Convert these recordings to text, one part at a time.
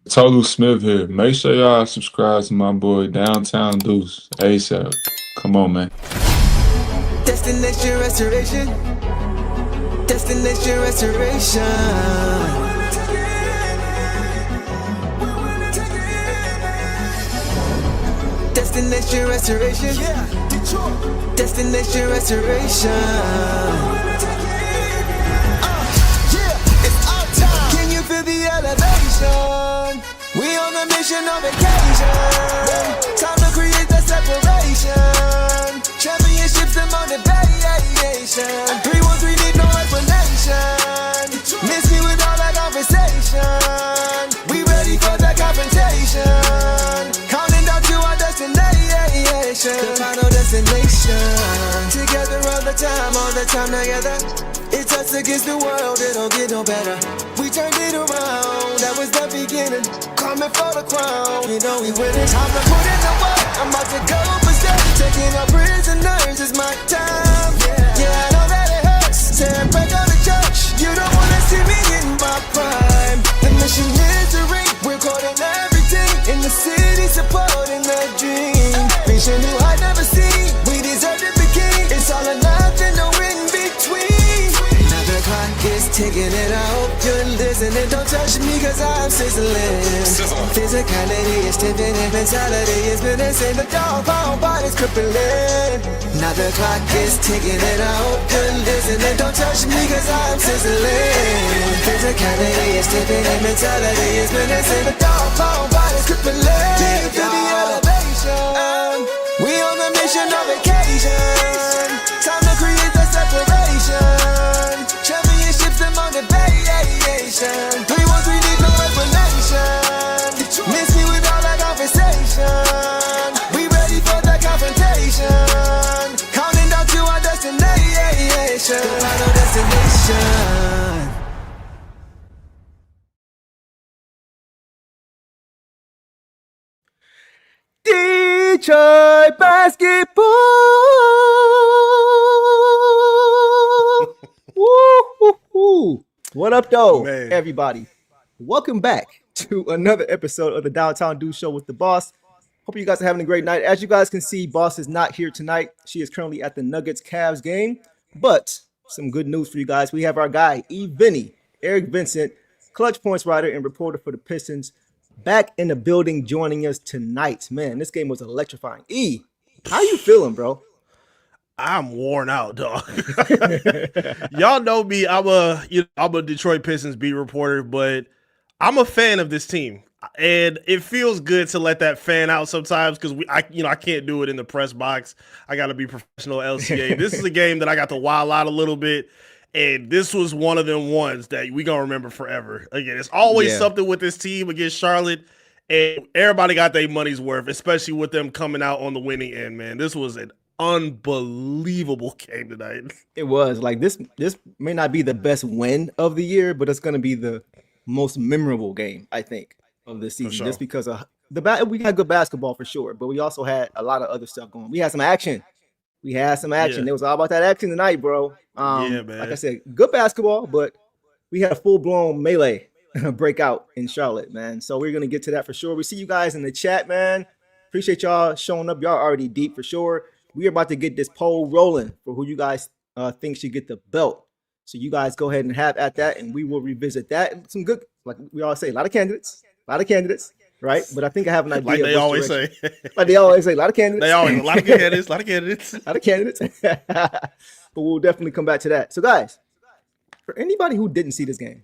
Tolu Smith here. Make sure y'all subscribe to my boy Downtown Deuce ASAP. Come on, man. Destination restoration. Destination restoration. Destination restoration. Destination restoration. It's our time. Can you feel the elevation? We on a mission on vacation. Time to create the separation. Championships and motivation. 313 need no explanation. Miss me with all that conversation. We ready for the confrontation. Counting down to our destination. The final destination. Together all the time together. It's us against the world, it don't get no better. We turned it around, that was the beginning. Coming for the crown, you know we winning. Time to put in the work, I'm about to go for step. Taking our prisoners, it's my time. Yeah, I know that it hurts. Tear back on the church, you don't wanna see me in my prime. The mission is to ring, we're caught in everything. In the city, supporting the dream. Vision new I never seen, we deserve to be king. It's all or nothing, no in between. The clock is ticking and I hope you're listening. Don't touch me cause I'm sizzling. Physicality is tipping and mentality is menacing. The dog pound body's crippling. Now the clock is ticking and I hope you're listening. Don't touch me cause I'm sizzling. Physicality is tipping and mentality is menacing. The dog pound body's crippling. To the elevation. We on a mission on vacation. Time to create the separation. Championships and motivation. 313 need no explanation. Miss me with all that conversation. We ready for the confrontation. Counting down to our destination. The final destination. Detroit basketball. Woo-hoo-hoo. What up, though, everybody? Welcome back to another episode of the Downtown Deuce Show with the boss. Hope you guys are having a great night. As you guys can see, boss is not here tonight. She is currently at the Nuggets-Cavs game. But some good news for you guys. We have our guy, E. Vinny, Eric Vincent, clutch points writer and reporter for the Pistons, back in the building joining us tonight. Man, this game was electrifying. E, how you feeling, bro? I'm worn out, dog. Y'all know me. I'm a Detroit Pistons beat reporter, but I'm a fan of this team. And it feels good to let that fan out sometimes because I can't do it in the press box. I got to be professional LCA. This is a game that I got to wild out a little bit. And this was one of them ones that we going to remember forever. Again, it's always something with this team against Charlotte. And everybody got their money's worth, especially with them coming out on the winning end, man. This was an unbelievable game tonight. It was. Like, this may not be the best win of the year, but it's going to be the most memorable game, I think, of this season. Sure. Just because of we had good basketball for sure, but we also had a lot of other stuff going. We had some action. Yeah. It was all about that action tonight, bro. Man. Like I said, good basketball, but we had a full-blown melee breakout in Charlotte, man. So we're going to get to that for sure. We see you guys in the chat, man. Appreciate y'all showing up. Y'all already deep for sure. We are about to get this poll rolling for who you guys think should get the belt. So you guys go ahead and have at that, and we will revisit that. And some good, like we always say, a lot of candidates, right? But I think I have an idea. Like they always say. Like they always say, a lot of candidates. A lot of candidates. But we'll definitely come back to that. So, guys, for anybody who didn't see this game,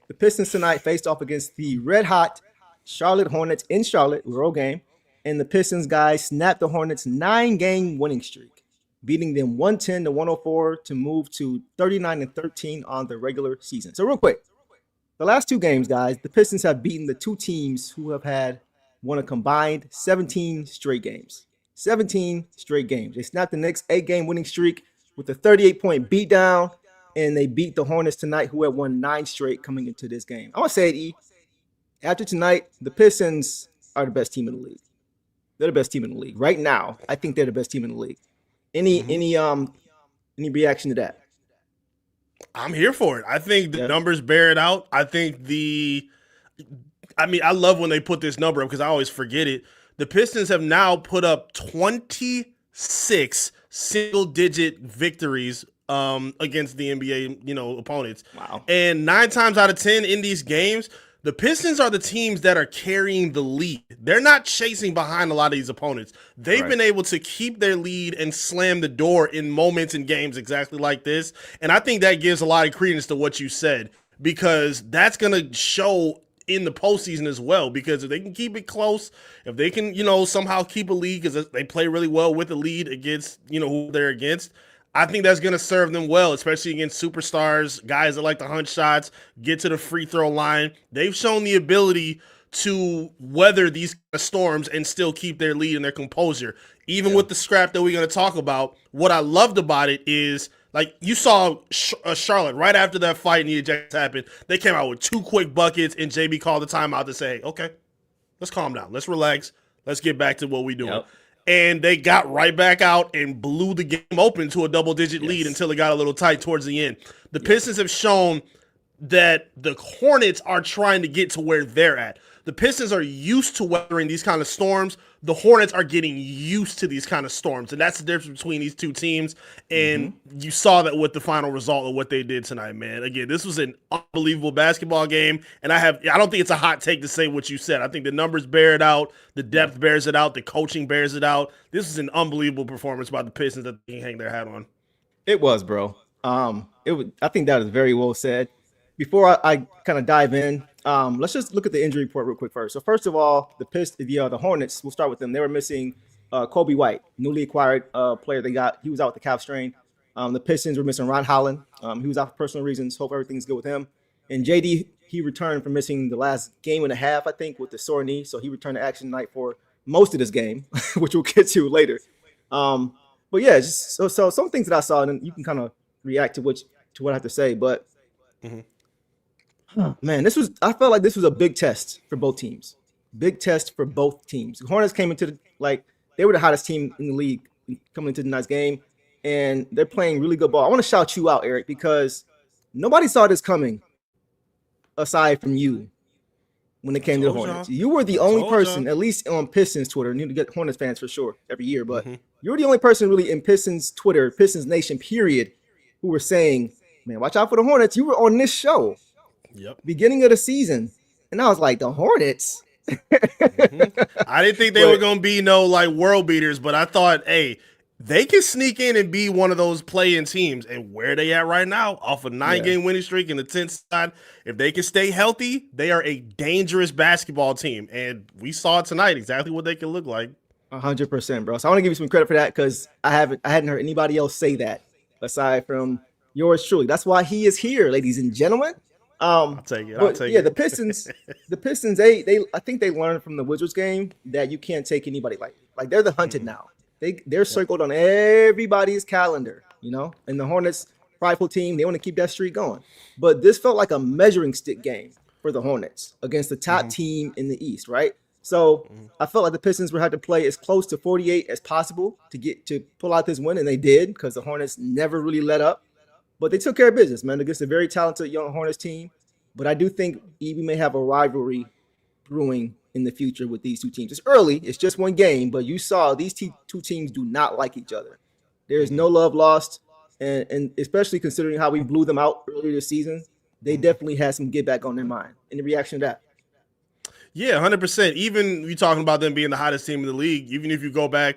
the Pistons tonight faced off against the red-hot Charlotte Hornets in Charlotte, road game, and the Pistons guys snapped the Hornets' 9-game winning streak, beating them 110-104 to move to 39-13 on the regular season. So, real quick, the last two games, guys, the Pistons have beaten the two teams who have won a combined 17 straight games. 17 straight games. They snapped the Knicks' 8-game winning streak with a 38-point beatdown, and they beat the Hornets tonight, who had won 9 straight coming into this game. I want to say it, E. After tonight, the Pistons are the best team in the league. They're the best team in the league. Right now, I think they're the best team in the league. Any reaction to that? I'm here for it. I think the numbers bear it out. I think I mean, I love when they put this number up because I always forget it. The Pistons have now put up 26 single-digit victories against the NBA, opponents. Wow. And 9 times out of 10 in these games, the Pistons are the teams that are carrying the lead. They're not chasing behind a lot of these opponents. They've been able to keep their lead and slam the door in moments in games exactly like this. And I think that gives a lot of credence to what you said, because that's going to show in the postseason as well, because if they can keep it close, if they can, somehow keep a lead, because they play really well with the lead against, who they're against, I think that's going to serve them well, especially against superstars, guys that like to hunt shots, get to the free throw line. They've shown the ability to weather these storms and still keep their lead and their composure. Even with the scrap that we're going to talk about, what I loved about it is, like, you saw Charlotte right after that fight and the ejections happened. They came out with 2 quick buckets, and JB called the timeout to say, okay, let's calm down. Let's relax. Let's get back to what we're doing. Yep. And they got right back out and blew the game open to a double-digit lead until it got a little tight towards the end. The Pistons have shown that the Hornets are trying to get to where they're at. The Pistons are used to weathering these kind of storms. The Hornets are getting used to these kind of storms, and that's the difference between these two teams. And you saw that with the final result of what they did tonight, man. Again, this was an unbelievable basketball game, and I don't think it's a hot take to say what you said. I think the numbers bear it out, the depth bears it out, the coaching bears it out. This was an unbelievable performance by the Pistons that they can hang their hat on. It was, bro. I think that is very well said. Before I kind of dive in, let's just look at the injury report real quick first. So first of all, the Hornets, we'll start with them. They were missing Kobe White, newly acquired player they got. He was out with the calf strain. The Pistons were missing Ron Holland. He was out for personal reasons. Hope everything's good with him. And JD, he returned from missing the last game and a half, I think, with the sore knee. So he returned to action tonight for most of this game, which we'll get to later. But yeah, just so some things that I saw, and then you can kind of react to what I have to say. But man, I felt like this was a big test for both teams. Big test for both teams. The Hornets came into they were the hottest team in the league coming into tonight's game, and they're playing really good ball. I want to shout you out, Eric, because nobody saw this coming aside from you when it came to the Hornets. You were the only person, at least on Pistons Twitter, and you get Hornets fans for sure every year, but you were the only person really in Pistons Twitter, Pistons Nation, period, who were saying, man, watch out for the Hornets. You were on this show. Beginning of the season, and I was like, the Hornets. I didn't think they were gonna be no world beaters, but I thought, hey, they can sneak in and be one of those play-in teams. And where they at right now, off a 9-game winning streak in the 10th side, if they can stay healthy, they are a dangerous basketball team. And we saw tonight exactly what they can look like. 100%, bro. So I want to give you some credit for that, because I hadn't heard anybody else say that aside from yours truly. That's why he is here, ladies and gentlemen. I'll take it. Yeah, the Pistons, they I think they learned from the Wizards game that you can't take anybody lightly. Like, they're the hunted now. They're circled on everybody's calendar, and the Hornets, prideful team, they want to keep that streak going. But this felt like a measuring stick game for the Hornets against the top team in the East, right? So I felt like the Pistons would have to play as close to 48 as possible to pull out this win, and they did, because the Hornets never really let up. But they took care of business, man, against a very talented young Hornets team. But I do think we may have a rivalry brewing in the future with these two teams. It's early. It's just one game. But you saw these two teams do not like each other. There's no love lost. And especially considering how we blew them out earlier this season, they definitely had some get back on their mind. Any reaction to that? Yeah, 100%. Even you talking about them being the hottest team in the league, even if you go back,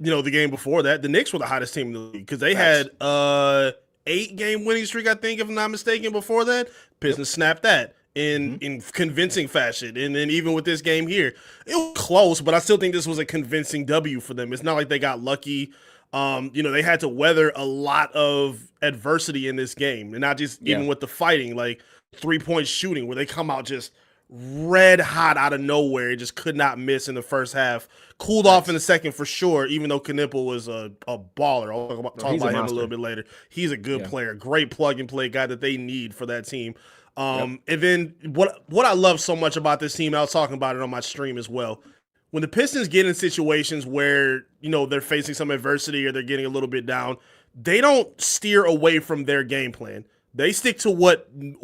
the game before that, the Knicks were the hottest team in the league, because they had 8-game winning streak, I think, if I'm not mistaken, before that. Pistons snapped that in convincing fashion. And then even with this game here, it was close, but I still think this was a convincing W for them. It's not like they got lucky. They had to weather a lot of adversity in this game, and not just even with the fighting, like 3-point shooting, where they come out just red hot out of nowhere and just could not miss in the first half. Cooled off in the second for sure, even though Knipple was a baller. I'll talk about him a little bit later. He's a good player, great plug-and-play guy that they need for that team. And then what I love so much about this team, I was talking about it on my stream as well, when the Pistons get in situations where, they're facing some adversity or they're getting a little bit down, they don't steer away from their game plan. They stick to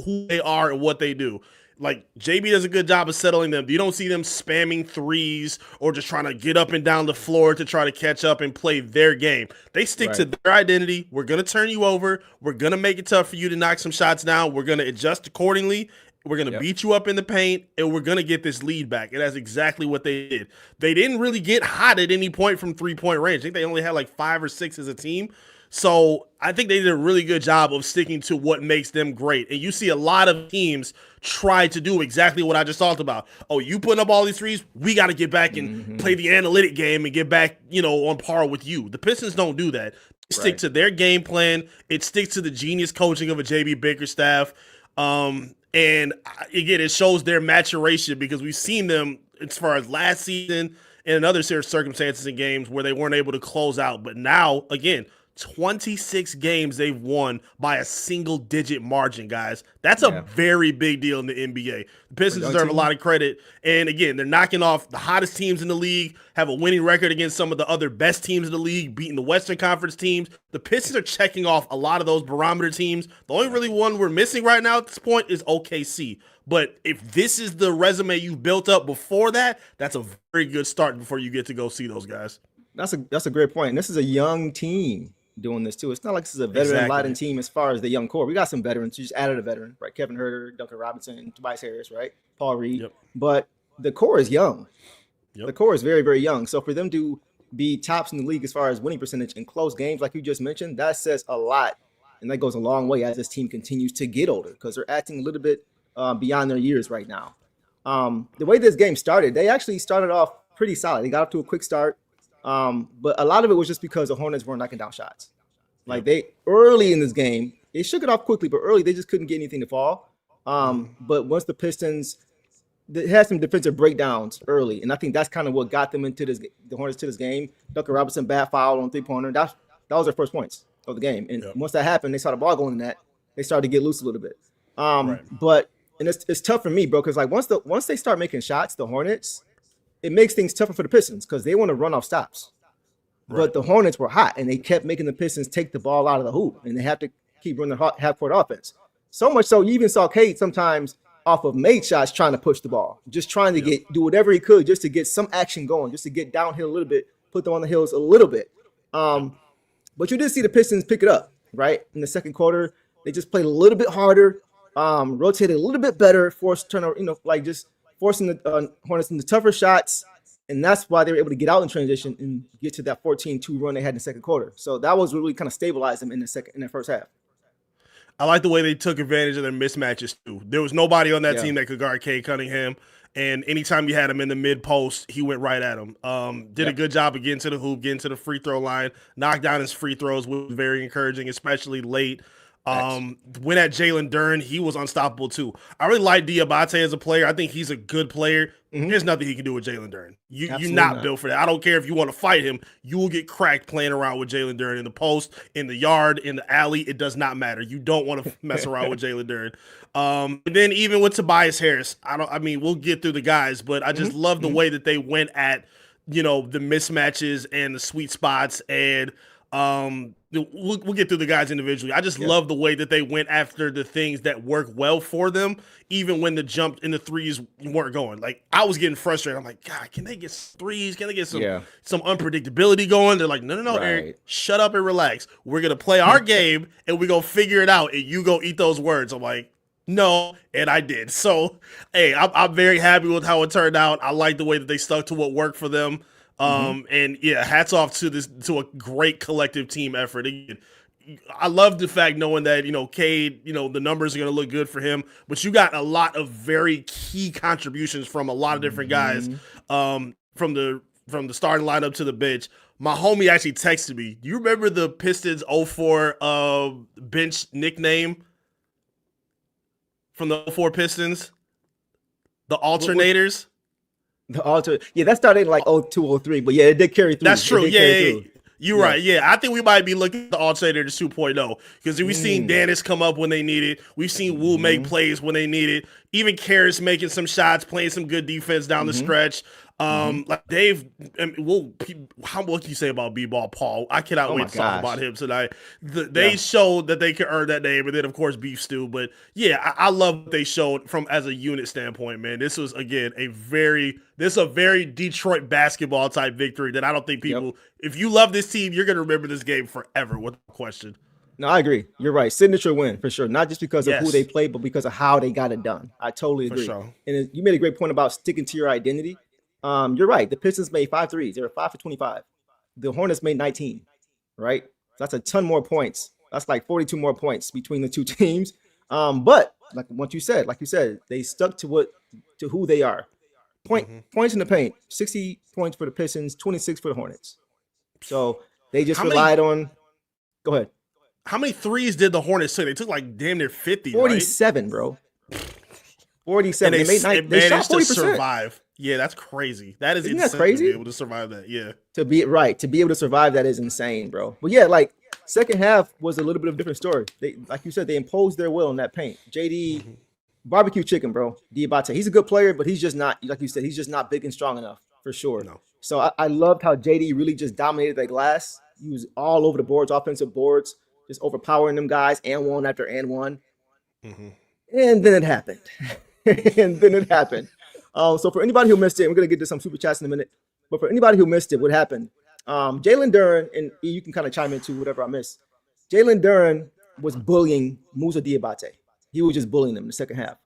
who they are and what they do. Like JB does a good job of settling them. You don't see them spamming threes or just trying to get up and down the floor to try to catch up and play their game. They stick to their identity. We're going to turn you over. We're going to make it tough for you to knock some shots down. We're going to adjust accordingly. We're going to beat you up in the paint, and we're going to get this lead back. And that's exactly what they did. They didn't really get hot at any point from three-point range. I think they only had like 5 or 6 as a team. So I think they did a really good job of sticking to what makes them great. And you see a lot of teams try to do exactly what I just talked about. Oh, you putting up all these threes? We got to get back and play the analytic game and get back, on par with you. The Pistons don't do that. They stick to their game plan. It sticks to the genius coaching of a JB Bickerstaff. And again, it shows their maturation because we've seen them as far as last season and in other circumstances in games where they weren't able to close out. But now, again, 26 games they've won by a single-digit margin, guys. That's a very big deal in the NBA. The Pistons deserve a lot of credit. And, again, they're knocking off the hottest teams in the league, have a winning record against some of the other best teams in the league, beating the Western Conference teams. The Pistons are checking off a lot of those barometer teams. The only really one we're missing right now at this point is OKC. But if this is the resume you've built up before that, that's a very good start before you get to go see those guys. That's a great point. And this is a young team doing this too. It's not like this is a veteran-laden team as far as the young core. We got some veterans. You just added a veteran, right? Kevin Huerter, Duncan Robinson, Tobias Harris, right? Paul Reed. But the core is young. The core is very, very young. So for them to be tops in the league as far as winning percentage in close games, like you just mentioned, that says a lot. And that goes a long way as this team continues to get older because they're acting a little bit beyond their years right now. The way this game started, they actually started off pretty solid. They got up to a quick start. But a lot of it was just because the Hornets weren't knocking down shots. Like they early in this game, they shook it off quickly, but early they just couldn't get anything to fall. But once the Pistons, they had some defensive breakdowns early, and I think that's kind of what got them into the Hornets to this game. Duncan Robinson bad foul on 3-pointer. That was their first points of the game, and once that happened, they saw the ball going in that. They started to get loose a little bit. But it's tough for me, bro, because like once they start making shots, the Hornets, it makes things tougher for the Pistons because they want to run off stops. But the Hornets were hot, and they kept making the Pistons take the ball out of the hoop, and they have to keep running half-court offense. So much so, you even saw Cade sometimes off of made shots trying to push the ball, just trying to do whatever he could just to get some action going, just to get downhill a little bit, put them on the hills a little bit. But you did see the Pistons pick it up, right? In the second quarter, they just played a little bit harder, rotated a little bit better, forced turnover, just forcing the Hornets into tougher shots. And that's why they were able to get out in transition and get to that 14-2 run they had in the second quarter. So that was really kind of stabilized them in the first half. I like the way they took advantage of their mismatches too. There was nobody on that team that could guard Cade Cunningham. And anytime you had him in the mid post, he went right at him. Did a good job of getting to the hoop, getting to the free throw line, knocked down his free throws, was very encouraging, especially late. When at Jalen Duren, he was unstoppable too. I really like Diabate as a player. I think he's a good player. There's nothing he can do with Jalen Duren. You're not built for that. I don't care if you want to fight him. You will get cracked playing around with Jalen Duren in the post, in the yard, in the alley. It does not matter. You don't want to mess around with Jalen Duren. And then even with Tobias Harris, we'll get through the guys, but I just love the way that they went at, the mismatches and the sweet spots and we'll get through the guys individually. I just love the way that they went after the things that work well for them, even when the jump in the threes weren't going. Like I was getting frustrated. I'm like, God, can they get threes? Can they get some unpredictability going? They're like, no, Eric, shut up and relax. We're gonna play our game and we're gonna figure it out. And you go eat those words. I'm like, no, and I did. So, hey, I'm very happy with how it turned out. I like the way that they stuck to what worked for them. And hats off to a great collective team effort. Again, I love the fact knowing that, Cade, the numbers are going to look good for him, but you got a lot of very key contributions from a lot of different guys, from the starting lineup to the bench. My homie actually texted me. Do you remember the Pistons 04 bench nickname from the 04 Pistons? The Alternators? The alter, that started in like 02, 03, but it did carry through. That's true. You're right. Yeah, I think we might be looking at the Alternators 2.0 because we've seen Daniss come up when they need it. We've seen Wu make plays when they need it. even Caris making some shots, playing some good defense down the stretch. Like Dave, what can you say about B-Ball Paul? I cannot wait to talk about him tonight. They showed that they could earn that name, and then of course Beef Stew. But yeah, I love what they showed from as a unit standpoint, man. This was again a very Detroit basketball type victory that I don't think people. If you love this team, you're gonna remember this game forever, without question. No, I agree. You're right. Signature win for sure. Not just because of who they played, but because of how they got it done. I totally agree. For sure. And you made a great point about sticking to your identity. You're right. The Pistons made 5 threes. They were 5 for 25. The Hornets made 19, right? So that's a ton more points. That's like 42 more points between the two teams. But like you said, they stuck to who they are. Points in the paint, 60 points for the Pistons, 26 for the Hornets. So they just relied on. Go ahead. How many threes did the Hornets take? They took like damn near 50, 47, right? Bro. 47. And they managed shot 40%. to survive. Yeah, that's crazy. That is Isn't insane that crazy? to be able to survive that. Yeah. To be able to survive that is insane, bro. But yeah, like second half was a little bit of a different story. They, like you said, they imposed their will in that paint. JD, barbecue chicken, bro. Diabate. He's a good player, but he's just not, like you said, he's just not big and strong enough for sure. No. So I loved how JD really just dominated that glass. He was all over the boards, offensive boards, just overpowering them guys, and one after and one. And then it happened. So for anybody who missed it, we're going to get to some super chats in a minute. But for anybody who missed it, what happened? Jalen Duren, and you can kind of chime into whatever I missed. Jalen Duren was bullying Musa Diabate. He was just bullying him in the second half.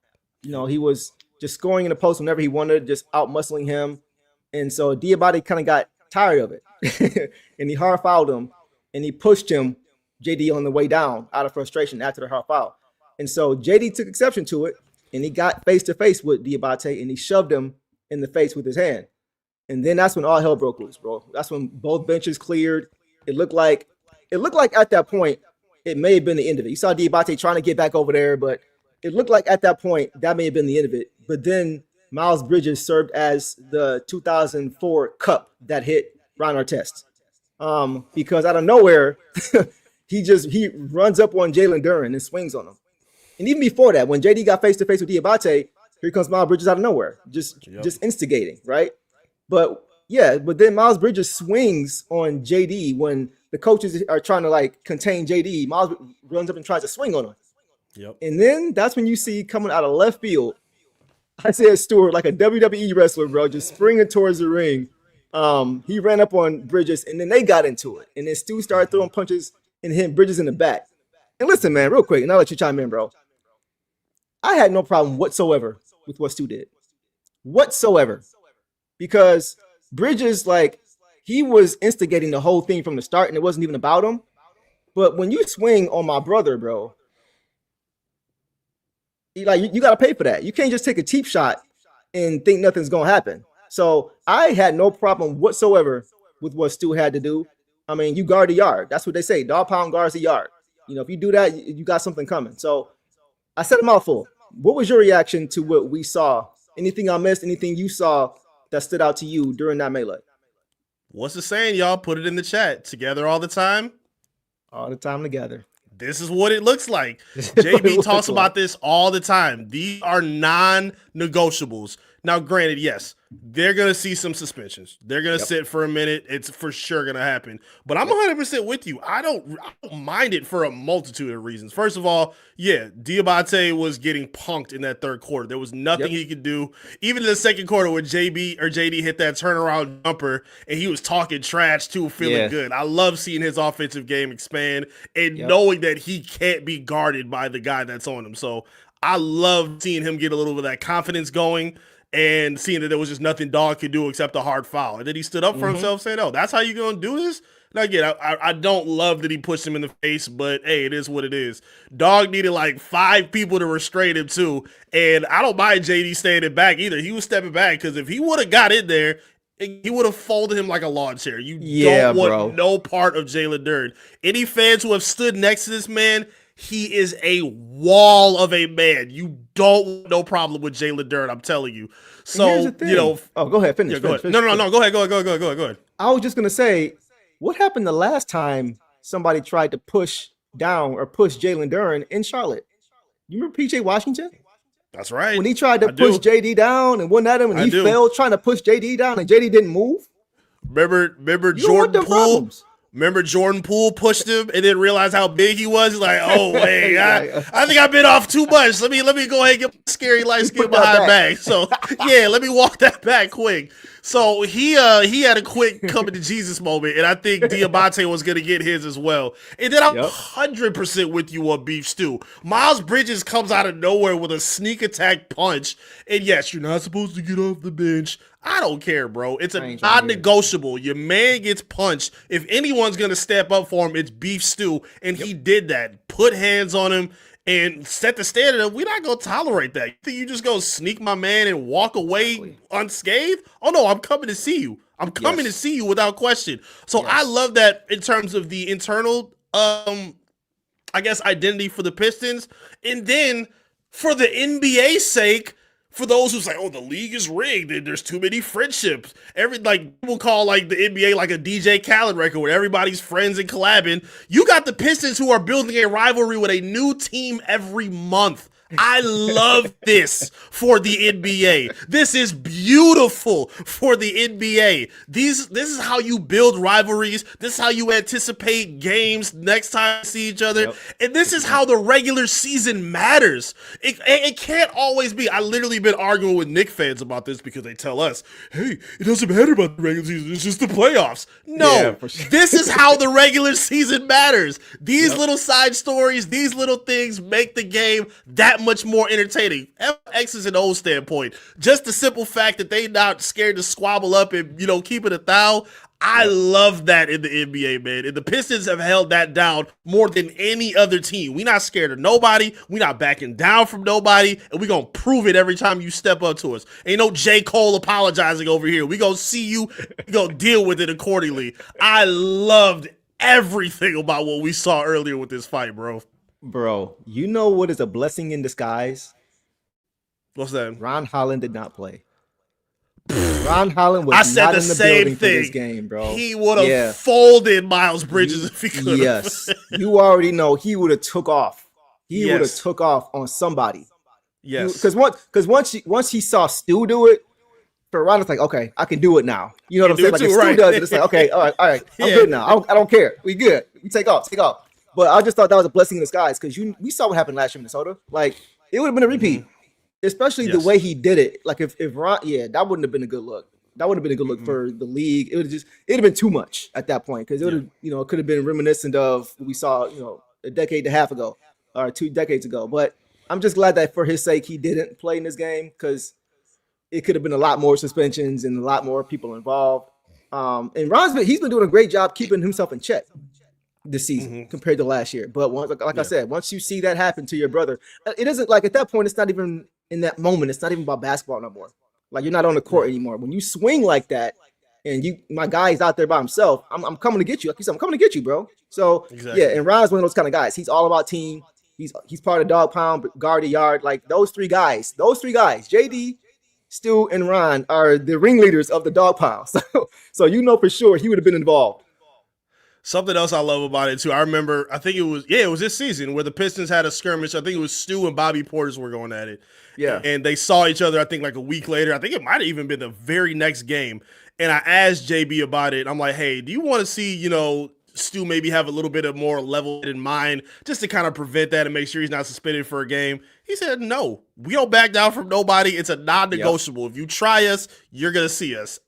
You know, he was just scoring in the post whenever he wanted, just out-muscling him. And so Diabate kind of got tired of it. And he hard fouled him, and he pushed him, JD, on the way down out of frustration after the hard foul. And so JD took exception to it, and he got face-to-face with Diabate, and he shoved him in the face with his hand. And then that's when all hell broke loose, bro. That's when both benches cleared. It looked like at that point, it may have been the end of it. You saw Diabate trying to get back over there, but it looked like at that point, that may have been the end of it. But then Miles Bridges served as the 2004 cup that hit Ron Artest. Because out of nowhere, he runs up on Jalen Duren and swings on him. And even before that, when JD got face-to-face with Diabate, here comes Miles Bridges out of nowhere, just instigating, right? But then Miles Bridges swings on JD when the coaches are trying to like contain JD. Miles runs up and tries to swing on him. And then that's when you see coming out of left field, Isaiah Stewart, like a WWE wrestler, bro, just springing towards the ring. He ran up on Bridges, and then they got into it. And then Stu started throwing punches and hitting Bridges in the back. And listen, man, real quick, and I'll let you chime in, bro. I had no problem whatsoever with what Stu did. Whatsoever. Because Bridges, like, he was instigating the whole thing from the start, and it wasn't even about him. But when you swing on my brother, bro, you got to pay for that. You can't just take a cheap shot and think nothing's going to happen. So I had no problem whatsoever with what Stu had to do. I mean, you guard the yard. That's what they say. Dog pound guards the yard. You know, if you do that, you got something coming. So I said a mouthful. What was your reaction to what we saw? Anything I missed? Anything you saw that stood out to you during that melee? What's the saying, y'all? Put it in the chat. Together all the time? All the time together. This is what it looks like. JB talks about this all the time. These are non-negotiables. Now, granted, yes, they're going to see some suspensions. They're going to sit for a minute. It's for sure going to happen. But I'm 100% with you. I don't mind it for a multitude of reasons. First of all, Diabate was getting punked in that third quarter. There was nothing he could do. Even in the second quarter when JD hit that turnaround jumper and he was talking trash too, feeling good. I love seeing his offensive game expand and knowing that he can't be guarded by the guy that's on him. So I love seeing him get a little bit of that confidence going. And seeing that there was just nothing Dog could do except a hard foul. And then he stood up for himself saying, that's how you going to do this? Now, again, I don't love that he pushed him in the face, but, hey, it is what it is. Dog needed like 5 people to restrain him, too. And I don't mind JD standing back either. He was stepping back because if he would have got in there, he would have folded him like a lawn chair. You don't want no part of Jalen Duren. Any fans who have stood next to this man, he is a wall of a man. You don't want no problem with Jalen Duren, I'm telling you. So, go ahead, finish. Go ahead. Finish. No, go ahead. I was just going to say, what happened the last time somebody tried to push down or push Jalen Duren in Charlotte? You remember PJ Washington? That's right. When he tried to push JD down and went at him, and he failed trying to push JD down, and JD didn't move. Remember Jordan Poole? Remember Jordan Poole pushed him and then realized how big he was? He's like, oh, wait, I think I've been off too much. Let me go ahead and get my scary light skin behind back. So, yeah, let me walk that back quick. So he had a quick coming to Jesus moment, and I think Diamante was going to get his as well. And then I'm 100% with you on Beef Stew. Miles Bridges comes out of nowhere with a sneak attack punch, and yes, you're not supposed to get off the bench. I don't care, bro. It's a non-negotiable. Your man gets punched. If anyone's going to step up for him, it's Beef Stew, and he did that. Put hands on him and set the standard of we're not going to tolerate that. You think you just go sneak my man and walk away unscathed? Oh, no, I'm coming to see you. I'm coming to see you without question. So I love that in terms of the internal, I guess, identity for the Pistons. And then for the NBA's sake, for those who say, oh, the league is rigged and there's too many friendships. People call like the NBA like a DJ Khaled record where everybody's friends and collabing. You got the Pistons who are building a rivalry with a new team every month. I love this for the NBA. This is beautiful for the NBA. This is how you build rivalries. This is how you anticipate games next time you see each other. Yep. And this is how the regular season matters. It can't always be. I literally been arguing with Knicks fans about this because they tell us, hey, it doesn't matter about the regular season. It's just the playoffs. No, this is how the regular season matters. These little side stories, these little things make the game that much more entertaining. X's and O's standpoint, just the simple fact that they not scared to squabble up and keep it a thou. I love that in the NBA, man. And the Pistons have held that down more than any other team. We not scared of nobody. We not backing down from nobody, and we gonna prove it every time you step up to us. Ain't no J. Cole apologizing over here. We gonna see you. We gonna deal with it accordingly. I loved everything about what we saw earlier with this fight, bro. Bro, you know what is a blessing in disguise? What's that? Ron Holland did not play. Ron Holland was not in the building for this game, bro. He would have folded Miles Bridges if he could. Yes, you already know he would have took off. He would have took off on somebody. Yes, because once he saw Stu do it, for Ron, it's like, okay, I can do it now. You know what I'm saying? Like if Stu does it, it's like, okay, all right, I'm good now. I don't care. We good. We take off. But I just thought that was a blessing in disguise because we saw what happened last year in Minnesota. Like it would have been a repeat, especially the way he did it. Like if Ron, that wouldn't have been a good look. That would have been a good look for the league. It'd have been too much at that point because it would have, it could have been reminiscent of what we saw, a decade and a half ago or 2 decades ago. But I'm just glad that for his sake he didn't play in this game because it could have been a lot more suspensions and a lot more people involved. And he's been doing a great job keeping himself in check this season compared to last year. But I said, once you see that happen to your brother, it isn't like at that point, it's not even in that moment. It's not even about basketball no more. Like you're not on the court anymore. When you swing like that and my guy is out there by himself, I'm coming to get you. Like you said, I'm coming to get you, bro. So and Ron's one of those kind of guys. He's all about team. He's part of dog pound, guard the yard. Like those three guys, JD, Stu, and Ron are the ringleaders of the dog pound. So for sure he would have been involved. Something else I love about it, too, I remember, I think it was this season where the Pistons had a skirmish. I think it was Stu and Bobby Portis were going at it. Yeah. And they saw each other, I think, like a week later. I think it might have even been the very next game. And I asked JB about it. I'm like, hey, do you want to see, Stu maybe have a little bit of more level in mind just to kind of prevent that and make sure he's not suspended for a game? He said, no, we don't back down from nobody. It's a non-negotiable. If you try us, you're going to see us.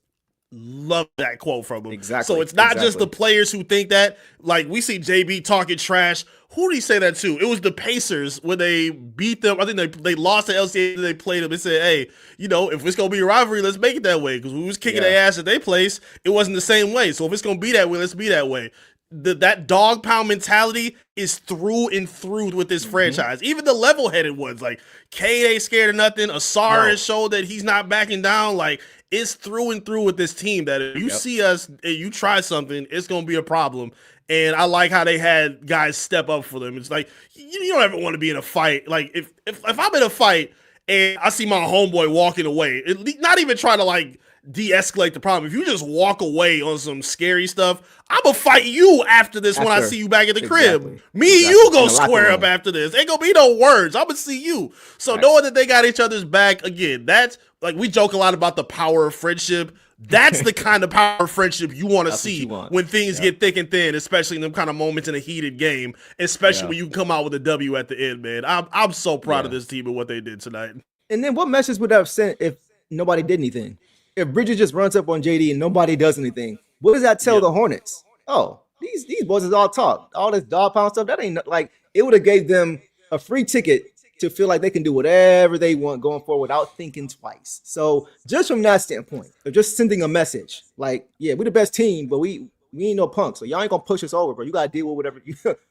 Love that quote from him. Exactly. So it's not just the players who think that. Like we see JB talking trash. Who did he say that to? It was the Pacers when they beat them. I think they lost to LCA. They played them and said, "Hey, if it's gonna be a rivalry, let's make it that way." Because we was kicking their ass at their place. It wasn't the same way. So if it's gonna be that way, let's be that way. That dog pound mentality is through and through with this franchise. Even the level-headed ones, like Cade ain't scared of nothing. Ausar has showed that he's not backing down. Like it's through and through with this team that if you see us and you try something, it's gonna be a problem. And I like how they had guys step up for them. It's like you don't ever want to be in a fight. Like if I'm in a fight and I see my homeboy walking away, not even trying to like de-escalate the problem. If you just walk away on some scary stuff, I'm gonna fight you after this when I see you back at the crib. Me and you gonna square up after this. Ain't gonna be no words. I'm gonna see you. So knowing that they got each other's back, again, that's like, we joke a lot about the power of friendship. That's the kind of power of friendship you want to see when things get thick and thin, especially in them kind of moments in a heated game, especially when you can come out with a W at the end, man. I'm so proud of this team and what they did tonight. And then what message would that have sent if nobody did anything? If Bridges just runs up on JD and nobody does anything, what does that tell the Hornets? Oh, these boys is all talk. All this dog pound stuff, that ain't like, it would have gave them a free ticket to feel like they can do whatever they want going forward without thinking twice. So just from that standpoint, of just sending a message like, yeah, we're the best team, but we ain't no punks. So y'all ain't gonna push us over, bro. You gotta deal with whatever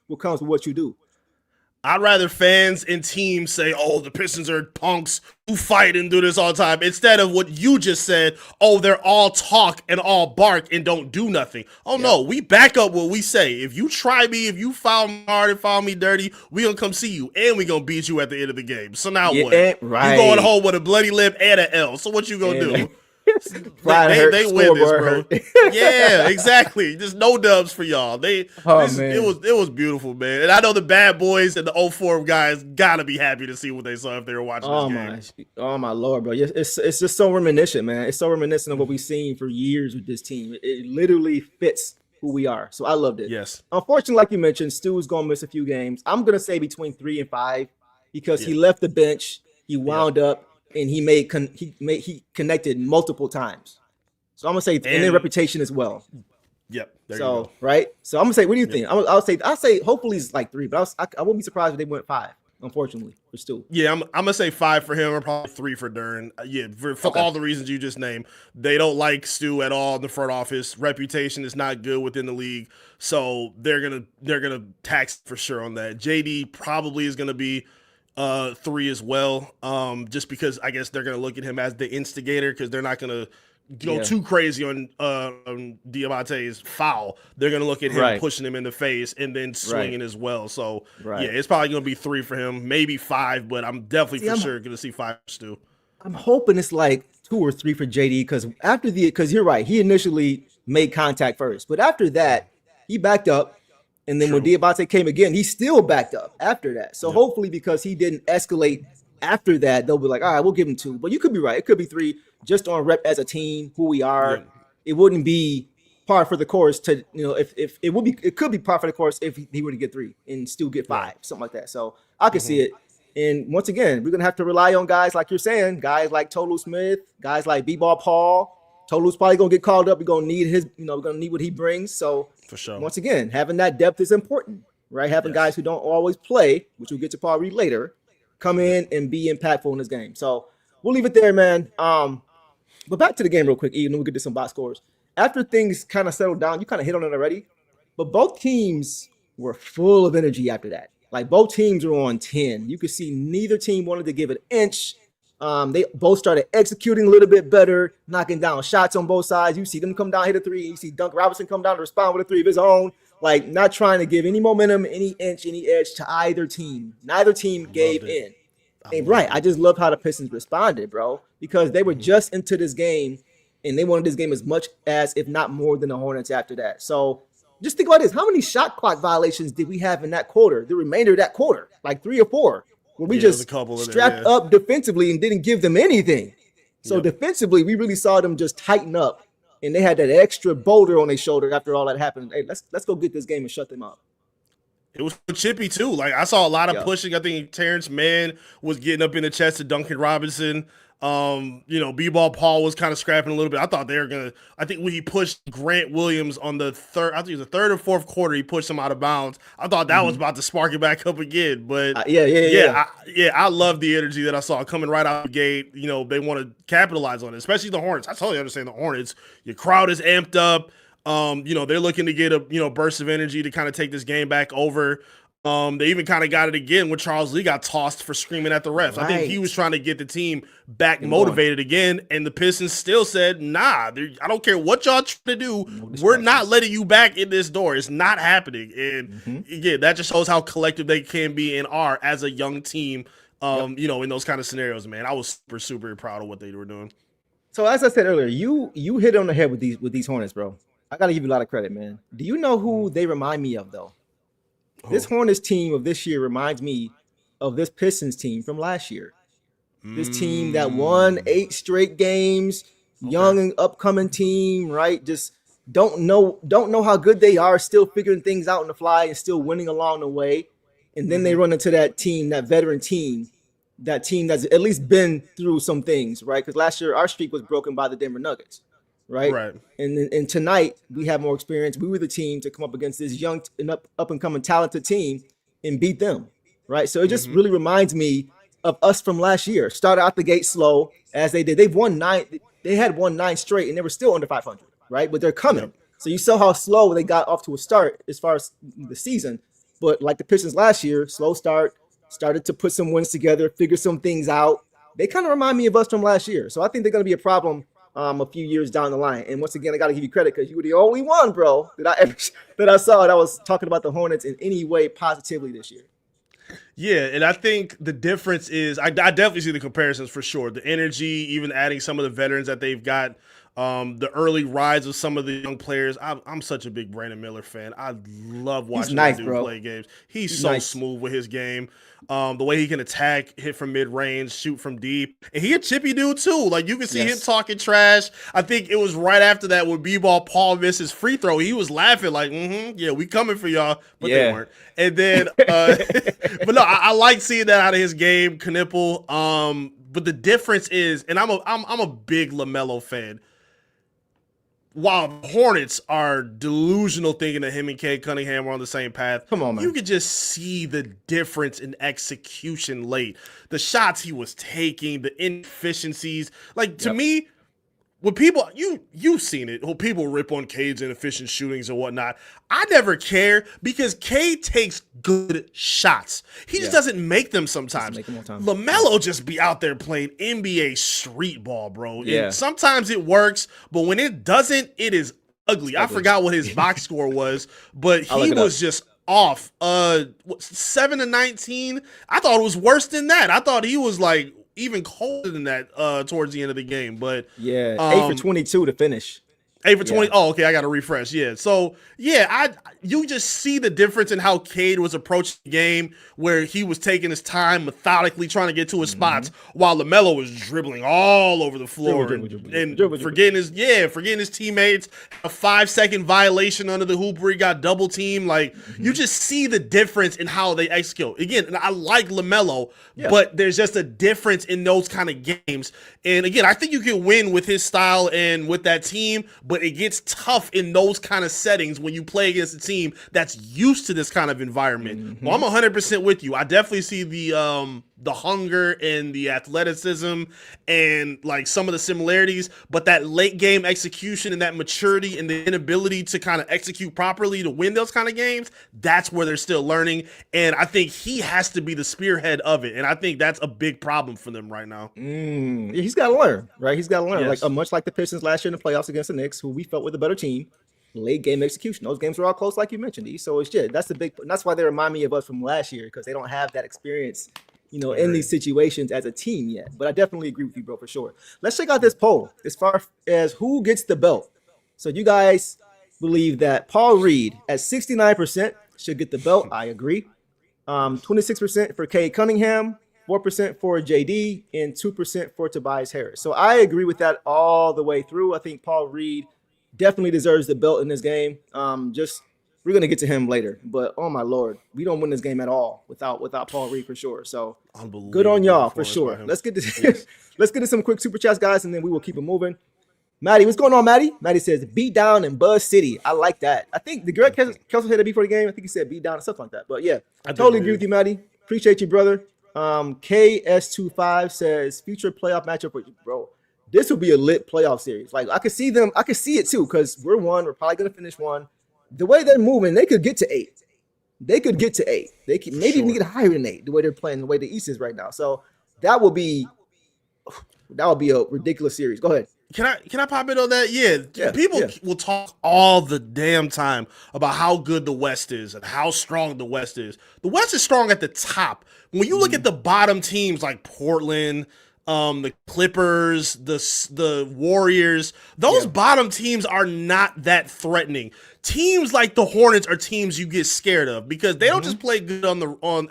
what comes with what you do. I'd rather fans and teams say, oh, the Pistons are punks who fight and do this all the time, instead of what you just said, oh, they're all talk and all bark and don't do nothing. Oh, no, we back up what we say. If you try me, if you foul me hard and foul me dirty, we going to come see you, and we going to beat you at the end of the game. So now what? Right. You going home with a bloody lip and an L. So what you going to do? They win this, bro. Yeah, exactly. Just no dubs for y'all. It was beautiful, man. And I know the bad boys and the 04 guys gotta be happy to see what they saw if they were watching this game. Oh my Lord, bro. It's just so reminiscent, man. It's so reminiscent of what we've seen for years with this team. It literally fits who we are. So I loved it. Yes. Unfortunately, like you mentioned, Stu's gonna miss a few games. I'm gonna say between 3 and 5 because he left the bench, he wound up. And he connected multiple times. So I'm gonna say, and then reputation as well. Yep. There you go. Right. So I'm gonna say, what do you think? I'll say hopefully it's like 3, but I wouldn't be surprised if they went 5. Unfortunately, for Stu. Yeah, I'm gonna say 5 for him, or probably 3 for Duren. For all the reasons you just named. They don't like Stu at all in the front office. Reputation is not good within the league, so they're gonna tax for sure on that. JD probably is gonna be 3 as well, just because I guess they're gonna look at him as the instigator, because they're not gonna go too crazy on Diamante's foul. They're gonna look at him pushing him in the face and then swinging as well. So yeah, it's probably gonna be 3 for him, maybe 5, but I'm definitely for sure gonna see 5 Stu. I'm hoping it's like 2 or 3 for JD, because you're right, he initially made contact first, but after that he backed up. And then when Diabate came again, he still backed up after that. So hopefully, because he didn't escalate after that, they'll be like, all right, we'll give him 2. But you could be right. It could be 3, just on rep as a team, who we are. It wouldn't be par for the course to, if it could be par for the course if he were to get 3 and still get 5, something like that. So I can see it. And once again, we're going to have to rely on guys like you're saying, guys like Tolu Smith, guys like B-Ball Paul. Tolu's probably going to get called up. We're going to need we're going to need what he brings. So for sure, once again, having that depth is important, right? Having guys who don't always play, which we'll get to probably later, come in and be impactful in this game. So we'll leave it there, man. But back to the game real quick, even we'll get to some box scores. After things kind of settled down, you kind of hit on it already, but both teams were full of energy after that. Like, both teams were on 10. You could see neither team wanted to give an inch. They both started executing a little bit better, knocking down shots on both sides. You see them come down, hit a 3. You see Duncan Robinson come down to respond with a 3 of his own. Like, not trying to give any momentum, any inch, any edge to either team. Neither team gave in. And I just love how the Pistons responded, bro, because they were just into this game, and they wanted this game as much as, if not more, than the Hornets after that. So just think about this. How many shot clock violations did we have in that quarter, the remainder of that quarter? Like 3 or 4. Where we just strapped up defensively and didn't give them anything. So defensively, we really saw them just tighten up, and they had that extra boulder on their shoulder after all that happened. Hey, let's go get this game and shut them up. It was chippy too. Like, I saw a lot of pushing. I think Terrence Mann was getting up in the chest of Duncan Robinson. B-Ball Paul was kind of scrapping a little bit. I thought they were going to, I think when he pushed Grant Williams on the third, I think it was the 3rd or 4th quarter, he pushed him out of bounds. I thought that was about to spark it back up again. But I love the energy that I saw coming right out the gate. They want to capitalize on it, especially the Hornets. I totally understand the Hornets. Your crowd is amped up. They're looking to get a burst of energy to kind of take this game back over. They even kind of got it again when Charles Lee got tossed for screaming at the refs. I think he was trying to get the team back motivated again, and the Pistons still said, nah, I don't care what y'all trying to do. We're not letting you back in this door. It's not happening. And again, that just shows how collective they can be and are as a young team, in those kind of scenarios, man. I was super, super proud of what they were doing. So as I said earlier, you hit on the head with these Hornets, bro. I gotta give you a lot of credit, man. Do you know who they remind me of though? This Hornets team of this year reminds me of this Pistons team from last year. This team that won 8 straight games, young and upcoming team, right? Just don't know how good they are, still figuring things out on the fly and still winning along the way. And then they run into that team, that veteran team, that team that's at least been through some things, right? Because last year our streak was broken by the Denver Nuggets, right? Right. And tonight we have more experience. We were the team to come up against this young and up and coming talented team and beat them, right? So it just really reminds me of us from last year. Started out the gate slow as they did. They've won 9. They had won 9 straight and they were still under 500, right? But they're coming. So you saw how slow they got off to a start as far as the season. But like the Pistons last year, slow start, started to put some wins together, figure some things out. They kind of remind me of us from last year. So I think they're going to be a problem a few years down the line. And once again, I got to give you credit because you were the only one, bro, that I saw that was talking about the Hornets in any way positively this year. Yeah, and I think the difference is I definitely see the comparisons for sure. The energy, even adding some of the veterans that they've got, the early rise of some of the young players. I'm such a big Brandon Miller fan. I love watching that dude play games. He's so smooth with his game. The way he can attack, hit from mid-range, shoot from deep. And he a chippy dude too. Like you can see him talking trash. I think it was right after that when B-Ball Paul missed his free throw. He was laughing like, yeah, we coming for y'all. But they weren't. And then, but no, I like seeing that out of his game, Knipple. But the difference is, and I'm a big LaMelo fan. While Hornets are delusional thinking that him and Cade Cunningham are on the same path, come on, man. You could just see the difference in execution late. The shots he was taking, the inefficiencies. Like, to me, when people, you've seen it, when people rip on Cade's inefficient shootings and whatnot, I never care because Cade takes good shots. He just doesn't make them sometimes. LaMelo just be out there playing NBA street ball, bro. Yeah. And sometimes it works, but when it doesn't, it is ugly. I forgot what his box score was, but he was just off. 7 to 19. I thought it was worse than that. I thought he was like even colder than that towards the end of the game. But 8 for 22 to finish. 8 for 20. Oh, okay. I got to refresh. Yeah. So, you just see the difference in how Cade was approaching the game, where he was taking his time, methodically trying to get to his spots, while LaMelo was dribbling all over the floor and forgetting his teammates. A 5-second violation under the hoop where he got double teamed. Like, you just see the difference in how they execute. Again, and I like LaMelo, but there's just a difference in those kind of games. And again, I think you can win with his style and with that team, but it gets tough in those kind of settings when you play against a team that's used to this kind of environment. Well, I'm 100% with you. I definitely see the hunger and the athleticism and like some of the similarities, but that late game execution and that maturity and the inability to kind of execute properly to win those kind of games, that's where they're still learning. And I think he has to be the spearhead of it. And I think that's a big problem for them right now. He's got to learn, right? He's got to learn. Like much like the Pistons last year in the playoffs against the Knicks, who we felt were the better team. Late game execution. Those games were all close, like you mentioned. E. So it's that's the big. That's why they remind me of us from last year, because they don't have that experience, in these situations as a team yet. But I definitely agree with you, bro, for sure. Let's check out this poll as far as who gets the belt. So you guys believe that Paul Reed at 69% should get the belt. I agree. 26% for Cade Cunningham, 4% for JD, and 2% for Tobias Harris. So I agree with that all the way through. I think Paul Reed definitely deserves the belt in this game. We're gonna get to him later, but oh my lord, we don't win this game at all without Paul Reed for sure. So good on y'all for sure. Let's get this. Let's get to some quick super chats, guys, and then we will keep it moving. Maddie, what's going on, Maddie? Maddie says beat down in Buzz City. I like that. I think the Greg Kelsey said it before the game. I think he said beat down and stuff like that. But yeah, I totally agree with you, Maddie. Appreciate you, brother. KS25 says future playoff matchup with you, bro. This will be a lit playoff series. Like I could see it too, because we're probably gonna finish 1. The way they're moving, they could get to 8. They could maybe even get higher than 8. The way they're playing, the way the East is right now. So that will be a ridiculous series. Go ahead. Can I pop in on that? Yeah. People will talk all the damn time about how good the West is and how strong the West is. The West is strong at the top. When you look at the bottom teams like Portland, the Clippers, the Warriors. Those bottom teams are not that threatening. Teams like the Hornets are teams you get scared of because they don't just play good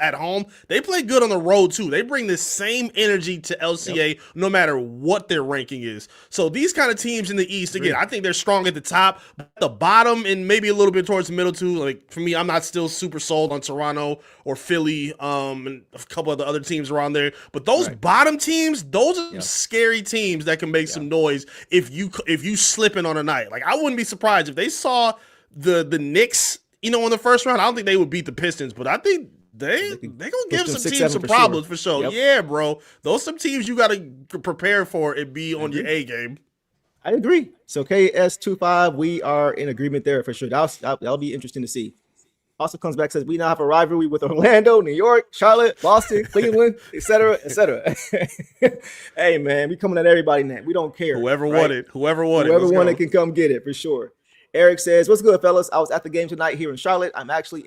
at home. They play good on the road too. They bring the same energy to LCA no matter what their ranking is. So these kind of teams in the East, again, I think they're strong at the top, but at the bottom, and maybe a little bit towards the middle too. Like for me, I'm not still super sold on Toronto or Philly, and a couple of the other teams around there. But those bottom teams, those are scary teams that can make some noise if you slipping on a night. Like I wouldn't be surprised if they saw the Knicks, in the first round. I don't think they would beat the Pistons, but I think they gonna give some teams some problems for sure. Yeah, bro. Those some teams you gotta prepare for and be on your A game. I agree. So KS25, we are in agreement there for sure. That'll be interesting to see. Also comes back, says we now have a rivalry with Orlando, New York, Charlotte, Boston, Cleveland, etc., etc. Hey man, we coming at everybody now. We don't care. Whoever won it can come get it for sure. Eric says, "What's good, fellas? I was at the game tonight here in Charlotte. I'm actually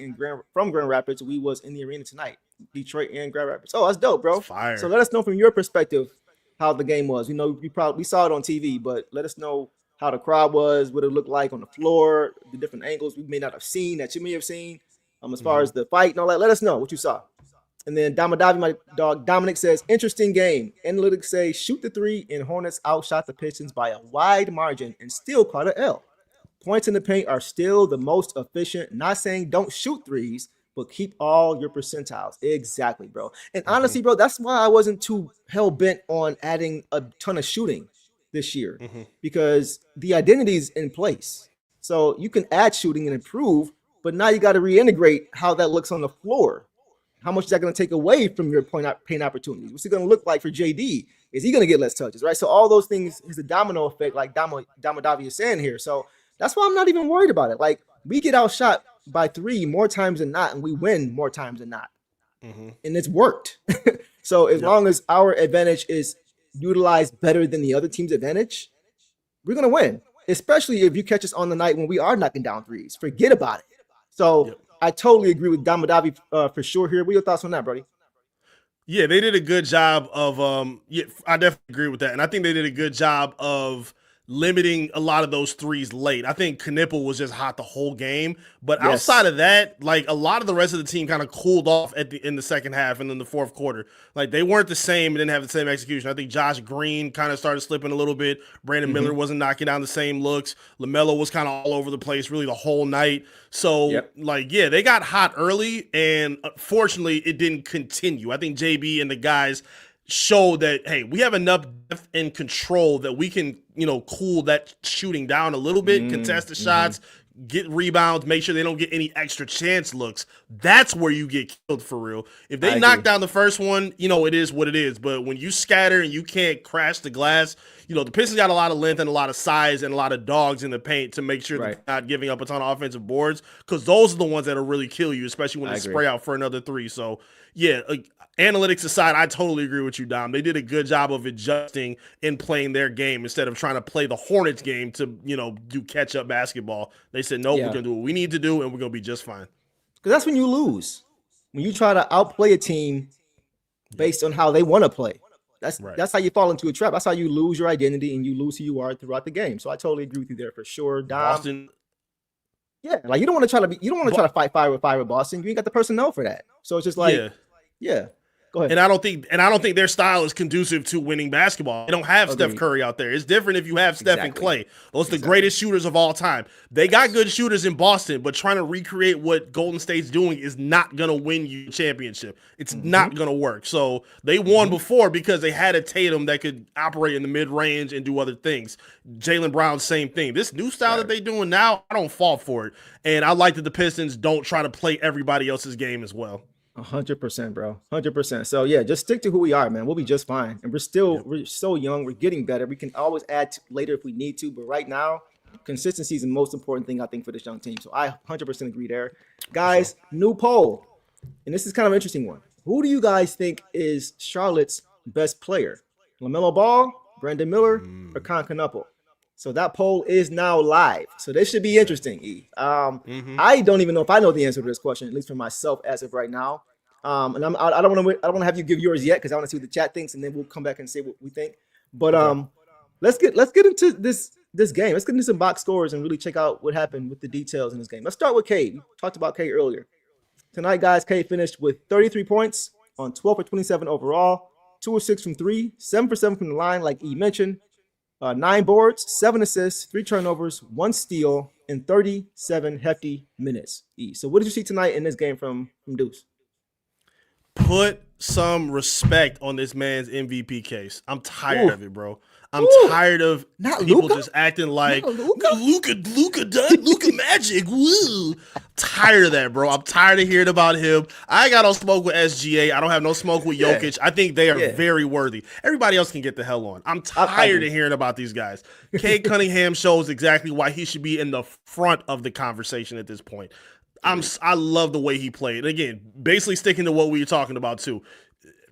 from Grand Rapids. We was in the arena tonight, Detroit and Grand Rapids. Oh, that's dope, bro. Fire. So let us know from your perspective how the game was. We saw it on TV, but let us know how the crowd was, what it looked like on the floor, the different angles we may not have seen that you may have seen. As far as the fight and all that, let us know what you saw." And then Damadavi, my dog Dominic, says, "Interesting game. Analytics say shoot the three, and Hornets outshot the Pistons by a wide margin and still caught an L. Points in the paint are still the most efficient. Not saying don't shoot threes, but keep all your percentiles." Exactly, bro. And honestly, bro, that's why I wasn't too hell-bent on adding a ton of shooting this year, because the identity is in place. So you can add shooting and improve, but now you got to reintegrate how that looks on the floor. How much is that going to take away from your paint opportunities? What's it going to look like for JD? Is he going to get less touches, right? So all those things is a domino effect, like Damadavi is saying here. So that's why I'm not even worried about it. Like, we get outshot by 3 more times than not, and we win more times than not. And it's worked. So as long as our advantage is utilized better than the other team's advantage, we're going to win, especially if you catch us on the night when we are knocking down threes. Forget about it. So I totally agree with Damadavi for sure here. What are your thoughts on that, Brody? Yeah, they did a good job of I definitely agree with that. And I think they did a good job of limiting a lot of those threes late. I think Knipple was just hot the whole game, but outside of that, like a lot of the rest of the team kind of cooled off in the second half and then the fourth quarter. Like they weren't the same and didn't have the same execution. I think Josh Green kind of started slipping a little bit. Brandon Miller wasn't knocking down the same looks. LaMelo was kind of all over the place really the whole night. So they got hot early, and unfortunately it didn't continue. I think JB and the guys show that, hey, we have enough depth and control that we can, cool that shooting down a little bit, contest the shots, get rebounds, make sure they don't get any extra chance looks. That's where you get killed for real. If they knock down the first one, it is what it is. But when you scatter and you can't crash the glass, the Pistons got a lot of length and a lot of size and a lot of dogs in the paint to make sure they're not giving up a ton of offensive boards, because those are the ones that'll really kill you, especially when they spray out for another 3. So, analytics aside, I totally agree with you, Dom. They did a good job of adjusting and playing their game instead of trying to play the Hornets game to, do catch-up basketball. They said, no, we're going to do what we need to do, and we're going to be just fine. Because that's when you lose. When you try to outplay a team based on how they want to play. That's how you fall into a trap. That's how you lose your identity and you lose who you are throughout the game. So I totally agree with you there for sure, Dom. Boston. Yeah, like you don't want to try to fight fire with Boston. You ain't got the personnel for that. So it's just like, go ahead. And I don't think their style is conducive to winning basketball. They don't have Steph Curry out there. It's different if you have Steph and Clay. Those are the greatest shooters of all time. They got good shooters in Boston, but trying to recreate what Golden State's doing is not going to win you a championship. It's not going to work. So they won before because they had a Tatum that could operate in the mid-range and do other things. Jaylen Brown, same thing. This new style that they're doing now, I don't fall for it. And I like that the Pistons don't try to play everybody else's game as well. 100%, bro. 100%. So just stick to who we are, man. We'll be just fine. And we're so young. We're getting better. We can always add later if we need to. But right now, consistency is the most important thing, I think, for this young team. So I 100% agree there. Guys, new poll. And this is kind of an interesting one. Who do you guys think is Charlotte's best player? LaMelo Ball, Brandon Miller, or Knipple? So that poll is now live. So this should be interesting, E. I don't even know if I know the answer to this question, at least for myself as of right now. And I don't want to have you give yours yet because I want to see what the chat thinks, and then we'll come back and say what we think. But let's get into this game. Let's get into some box scores and really check out what happened with the details in this game. Let's start with Cade. We talked about Cade earlier. Tonight, guys, Cade finished with 33 points on 12 for 27 overall, 2 of 6 from 3, 7 for 7 from the line, like E mentioned, 9 boards, 7 assists, 3 turnovers, 1 steal, in 37 hefty minutes. E. So what did you see tonight in this game from Deuce? Put some respect on this man's MVP case. I'm tired of it, bro. I'm tired of people just acting like Luka done, Luka magic. Woo. Tired of that, bro. I'm tired of hearing about him. I got no smoke with SGA. I don't have no smoke with Jokic. I think they are very worthy. Everybody else can get the hell on. I'm tired of hearing about these guys. Cade Cunningham shows exactly why he should be in the front of the conversation at this point. I love the way he played. Again, basically sticking to what we were talking about too.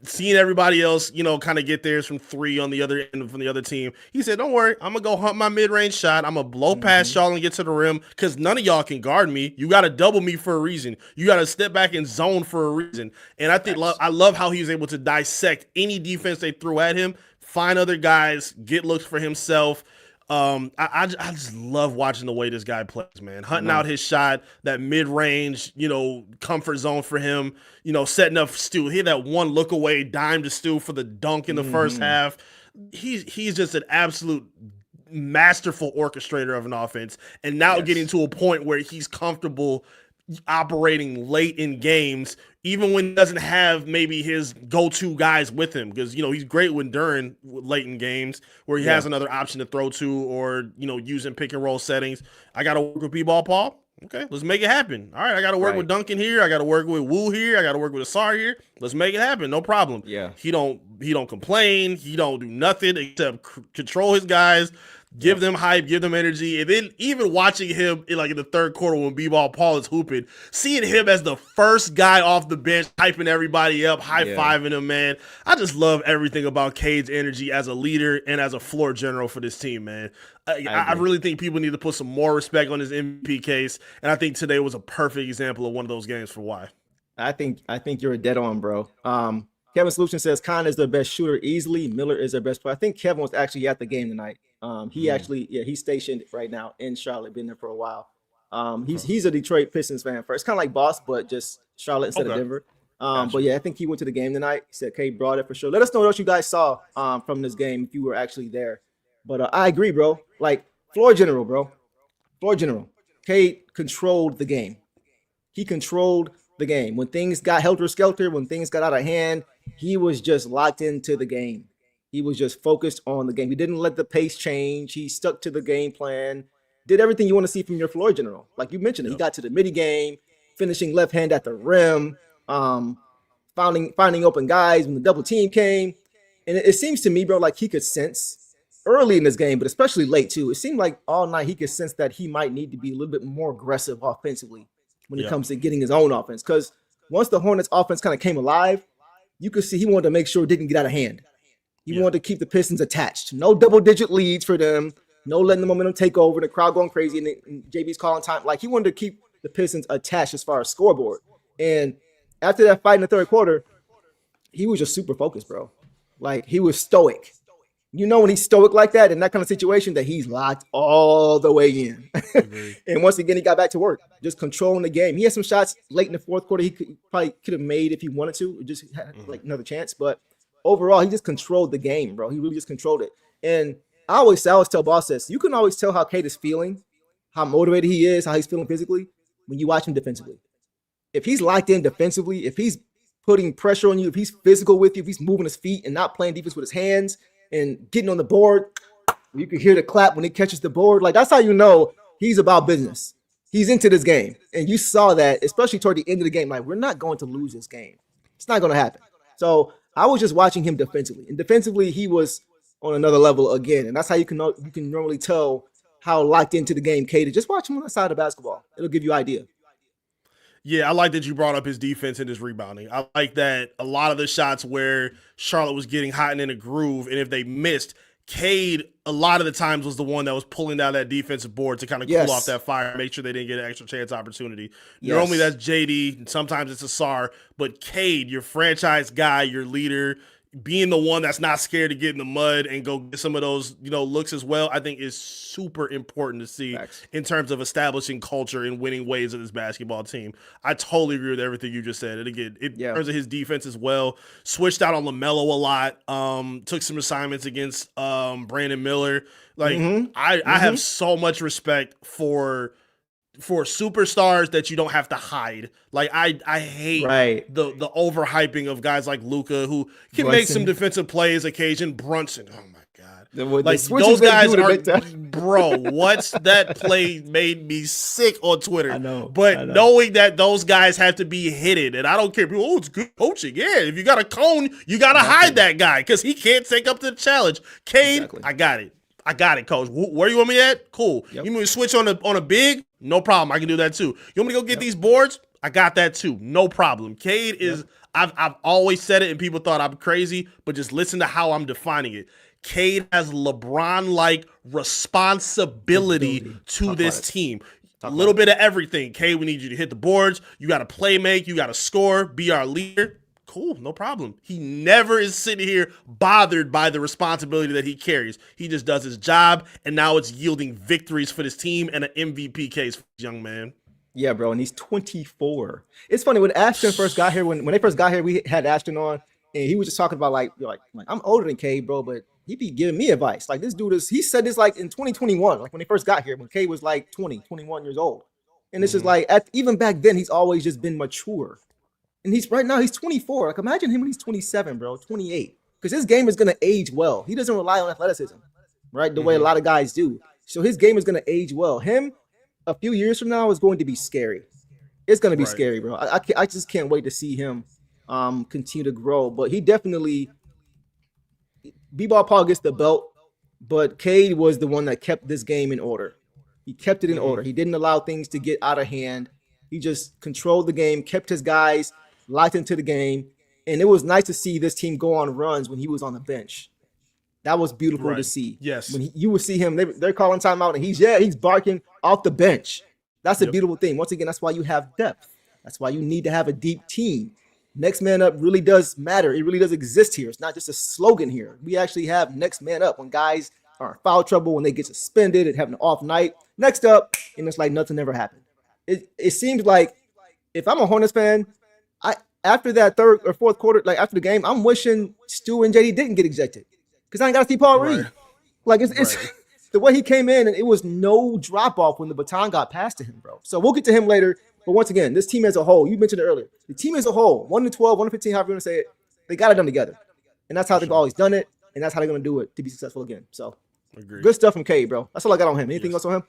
Seeing everybody else, kind of get theirs from 3 on the other end from the other team. He said, don't worry, I'm going to go hunt my mid-range shot. I'm going to blow past y'all and get to the rim because none of y'all can guard me. You got to double me for a reason. You got to step back and zone for a reason. And I think I love how he was able to dissect any defense they threw at him, find other guys, get looks for himself. I just love watching the way this guy plays, man. Hunting out his shot, that mid-range, comfort zone for him, setting up Stu. He had that one look away dime to Stu for the dunk in the first half. He's just an absolute masterful orchestrator of an offense. And now getting to a point where he's comfortable operating late in games, even when he doesn't have maybe his go-to guys with him, because he's great with Duren late in games where he has another option to throw to, or using pick and roll settings. I got to work with B-Ball Paul. Okay, let's make it happen. All right, I got to work with Duncan here. I got to work with Wu here. I got to work with Ausar here. Let's make it happen. No problem. Yeah. He don't complain. He don't do nothing except control his guys. Give them hype, give them energy. And then even watching him in the third quarter when B-Ball Paul is hooping, seeing him as the first guy off the bench, hyping everybody up, high-fiving them, man. I just love everything about Cade's energy as a leader and as a floor general for this team, man. I really think people need to put some more respect on his MVP case, and I think today was a perfect example of one of those games for why. I think you're a dead on, bro. Kevin Solution says Khan is their best shooter easily. Miller is their best player. I think Kevin was actually at the game tonight. He's stationed right now in Charlotte, been there for a while. He's a Detroit Pistons fan first. Kind of like Boss, but just Charlotte instead of Denver. But I think he went to the game tonight. He said Cade brought it for sure. Let us know what else you guys saw from this game if you were actually there. But I agree, bro. Floor general, bro. Floor general. Cade controlled the game. He controlled the game. When things got helter-skelter, when things got out of hand, he was just locked into the game. He was just focused on the game. He didn't let the pace change. He stuck to the game plan, did everything you want to see from your floor general. Like you mentioned, he got to the midi game, finishing left hand at the rim, finding open guys when the double team came. And it seems to me, bro, like he could sense early in this game, but especially late too. It seemed like all night he could sense that he might need to be a little bit more aggressive offensively when it comes to getting his own offense. Because once the Hornets offense kind of came alive, you could see he wanted to make sure it didn't get out of hand. He wanted to keep the Pistons attached. No double-digit leads for them. No letting the momentum take over. The crowd going crazy, and JB's calling time. He wanted to keep the Pistons attached as far as scoreboard. And after that fight in the third quarter, he was just super focused, bro. He was stoic. When he's stoic like that in that kind of situation, that he's locked all the way in. And once again, he got back to work, just controlling the game. He had some shots late in the fourth quarter he probably could have made if he wanted to, or just had another chance. But overall, he just controlled the game, bro. He really just controlled it. And I always tell Boss this, you can always tell how Cade is feeling, how motivated he is, how he's feeling physically when you watch him defensively. If he's locked in defensively, if he's putting pressure on you, if he's physical with you, if he's moving his feet and not playing defense with his hands and getting on the board, you can hear the clap when he catches the board. That's how you know he's about business. He's into this game. And you saw that, especially toward the end of the game. We're not going to lose this game. It's not going to happen. So I was just watching him defensively. And defensively, he was on another level again. And that's how you can normally tell how locked into the game Cade is. Just watch him on the side of basketball. It'll give you an idea. Yeah, I like that you brought up his defense and his rebounding. I like that a lot of the shots where Charlotte was getting hot and in a groove, and if they missed, Cade a lot of the times was the one that was pulling down that defensive board to kind of cool off that fire, make sure they didn't get an extra chance opportunity. Normally that's JD, and sometimes it's Ausar, but Cade, your franchise guy, your leader, being the one that's not scared to get in the mud and go get some of those, looks as well, I think is super important to see in terms of establishing culture and winning ways of this basketball team. I totally agree with everything you just said. And again, in terms of his defense as well, switched out on LaMelo a lot, took some assignments against Brandon Miller. I have so much respect for superstars that you don't have to hide. Like I hate the overhyping of guys like Luka who can make some defensive plays occasion. Brunson, oh my God. Like those guys are, bro, what's that play made me sick on Twitter. I know. Knowing that those guys have to be hidden, and I don't care. People, it's good coaching. Yeah, if you got a cone, you got to hide that guy because he can't take up to the challenge. Cade, I got it, coach. Where you want me at? Cool. You want me to switch on a big? No problem. I can do that too. You want me to go get these boards? I got that too. No problem. Cade is, I've always said it and people thought I'm crazy, but just listen to how I'm defining it. Cade has LeBron-like responsibility to this team. A little bit of everything. Cade, we need you to hit the boards. You got to play make. You got to score. Be our leader. Cool, no problem. He never is sitting here bothered by the responsibility that he carries. He just does his job, and now it's yielding victories for this team and an MVP case for this young man. Yeah, bro, and he's 24. It's funny, when Ashton first got here, when they first got here, we had Ashton on, and he was just talking about, like I'm older than Cade, bro, but he be giving me advice. Like, this dude he said this, like, in 2021, like, when they first got here, when Cade was, like, 21 years old. And it's just, like, even back then, he's always just been mature. And right now he's 24. Like, imagine him when he's 27, bro, 28. Because his game is going to age well. He doesn't rely on athleticism, right? The way a lot of guys do. So his game is going to age well. Him, a few years from now, is going to be scary. It's going to be scary, bro. I just can't wait to see him continue to grow. But he definitely, B-Ball Paul gets the belt, but Cade was the one that kept this game in order. He kept it in order. He didn't allow things to get out of hand. He just controlled the game, kept his guys locked into the game, and it was nice to see this team go on runs when he was on the bench. That was beautiful to see. Yes. When you would see him, they're calling timeout, and he's barking off the bench. That's a beautiful thing. Once again, that's why you have depth. That's why you need to have a deep team. Next man up really does matter. It really does exist here. It's not just a slogan here. We actually have next man up when guys are in foul trouble, when they get suspended and have an off night. Next up, and it's like nothing ever happened. It seems like if I'm a Hornets fan, after that third or fourth quarter, like after the game, I'm wishing Stu and JD didn't get ejected because I ain't got to see Paul Reed. Like it's the way he came in, and it was no drop off when the baton got passed to him, bro. So we'll get to him later. But once again, this team as a whole, you mentioned it earlier, the team as a whole, 1-12, 1-15, however you want to say it, they got it done together, and that's how they've always done it, and that's how they're gonna do it to be successful again. So good stuff from Cade, bro. That's all I got on him. Anything else on him?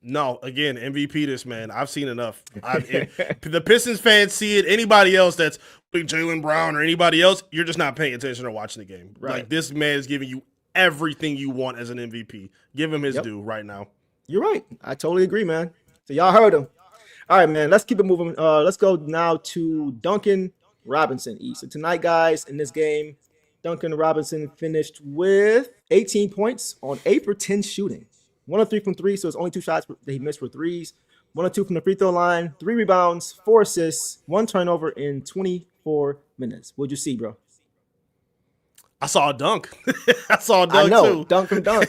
No, again, MVP this man. I've seen enough. The Pistons fans see it. Anybody else that's like Jalen Brown or anybody else, you're just not paying attention or watching the game. Right. Like, this man is giving you everything you want as an MVP. Give him his due right now. You're right. I totally agree, man. So y'all heard him. All right, man. Let's keep it moving. Let's go now to Duncan Robinson. So tonight, guys, in this game, Duncan Robinson finished with 18 points on 8 for 10 shooting. 1 of 3 from 3, so it's only 2 shots that he missed for threes. 1 of 2 from the free throw line, 3 rebounds, 4 assists, 1 turnover in 24 minutes. What'd you see, bro? I saw a dunk. I saw a dunk, too. Dunk from dunk.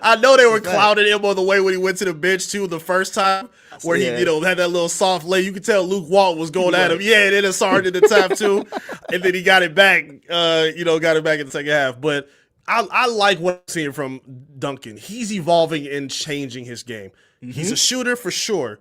I know they were clouding him on the way when he went to the bench, too, the first time, where he, had that little soft lay. You could tell Luke Walton was going at him. Yeah, and then Ausar did the tap, too. And then he got it back, in the second half. But I like what I'm seeing from Duncan. He's evolving and changing his game. He's a shooter for sure.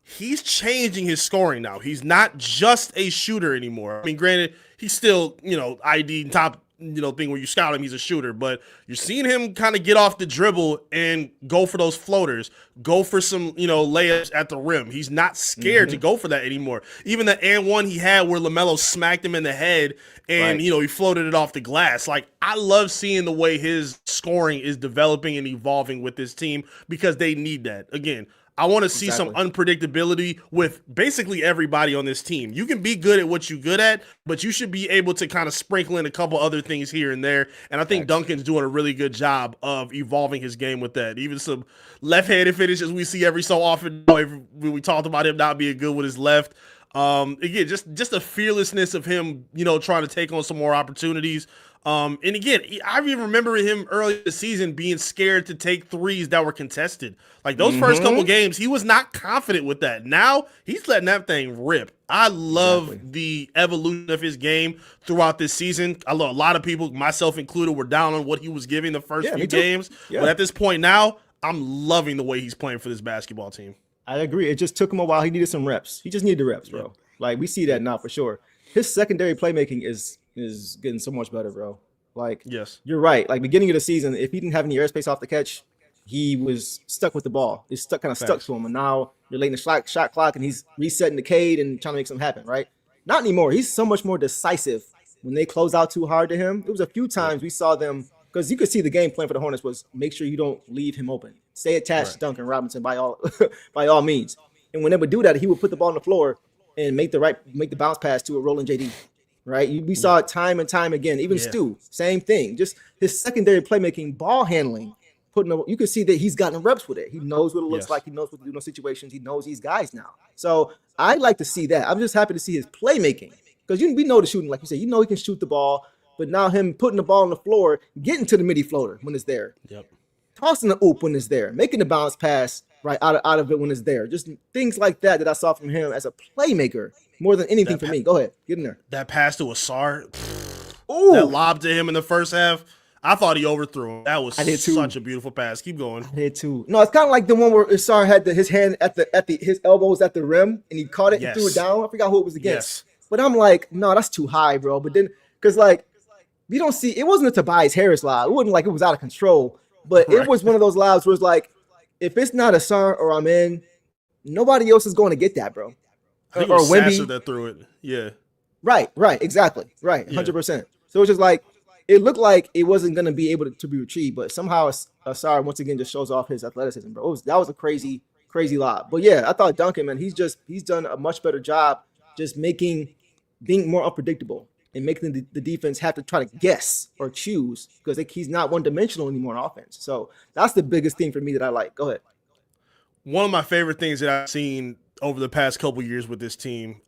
He's changing his scoring now. He's not just a shooter anymore. I mean, granted, he's still, ID top, thing where you scout him, he's a shooter, but you're seeing him kind of get off the dribble and go for those floaters, go for some, layups at the rim. He's not scared to go for that anymore. Even the and one he had where LaMelo smacked him in the head and, he floated it off the glass. Like, I love seeing the way his scoring is developing and evolving with this team because they need that. Again, I want to see some unpredictability with basically everybody on this team. You can be good at what you're good at, but you should be able to kind of sprinkle in a couple other things here and there. And I think Duncan's doing a really good job of evolving his game with that. Even some left-handed finishes we see every so often. When we talked about him not being good with his left. Again, just the fearlessness of him, trying to take on some more opportunities. And again, I even remember him early this season being scared to take threes that were contested. Like those first couple games, he was not confident with that. Now he's letting that thing rip. I love the evolution of his game throughout this season. I love a lot of people, myself included, were down on what he was giving the first few games. Yeah. But at this point now, I'm loving the way he's playing for this basketball team. I agree. It just took him a while. He needed some reps. He just needed the reps, bro. Yeah. Like we see that now for sure. His secondary playmaking is getting so much better, bro. Like, yes, you're right. Like beginning of the season, if he didn't have any airspace off the catch, he was stuck with the ball. It's stuck to him. And now you're late in the shot clock, and he's resetting the Cade and trying to make something happen, right? Not anymore. He's so much more decisive when they close out too hard to him. It was a few times we saw them, because you could see the game plan for the Hornets was make sure you don't leave him open. Stay attached to Duncan Robinson by all means. And when they would do that, he would put the ball on the floor and make the bounce pass to a rolling JD. Right, we saw it time and time again. Even Stu, same thing. Just his secondary playmaking, ball handling, you can see that he's gotten reps with it. He knows what it looks like. He knows what to do in those situations. He knows these guys now. So I'd like to see that. I'm just happy to see his playmaking, because we know the shooting, like you said. He can shoot the ball, but now him putting the ball on the floor, getting to the midi floater when it's there, tossing the oop when it's there, making the bounce pass right out of it when it's there. Just things like that I saw from him as a playmaker. More than anything for me. Go ahead. Get in there. That pass to Ausar. That lob to him in the first half. I thought he overthrew him. That was such a beautiful pass. Keep going. I did too. No, it's kind of like the one where Ausar had his hand at his elbows at the rim, and he caught it and threw it down. I forgot who it was against. But I'm like, no, that's too high, bro. But then, because like, we don't see, it wasn't a Tobias Harris lob. It wasn't like it was out of control. But it was one of those lobs where it's like, if it's not Ausar or I'm in, nobody else is going to get that, bro. I think it was Sasser that threw it. Yeah. Right, exactly. Right, 100%. So it's just like, it looked like it wasn't going to be able to be retrieved, but somehow Ausar once again just shows off his athleticism, bro. That was a crazy lob. But yeah, I thought Duncan, man, he's done a much better job just being more unpredictable and making the defense have to try to guess or choose, because he's not one-dimensional anymore on offense. So that's the biggest thing for me that I like. Go ahead. One of my favorite things that I've seen over the past couple of years with this team,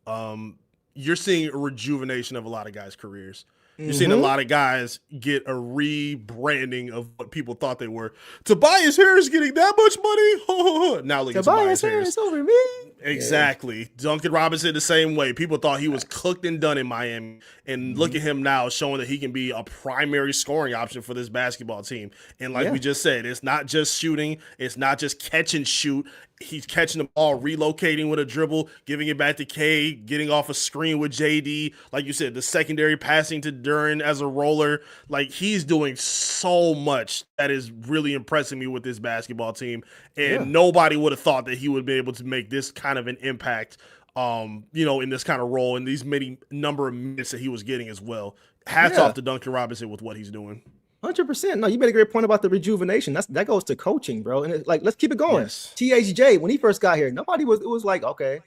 you're seeing a rejuvenation of a lot of guys' careers. You're seeing a lot of guys get a rebranding of what people thought they were. Tobias Harris getting that much money? Now look at Tobias Harris over me. Exactly. Yeah. Duncan Robinson the same way. People thought he was cooked and done in Miami. And look at him now showing that he can be a primary scoring option for this basketball team. And like we just said, it's not just shooting. It's not just catch and shoot. He's catching the ball, relocating with a dribble, giving it back to Cade, getting off a screen with JD. Like you said, the secondary passing to Duren as a roller. Like, he's doing so much that is really impressing me with this basketball team. And nobody would have thought that he would be able to make this kind of an impact, in this kind of role, in these many number of minutes that he was getting as well. Hats off to Duncan Robinson with what he's doing. 100%. No, you made a great point about the rejuvenation. That goes to coaching, bro. And let's keep it going. THJ, when he first got here, it was like, okay,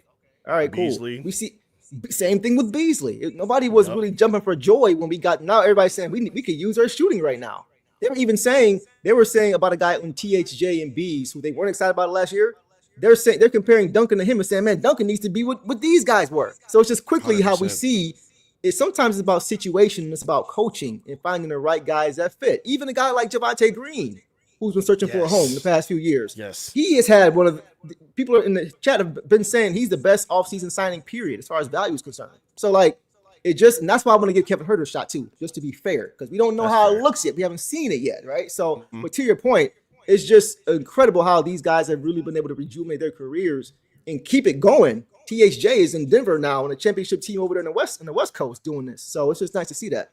all right, cool. Beasley. We see same thing with Beasley. Nobody was really jumping for joy when now everybody's saying we could use our shooting right now. They were saying about a guy on THJ and Bees who they weren't excited about last year. They're comparing Duncan to him and saying, man, Duncan needs to be what these guys were. So it's just quickly 100%. How we see. Sometimes it's about situation, it's about coaching and finding the right guys that fit. Even a guy like Javonte Green, who's been searching for a home the past few years. Yes. He has had people in the chat have been saying he's the best offseason signing period as far as value is concerned. So and that's why I want to give Kevin Huerter a shot too, just to be fair, because we don't know how it looks yet. We haven't seen it yet, right? So, but to your point, it's just incredible how these guys have really been able to rejuvenate their careers and keep it going. THJ is in Denver now on a championship team over there in the West Coast doing this. So it's just nice to see that.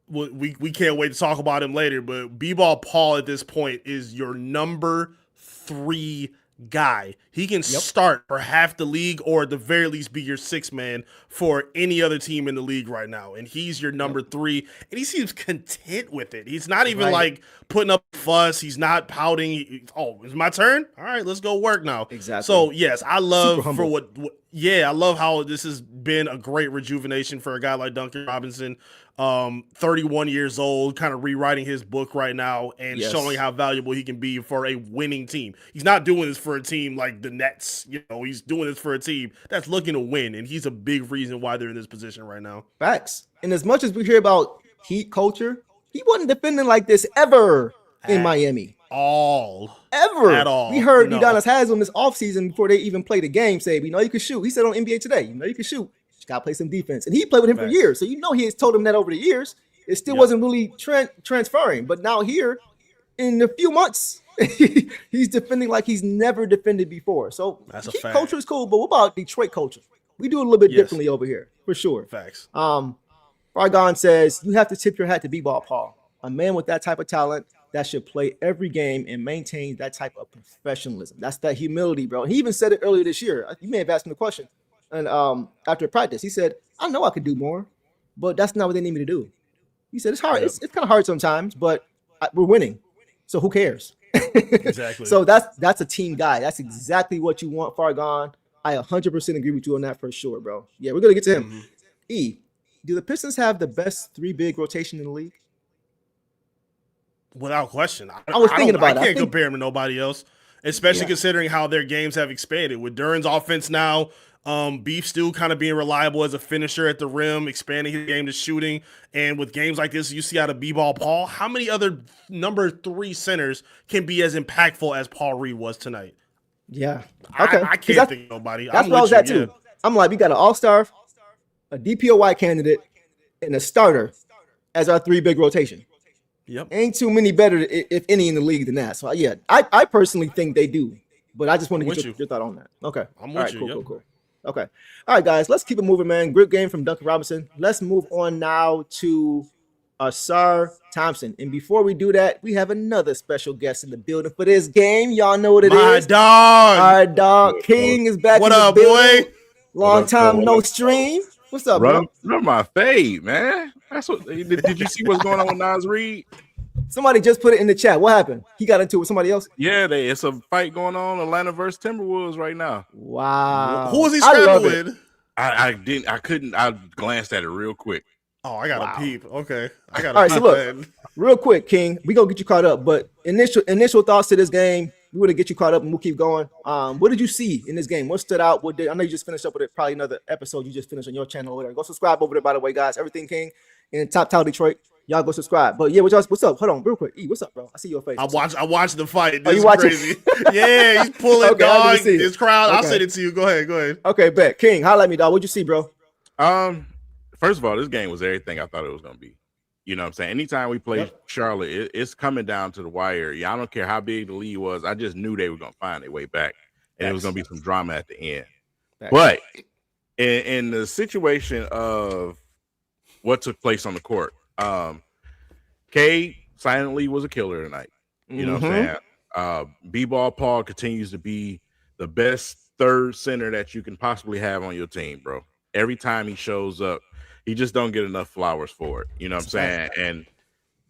Well, we can't wait to talk about him later, but B-Ball Paul at this point is your number 3 guy. He can start for half the league or at the very least be your sixth man for any other team in the league right now. And he's your number 3. And he seems content with it. He's not even like putting up a fuss. He's not pouting. Oh, it's my turn? All right, let's go work now. Exactly. So, yes, I love for what I love how this has been a great rejuvenation for a guy like Duncan Robinson. 31 years old, kind of rewriting his book right now and showing how valuable he can be for a winning team. He's not doing this for a team like the Nets. He's doing this for a team that's looking to win, and he's a big reason why they're in this position right now. Facts. And as much as we hear about Heat culture, he wasn't defending like this ever in Miami. Ever. At all. We heard Udonis Haslem this offseason before they even played the game say, you can shoot. He said on NBA Today, you can shoot. Got to play some defense. And he played with him for years. So he has told him that over the years. It still wasn't really transferring. But now here, in a few months, he's defending like he's never defended before. So culture is cool. But what about Detroit culture? We do a little bit differently over here, for sure. Facts. Fargon says, you have to tip your hat to B-Ball Paul. A man with that type of talent that should play every game and maintain that type of professionalism. That's that humility, bro. He even said it earlier this year. You may have asked him the question. And after practice, he said, I know I could do more, but that's not what they need me to do. He said, it's hard. It's kind of hard sometimes, but we're winning. So who cares? Exactly. So that's a team guy. That's exactly what you want, Fargon. I 100% agree with you on that for sure, bro. Yeah, we're going to get to him. Mm-hmm. E, do the Pistons have the best 3 big rotation in the league? Without question. I was thinking about it. I can't compare him to nobody else, especially considering how their games have expanded. With Duren's offense now, Beef still kind of being reliable as a finisher at the rim, expanding his game to shooting. And with games like this, you see out of B-Ball Paul, how many other number 3 centers can be as impactful as Paul Reed was tonight? Yeah. Okay. I can't think of nobody. That's what I was at too. I'm like, we got an all-star, a DPOY candidate, and a starter as our 3 big rotation. Yep. Ain't too many better, if any, in the league than that. So, yeah, I personally think they do. But I just want to get your thought on that. Okay. I'm with you. Cool. Okay. All right, guys, let's keep it moving, man. Great game from Duncan Robinson. Let's move on now to Ausar Thompson. And before we do that, we have another special guest in the building for this game. Y'all know what it is. My dog. Our dog King is back. What in the up, building. boy? Long time no stream. What's up, bro? Run my fade, man. That's what. Did you see what's going on with Nas Reed? Somebody just put it in the chat. What happened? He got into it with somebody else? Yeah, it's a fight going on Atlanta versus Timberwolves right now. Wow. Who was he scrapping with? I glanced at it real quick. Oh, I got a peep. Okay. I got All right, so look, real quick, King, we gonna get you caught up. But initial thoughts to this game, we want to get you caught up and we'll keep going. What did you see in this game? What stood out? I know you just finished up with it, probably another episode you just finished on your channel or whatever. Go subscribe over there, by the way, guys. Everything King in Top Town Detroit. Y'all go subscribe. But yeah, what's up? Hold on, real quick. E, what's up, bro? I see your face. I watched the fight. This is crazy. Yeah, he's pulling dog. His crowd. Okay. I'll send it to you. Go ahead. Okay, bet. King, holla at me, dog. What'd you see, bro? First of all, this game was everything I thought it was gonna be. You know what I'm saying? Anytime we play Charlotte, it's coming down to the wire. Yeah, I don't care how big the lead was. I just knew they were gonna find their way back. And it was gonna be some drama at the end. But in the situation of what took place on the court, Cade silently was a killer tonight. You know what I'm saying? B-Ball Paul continues to be the best third center that you can possibly have on your team, bro. Every time he shows up, he just don't get enough flowers for it. You know what I'm saying? And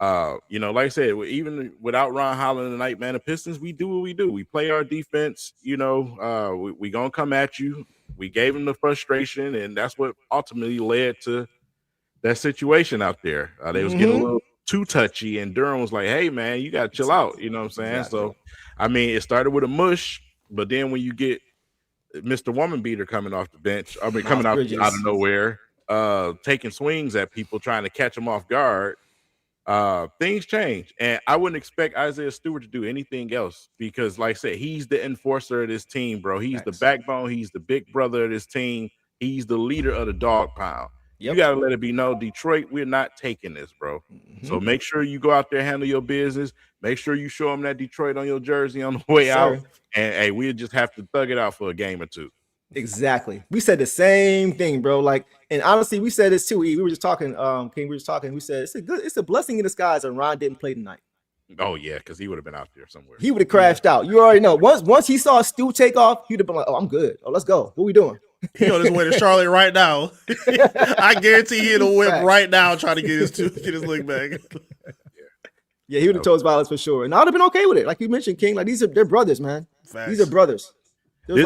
like I said, even without Ron Holland tonight, man, the Pistons, we do what we do. We play our defense. We gonna come at you. We gave him the frustration, and that's what ultimately led to that situation out there. They was getting a little too touchy, and Duren was like, hey, man, you got to chill out. You know what I'm saying? Exactly. So, I mean, it started with a mush, but then when you get Mr. Woman Beater coming off the bench, coming out of nowhere, taking swings at people, trying to catch them off guard, things change. And I wouldn't expect Isaiah Stewart to do anything else because, like I said, he's the enforcer of this team, bro. He's the backbone. He's the big brother of this team. He's the leader of the dog pound. You got to let it be known, Detroit, we're not taking this, bro. So make sure you go out there, handle your business. Make sure you show them that Detroit on your jersey on the way out. And, hey, we just have to thug it out for a game or two. Exactly. We said the same thing, bro. And honestly, we said this too. We were just talking, King, we said it's a blessing in disguise that Ron didn't play tonight. Oh yeah, because he would have been out there somewhere. He would have crashed out. You already know. Once he saw Stu take off, he'd have been like, "Oh, I'm good. Oh, let's go. What we doing?" He on his way to Charlotte right now. I guarantee he'll whip right now trying to get his look back. Yeah, he would have chose violence for sure, and I would have been okay with it. Like you mentioned, King, like they're brothers, man. Facts. These are brothers. This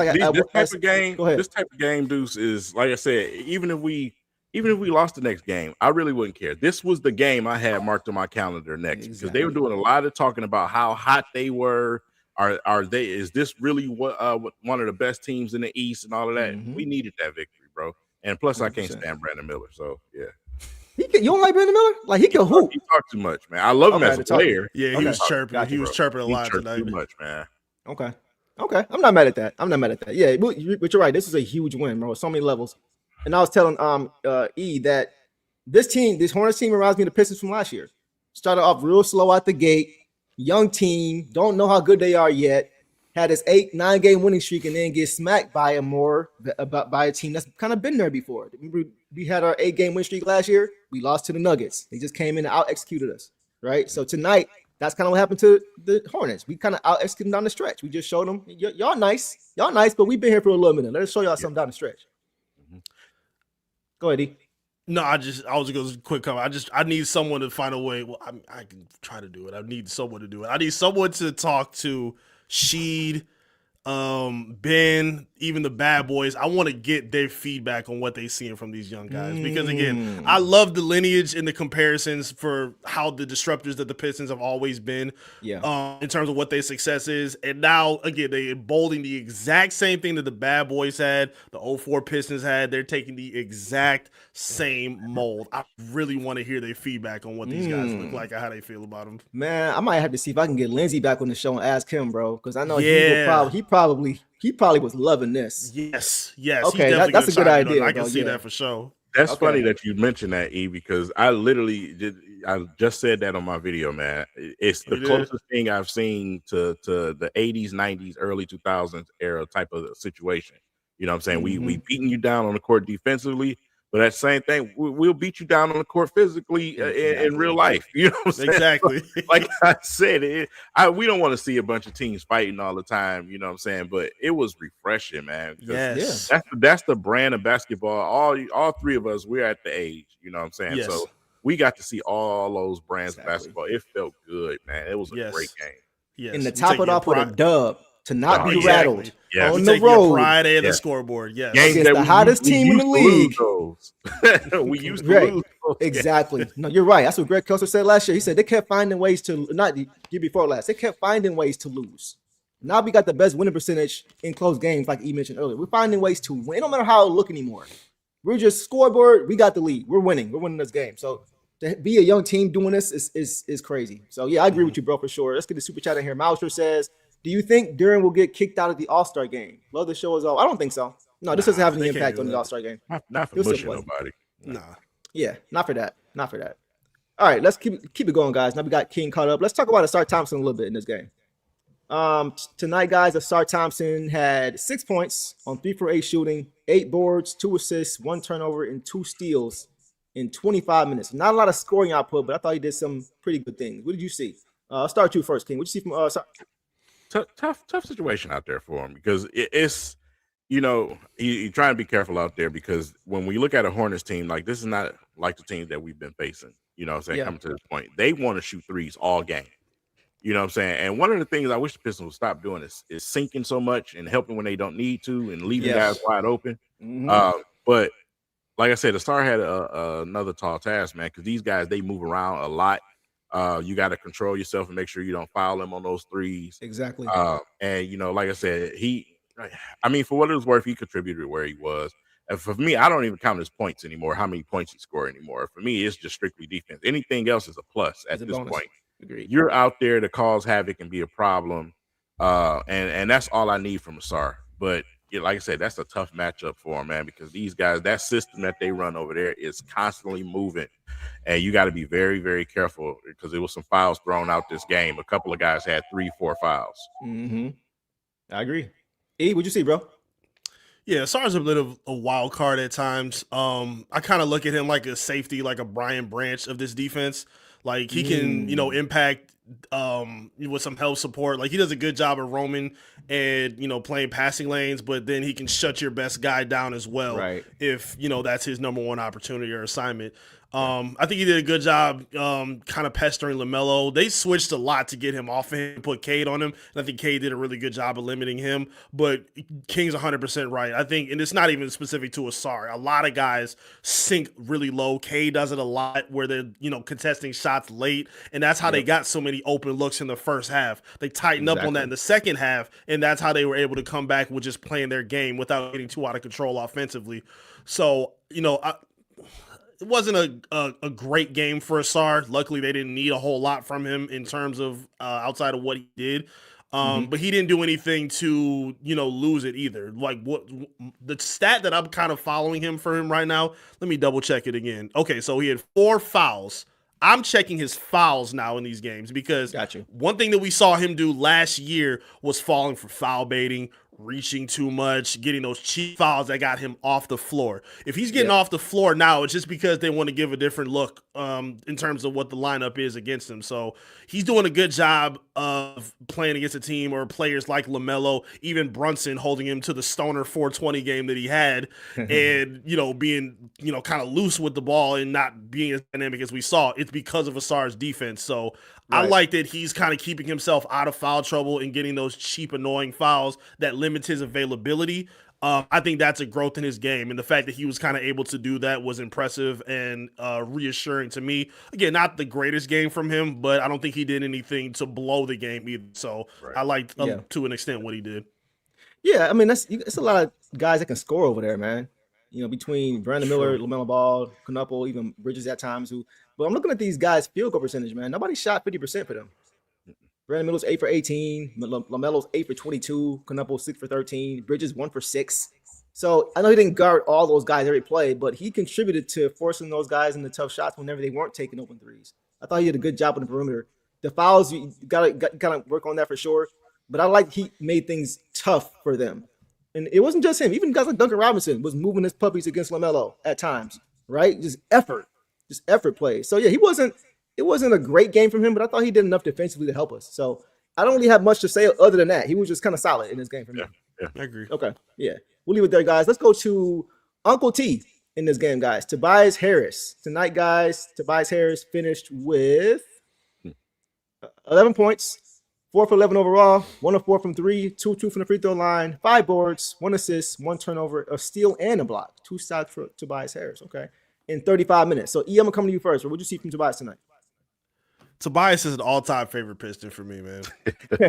type of game, go ahead. this type of game, Deuce, is like I said. Even if we lost the next game, I really wouldn't care. This was the game I had marked on my calendar next because they were doing a lot of talking about how hot they were. Are they? Is this really what one of the best teams in the East and all of that? We needed that victory, bro. And plus, 100%. I can't stand Brandon Miller, so yeah. You don't like Brandon Miller? Like he can hoop. He talked too much, man. I love him as a player. Yeah, he was chirping. Gotcha, he was chirping a lot tonight. Too much, man. Okay. I'm not mad at that. Yeah, but you're right. This is a huge win, bro. So many levels. And I was telling E that this Hornets team reminds me of the Pistons from last year. Started off real slow out the gate. Young team, don't know how good they are yet. Had this 8-9 game winning streak and then get smacked by a team that's kind of been there before. We had our 8-game win streak last year. We lost to the Nuggets. They just came in and out executed us, right? So tonight, that's kind of what happened to the Hornets. We kind of out executed down the stretch. We just showed them y'all nice, but we've been here for a little minute. Let us show y'all something down the stretch. Go ahead, E. No, I was going to quick comment. I need someone to find a way. Well, I can try to do it. I need someone to do it. I need someone to talk to Sheed, Ben, even the bad boys. I want to get their feedback on what they're seeing from these young guys. Because again, I love the lineage and the comparisons for how the disruptors that the Pistons have always been in terms of what their success is. And now, again, they embolden the exact same thing that the bad boys had, the 04 Pistons had. They're taking the exact same mold. I really want to hear their feedback on what these guys look like and how they feel about them. Man, I might have to see if I can get Lindsay back on the show and ask him, bro, because I know he probably was loving this. Yes. Okay, that's a good idea. I can see that for sure. That's funny that you mentioned that, E, because I just said that on my video, man. It's the closest thing I've seen to the 80s, 90s, early 2000s era type of situation. You know what I'm saying? We beating you down on the court defensively, but that same thing, we'll beat you down on the court physically in real life. You know what I'm saying? Exactly. Like I said, we don't want to see a bunch of teams fighting all the time. You know what I'm saying? But it was refreshing, man. Yes. That's the brand of basketball. All three of us, we're at the age. You know what I'm saying? Yes. So we got to see all those brands of basketball. It felt good, man. It was a great game. Yes. And to top it off with a dub. To not be rattled on the the road. Pride and the scoreboard. Yes. Against the hottest team in the league. We used to lose those. Exactly. No, you're right. That's what Greg Kelser said last year. He said they kept finding ways to not the year before last. They kept finding ways to lose. Now we got the best winning percentage in close games, like E mentioned earlier. We're finding ways to win. It don't matter how it look anymore. We're just scoreboard. We got the lead. We're winning. We're winning this game. So to be a young team doing this is crazy. So yeah, I agree with you, bro, for sure. Let's get the super chat in here. Mouser says, do you think Duren will get kicked out of the All-Star game? Love the show as well. I don't think so. No, this doesn't have any impact on the All-Star game. Not for pushing nobody. Nah. Yeah, not for that. All right, let's keep it going, guys. Now we got King caught up. Let's talk about Ausar Thompson a little bit in this game. Tonight, guys, Ausar Thompson had 6 points on 3 for 8 shooting, 8 boards, 2 assists, 1 turnover, and 2 steals in 25 minutes. Not a lot of scoring output, but I thought he did some pretty good things. What did you see? I'll start with you first, King. What did you see from Ausar? Tough situation out there for him because it's, you try to be careful out there because when we look at a Hornets team, like this is not like the team that we've been facing, coming to this point. They want to shoot threes all game. You know what I'm saying? And one of the things I wish the Pistons would stop doing is sinking so much and helping when they don't need to and leaving guys wide open. But like I said, Ausar had another tall task, man, because these guys, they move around a lot. You got to control yourself and make sure you don't foul him on those threes. Exactly. And, like I said, for what it was worth, he contributed where he was. And for me, I don't even count his points anymore, how many points he scored anymore. For me, it's just strictly defense. Anything else is a plus at this point. Agreed. You're out there to cause havoc and be a problem. And that's all I need from Ausar. But like I said, that's a tough matchup for him, man, because these guys, that system that they run over there is constantly moving. And you got to be very, very careful because there was some fouls thrown out this game. A couple of guys had 3-4 fouls. I agree. E, what'd you see, bro? Yeah, Ausar's a bit of a wild card at times. I kind of look at him like a safety, like a Brian Branch of this defense. Like he can, impact with some help support. Like he does a good job of roaming and playing passing lanes, but then he can shut your best guy down as well. Right. If that's his number one opportunity or assignment. I think he did a good job kind of pestering LaMelo. They switched a lot to get him off of him, put Cade on him, and I think Cade did a really good job of limiting him. But King's 100% right. I think, and it's not even specific to Ausar. A lot of guys sink really low. Cade does it a lot where they're contesting shots late, and that's how they got so many open looks in the first half. They tightened up on that in the second half, and that's how they were able to come back with just playing their game without getting too out of control offensively. So, it wasn't a great game for Ausar. Luckily, they didn't need a whole lot from him in terms of outside of what he did. But he didn't do anything to, lose it either. Like what the stat that I'm kind of following him for him right now, let me double check it again. Okay, so he had 4 fouls. I'm checking his fouls now in these games because one thing that we saw him do last year was falling for foul baiting, reaching too much, getting those cheap fouls that got him off the floor. If he's getting off the floor now, it's just because they want to give a different look in terms of what the lineup is against him. So he's doing a good job of playing against a team or players like LaMelo, even Brunson holding him to the stoner 420 game that he had and, being, kind of loose with the ball and not being as dynamic as we saw. It's because of Asar's defense. So I like that he's kind of keeping himself out of foul trouble and getting those cheap, annoying fouls that limits his availability. I think that's a growth in his game. And the fact that he was kind of able to do that was impressive and reassuring to me. Again, not the greatest game from him, but I don't think he did anything to blow the game either. So I liked to an extent what he did. Yeah, I mean, it's a lot of guys that can score over there, man. Between Brandon Miller, LaMelo Ball, Knuckle, even Bridges at times. But I'm looking at these guys' field goal percentage, man. Nobody shot 50% for them. Brandon Miller's 8 for 18. LaMelo's 8 for 22. Knuckle 6 for 13. Bridges 1 for 6. So I know he didn't guard all those guys every play, but he contributed to forcing those guys into tough shots whenever they weren't taking open threes. I thought he did a good job on the perimeter. The fouls, you got to work on that for sure. But I like he made things tough for them. And it wasn't just him. Even guys like Duncan Robinson was moving his puppies against LaMelo at times, right? Just effort plays. So, yeah, it wasn't a great game from him, but I thought he did enough defensively to help us. So, I don't really have much to say other than that. He was just kind of solid in this game for me. Yeah, I agree. Okay, yeah. We'll leave it there, guys. Let's go to Uncle T in this game, guys. Tobias Harris. Tonight, guys, Tobias Harris finished with 11 points. 4 for 11 overall, 1 of 4 from 3, 2 from the free throw line, 5 boards, 1 assist, 1 turnover, a steal, and a block. 2 stocks for Tobias Harris, okay, in 35 minutes. So, E, I'm going to come to you first. What would you see from Tobias tonight? Tobias is an all-time favorite Piston for me, man.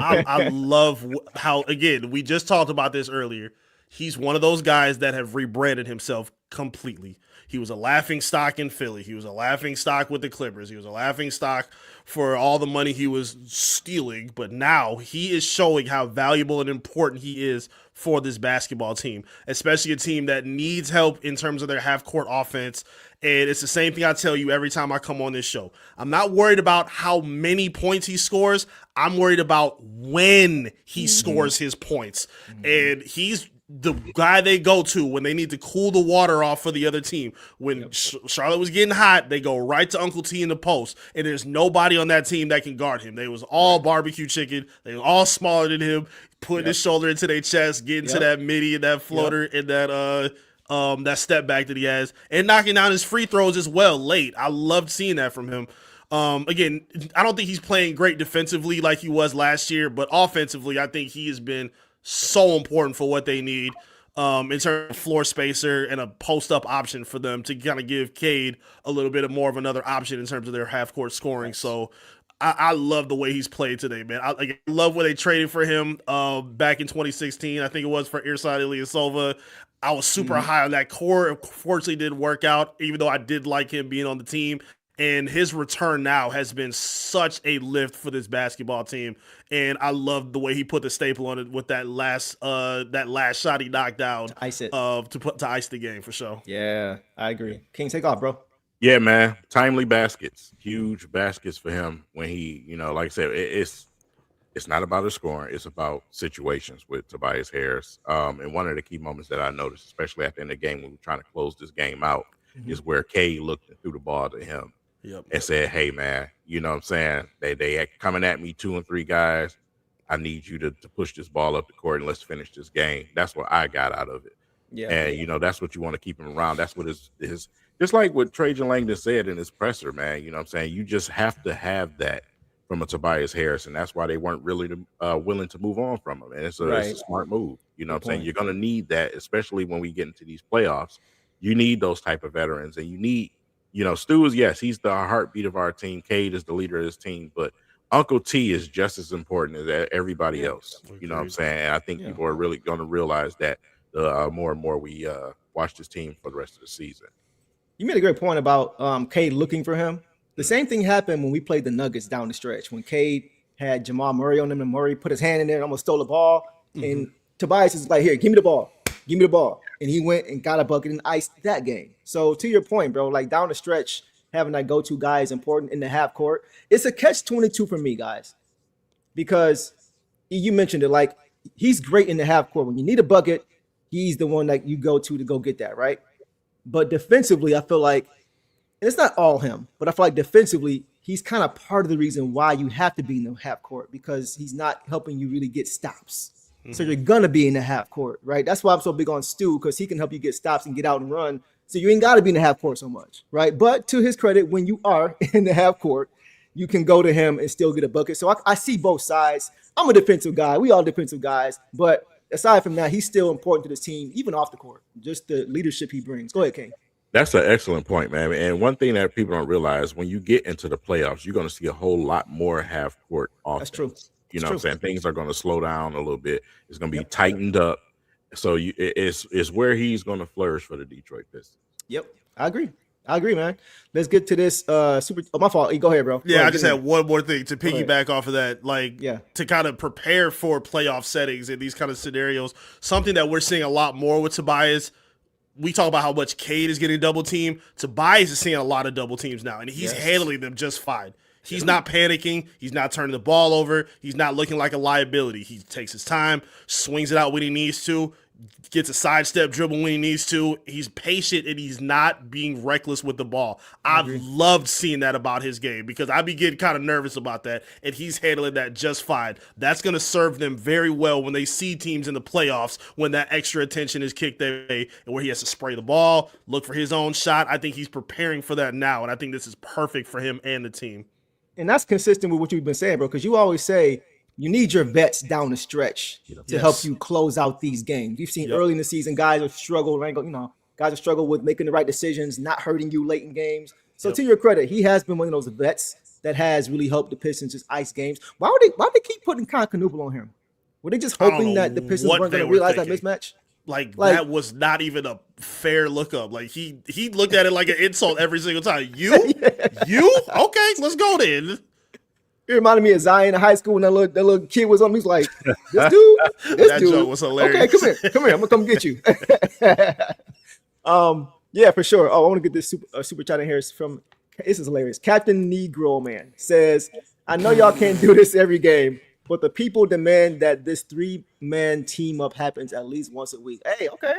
I love how, again, we just talked about this earlier. He's one of those guys that have rebranded himself completely. He was a laughing stock in Philly. He was a laughing stock with the Clippers. He was a laughing stock for all the money he was stealing. But now he is showing how valuable and important he is for this basketball team, especially a team that needs help in terms of their half-court offense. And it's the same thing I tell you every time I come on this show. I'm not worried about how many points he scores. I'm worried about when he scores his points. And he's the guy they go to when they need to cool the water off for the other team. When Charlotte was getting hot, they go right to Uncle T in the post, and there's nobody on that team that can guard him. They was all barbecue chicken. They were all smaller than him, putting his shoulder into their chest, getting to that midi and that floater and that step back that he has, and knocking down his free throws as well late. I loved seeing that from him. Again, I don't think he's playing great defensively like he was last year, but offensively, I think he has been so important for what they need in terms of floor spacer and a post-up option for them to kind of give Cade a little bit more of another option in terms of their half-court scoring. So I love the way he's played today, man. I love what they traded for him back in 2016. I think it was for Irsad Ilyasova. I was super high on that core. Unfortunately, didn't work out, even though I did like him being on the team. And his return now has been such a lift for this basketball team. And I love the way he put the staple on it with that last shot he knocked down to ice it. To ice the game for sure. Yeah, I agree. King, take off, bro. Yeah, man. Timely baskets. Huge baskets for him when he, like I said, it's not about his scoring. It's about situations with Tobias Harris. And one of the key moments that I noticed, especially at the end of the game when we were trying to close this game out, is where Cade looked and threw the ball to him. and said, hey, man, you know what I'm saying? They coming at me 2 and 3 guys. I need you to push this ball up the court and let's finish this game. That's what I got out of it. Yeah. And, you know, that's what you want to keep him around. That's what his just like what Trajan Langdon said in his presser, man. You know what I'm saying? You just have to have that from a Tobias Harris, and that's why they weren't really willing to move on from him. And it's a smart move. You know what I'm saying? You're going to need that, especially when we get into these playoffs. You need those type of veterans, and you need, you know, Stu is, yes, he's the heartbeat of our team. Cade is the leader of his team, but Uncle T is just as important as everybody else. You know what I'm saying? And I think people are really going to realize that more and more we watch this team for the rest of the season. You made a great point about Cade looking for him. The same thing happened when we played the Nuggets down the stretch, when Cade had Jamal Murray on him, and Murray put his hand in there and almost stole the ball. And Tobias is like, here, give me the ball. Give me the ball. And he went and got a bucket and iced that game. So to your point, bro, like down the stretch, having that go-to guy is important in the half court. It's a catch-22 for me, guys, because you mentioned it, like he's great in the half court. When you need a bucket, he's the one that you go to go get that, right? But defensively, I feel like, and it's not all him, but I feel like defensively, he's kind of part of the reason why you have to be in the half court, because he's not helping you really get stops. So you're going to be in the half court, right? That's why I'm so big on Stu, because he can help you get stops and get out and run. So you ain't got to be in the half court so much, right? But to his credit, when you are in the half court, you can go to him and still get a bucket. So I see both sides. I'm a defensive guy. We all defensive guys. But aside from that, he's still important to this team, even off the court, just the leadership he brings. Go ahead, King. That's an excellent point, man. And one thing that people don't realize, when you get into the playoffs, you're going to see a whole lot more half court offense. That's true. You know what I'm saying? Things are going to slow down a little bit. It's going to be tightened up. So it's where he's going to flourish for the Detroit Pistons. Yep. I agree, man. Let's get to this super. Oh, my fault. Go ahead, bro. I just had one more thing to piggyback off of that. Like, to kind of prepare for playoff settings in these kind of scenarios, something that we're seeing a lot more with Tobias. We talk about how much Cade is getting double teamed. Tobias is seeing a lot of double teams now, and he's handling them just fine. He's not panicking. He's not turning the ball over. He's not looking like a liability. He takes his time, swings it out when he needs to, gets a sidestep dribble when he needs to. He's patient, and he's not being reckless with the ball. I've loved seeing that about his game, because I be getting kind of nervous about that, and he's handling that just fine. That's going to serve them very well when they see teams in the playoffs, when that extra attention is kicked their way and where he has to spray the ball, look for his own shot. I think he's preparing for that now, and I think this is perfect for him and the team. And that's consistent with what you've been saying, bro, because you always say you need your vets down the stretch to help you close out these games. You've seen early in the season, guys are struggle, guys are struggle with making the right decisions, not hurting you late in games. So to your credit, he has been one of those vets that has really helped the Pistons just ice games. Why would they keep putting Canoodle on him? Were they just hoping that the Pistons weren't going to realize that mismatch? Like that was not even a fair lookup. Like he looked at it like an insult every single time. You? Okay, let's go then. It reminded me of Zion in high school when that little kid was on me. He's like, this dude, that joke was hilarious. Okay, come here. I'm gonna come get you. Yeah, for sure. Oh, I want to get this super chat in here. This is hilarious. Captain Negro Man says, I know y'all can't do this every game, but the people demand that this 3-man team up happens at least once a week. Hey, okay.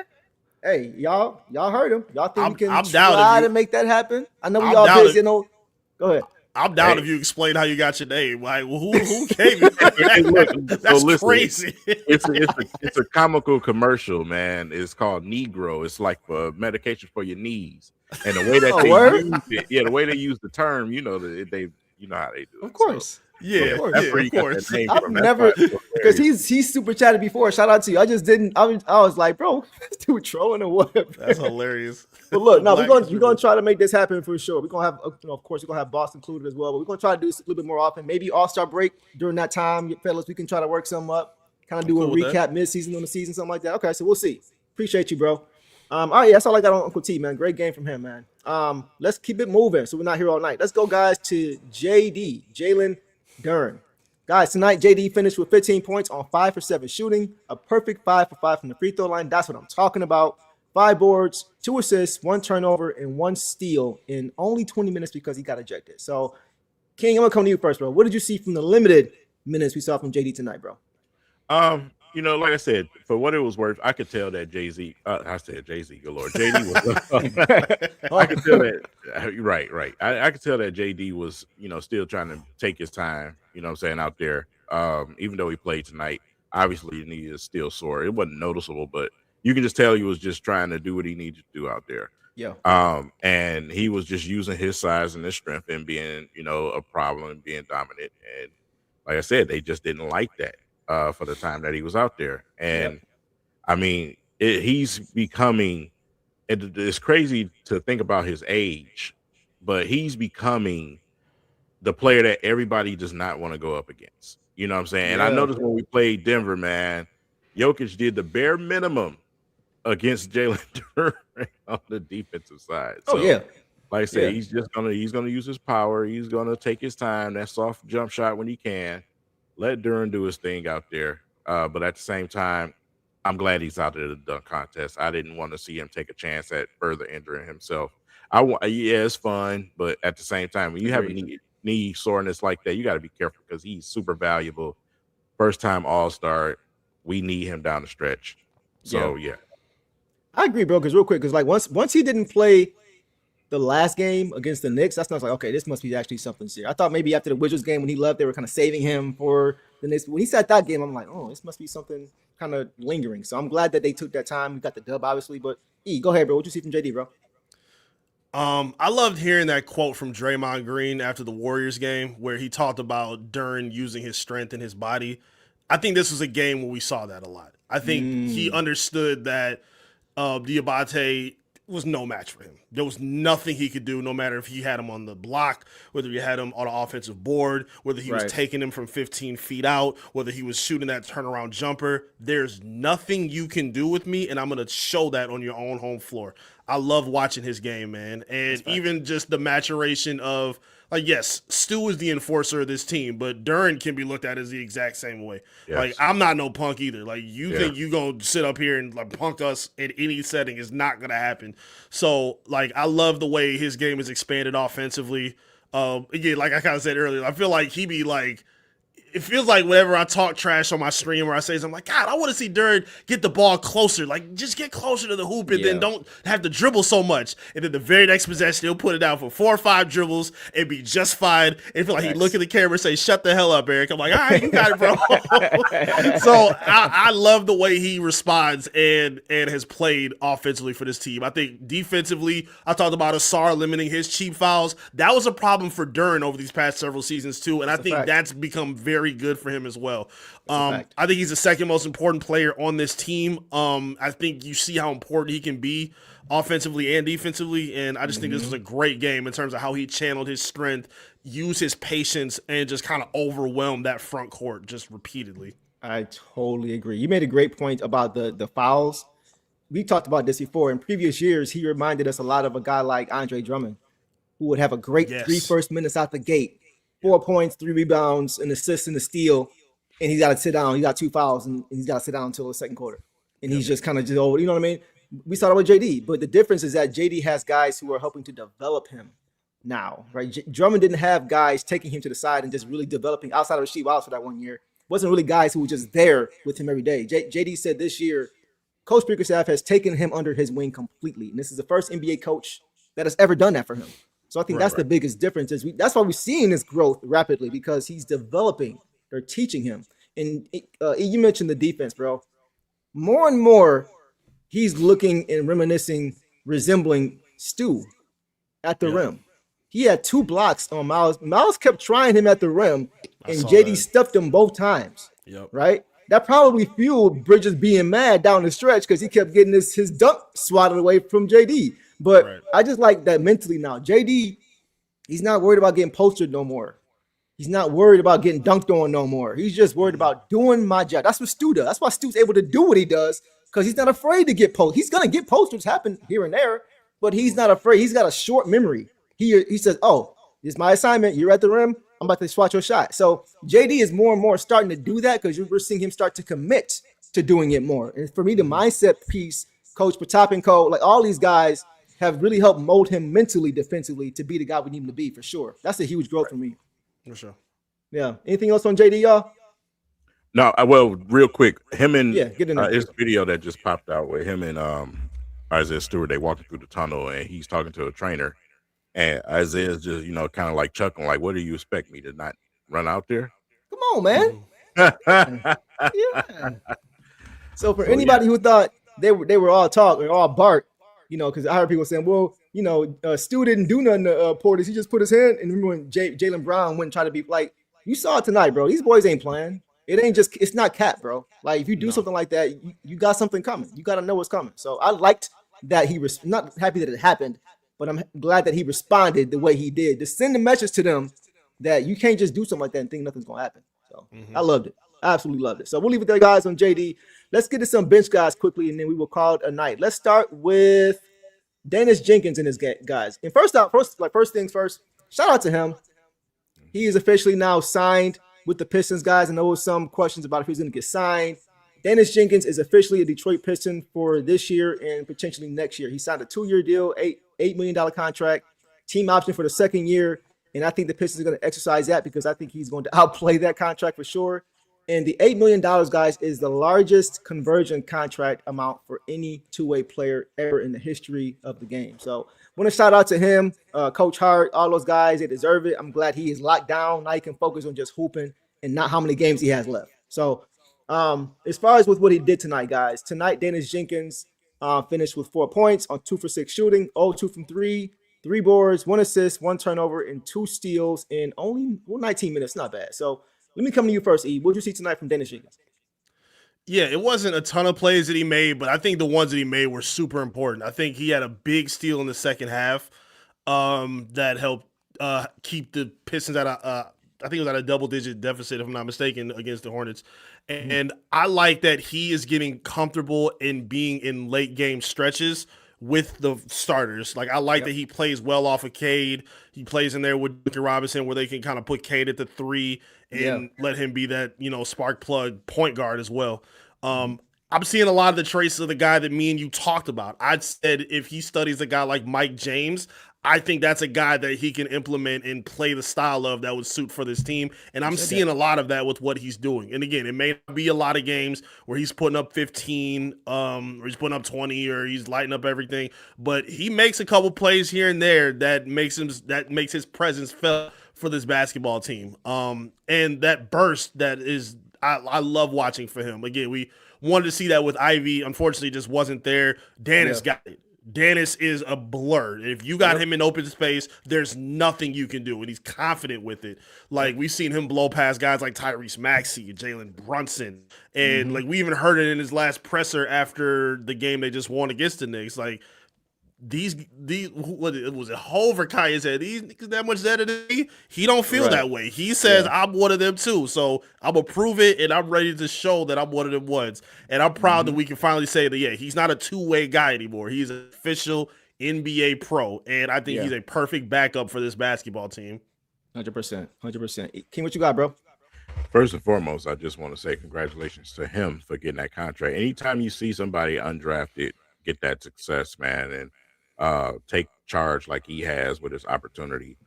Hey, y'all heard him. Y'all think we can try to make that happen? I know we all busy. Go ahead. I'm down if you explain how you got your name. Like, who gave you that? That's crazy. It's a comical commercial, man. It's called Negro. It's like for medication for your knees. And the way that they use it, the way they use the term, you know how they do it. Of course. Of course. I've never, because he's super chatted before. Shout out to you. I just didn't. I was like, bro, this dude trolling or what? That's hilarious. But look, no, we're gonna try to make this happen for sure. We're gonna have, of course, we're gonna have Boston included as well. But we're gonna try to do this a little bit more often. Maybe All-Star break during that time, fellas. We can try to work something up. Kind of do a recap mid-season on the season, something like that. Okay, so we'll see. Appreciate you, bro. All right, that's all I got on Uncle T, man. Great game from him, man. Let's keep it moving, so we're not here all night. Let's go, guys, to Jalen Duren. Guys, tonight JD finished with 15 points on 5 for 7 shooting, a perfect 5 for 5 from the free throw line. That's what I'm talking about. 5 boards, 2 assists, 1 turnover, and 1 steal in only 20 minutes because he got ejected. So, King, I'm gonna come to you first, bro. What did you see from the limited minutes we saw from JD tonight, bro? Like I said, for what it was worth, I could tell that Jay-Z. I said Jay-Z, good Lord, JD was. I could tell that. Right. I could tell that JD was, still trying to take his time. You know what I'm saying, out there. Even though he played tonight, obviously he is still sore. It wasn't noticeable, but you can just tell he was just trying to do what he needed to do out there. Yeah. And he was just using his size and his strength and being, a problem and being dominant. And like I said, they just didn't like that for the time that he was out there. And I mean, he's becoming. It's crazy to think about his age, but he's becoming the player that everybody does not want to go up against. You know what I'm saying? And I noticed when we played Denver, man, Jokic did the bare minimum against Jalen Duren on the defensive side. So, like I said, he's gonna use his power. He's gonna take his time, that soft jump shot when he can. Let Duren do his thing out there. But at the same time, I'm glad he's out of the dunk contest. I didn't want to see him take a chance at further injuring himself. It's fun, but at the same time, when you have knee soreness like that, you got to be careful because he's super valuable. First time All-Star. We need him down the stretch. So I agree, bro. Because real quick, because like once he didn't play the last game against the Knicks, that's not like, okay, this must be actually something serious. I thought maybe after the Wizards game when he left, they were kind of saving him for the Knicks. When he sat that game, I'm like, oh, this must be something kind of lingering. So I'm glad that they took that time. We got the dub, obviously. But go ahead, bro. What you see from JD, bro? I loved hearing that quote from Draymond Green after the Warriors game where he talked about Duren using his strength in his body. I think this was a game where we saw that a lot. I think he understood that Diabate was no match for him. There was nothing he could do, no matter if he had him on the block, whether he had him on the offensive board, whether he was taking him from 15 feet out, whether he was shooting that turnaround jumper. There's nothing you can do with me, and I'm going to show that on your own home floor. I love watching his game, man. And even just the maturation of, like, yes, Stu is the enforcer of this team, but Duren can be looked at as the exact same way. Yes. Like, I'm not no punk either. Like, you think you going to sit up here and like punk us in any setting is not going to happen. So, like, I love the way his game is expanded offensively. Again, like I kind of said earlier, I feel like he be like, it feels like whenever I talk trash on my stream or I say something like, God, I want to see Duren get the ball closer. Like, just get closer to the hoop and then don't have to dribble so much. And then the very next possession, he'll put it down for 4 or 5 dribbles and be just fine. And feel like he look at the camera and say, shut the hell up, Eric. I'm like, all right, you got it, bro. So I love the way he responds and has played offensively for this team. I think defensively, I talked about Ausar limiting his cheap fouls. That was a problem for Duren over these past several seasons too. And I think that's become very good for him as well. I think he's the second most important player on this team. I think you see how important he can be offensively and defensively, and I just think this was a great game in terms of how he channeled his strength, used his patience, and just kind of overwhelmed that front court just repeatedly. I totally agree. You made a great point about the fouls. We talked about this before. In previous years, he reminded us a lot of a guy like Andre Drummond, who would have a great 3 first minutes out the gate. 4 points, 3 rebounds, an assist, and a steal, and he's got to sit down. He got 2 fouls, and he's got to sit down until the second quarter. And he's just kind of just over. You know what I mean? We saw that with JD, but the difference is that JD has guys who are helping to develop him now, right? Drummond didn't have guys taking him to the side and just really developing outside of Rasheed Wallace for that 1 year. Wasn't really guys who were just there with him every day. JD said this year, Coach Bickerstaff has taken him under his wing completely, and this is the first NBA coach that has ever done that for him. So I think that's the biggest difference. That's why we're seeing this growth rapidly because he's developing. They're teaching him. And you mentioned the defense, bro. More and more, he's looking and reminiscing, resembling Stu at the rim. He had 2 blocks on Miles. Miles kept trying him at the rim, and JD stuffed him both times. Right? That probably fueled Bridges being mad down the stretch because he kept getting his dunk swatted away from JD. But I just like that mentally now. JD, he's not worried about getting postered no more. He's not worried about getting dunked on no more. He's just worried about doing my job. That's what Stu does. That's why Stu's able to do what he does because he's not afraid to get posted. He's going to get posters happen here and there, but he's not afraid. He's got a short memory. He says, oh, this is my assignment. You're at the rim. I'm about to swat your shot. So JD is more and more starting to do that because we're seeing him start to commit to doing it more. And for me, the mindset piece, Coach Patap and Co., like all these guys have really helped mold him mentally, defensively to be the guy we need him to be for sure. That's a huge growth for me. For sure. Yeah. Anything else on JD, y'all? No, well, real quick, him and Yeah, get in there. his video that just popped out with him and Isaiah Stewart. They walking through the tunnel, and he's talking to a trainer, and Isaiah's just kind of like chuckling, like, "What do you expect me to not run out there?" Come on, man. Yeah. So for So, anybody who thought they were all talk or all bark, because I heard people saying, well, Stu didn't do nothing to Portis. He just put his hand. And remember when Jalen Brown went and tried to be like, you saw it tonight, bro. These boys ain't playing. It's not cap, bro. Like if you do something like that, you got something coming. You got to know what's coming. So I liked that not happy that it happened, but I'm glad that he responded the way he did to send a message to them that you can't just do something like that and think nothing's going to happen. So I loved it. I absolutely loved it. So we'll leave it there, guys, on JD. Let's get to some bench guys quickly, and then we will call it a night. Let's start with Daniss Jenkins and his guys. And first things first, shout out to him. He is officially now signed with the Pistons, guys. And there was some questions about if he's going to get signed. Daniss Jenkins is officially a Detroit Piston for this year and potentially next year. He signed a 2-year deal, $8 million contract, team option for the second year. And I think the Pistons are going to exercise that because I think he's going to outplay that contract for sure. And the $8 million, guys, is the largest conversion contract amount for any two-way player ever in the history of the game. So I want to shout out to him, Coach Hart, all those guys. They deserve it. I'm glad he is locked down. Now he can focus on just hooping and not how many games he has left. So as far as with what he did tonight, guys, Daniss Jenkins finished with 4 points on 2 for 6 shooting, 0-2 from 3, 3 boards, 1 assist, 1 turnover, and 2 steals in only 19 minutes. Not bad. So let me come to you first, E. What did you see tonight from Daniss Jenkins? Yeah, it wasn't a ton of plays that he made, but I think the ones that he made were super important. I think he had a big steal in the second half that helped keep the Pistons at I think it was at a double-digit deficit, if I'm not mistaken, against the Hornets. And I like that he is getting comfortable in being in late game stretches with the starters. Like I like that he plays well off of Cade. He plays in there with Duncan Robinson where they can kind of put Cade at the 3 and let him be that, spark plug point guard as well. I'm seeing a lot of the traces of the guy that me and you talked about. I'd said if he studies a guy like Mike James, I think that's a guy that he can implement and play the style of that would suit for this team. And I'm seeing a lot of that with what he's doing. And again, it may not be a lot of games where he's putting up 15, or he's putting up 20, or he's lighting up everything, but he makes a couple plays here and there that makes his presence felt for this basketball team. And that burst that is, I love watching for him. Again, we wanted to see that with Ivy. Unfortunately, just wasn't there. Daniss got it. Daniss is a blur. If you got him in open space, there's nothing you can do, and he's confident with it. Like, we've seen him blow past guys like Tyrese Maxey, Jalen Brunson, and like we even heard it in his last presser after the game they just won against the Knicks. Like, these what was it? Hover Kaya said these niggas that much better than me. He don't feel that way. He says I'm one of them too. So I'm gonna prove it, and I'm ready to show that I'm one of them ones. And I'm proud that we can finally say that he's not a two-way guy anymore. He's an official NBA pro, and I think he's a perfect backup for this basketball team. 100%. King, what you got, bro? First and foremost, I just want to say congratulations to him for getting that contract. Anytime you see somebody undrafted get that success, man, and take charge like he has with his opportunity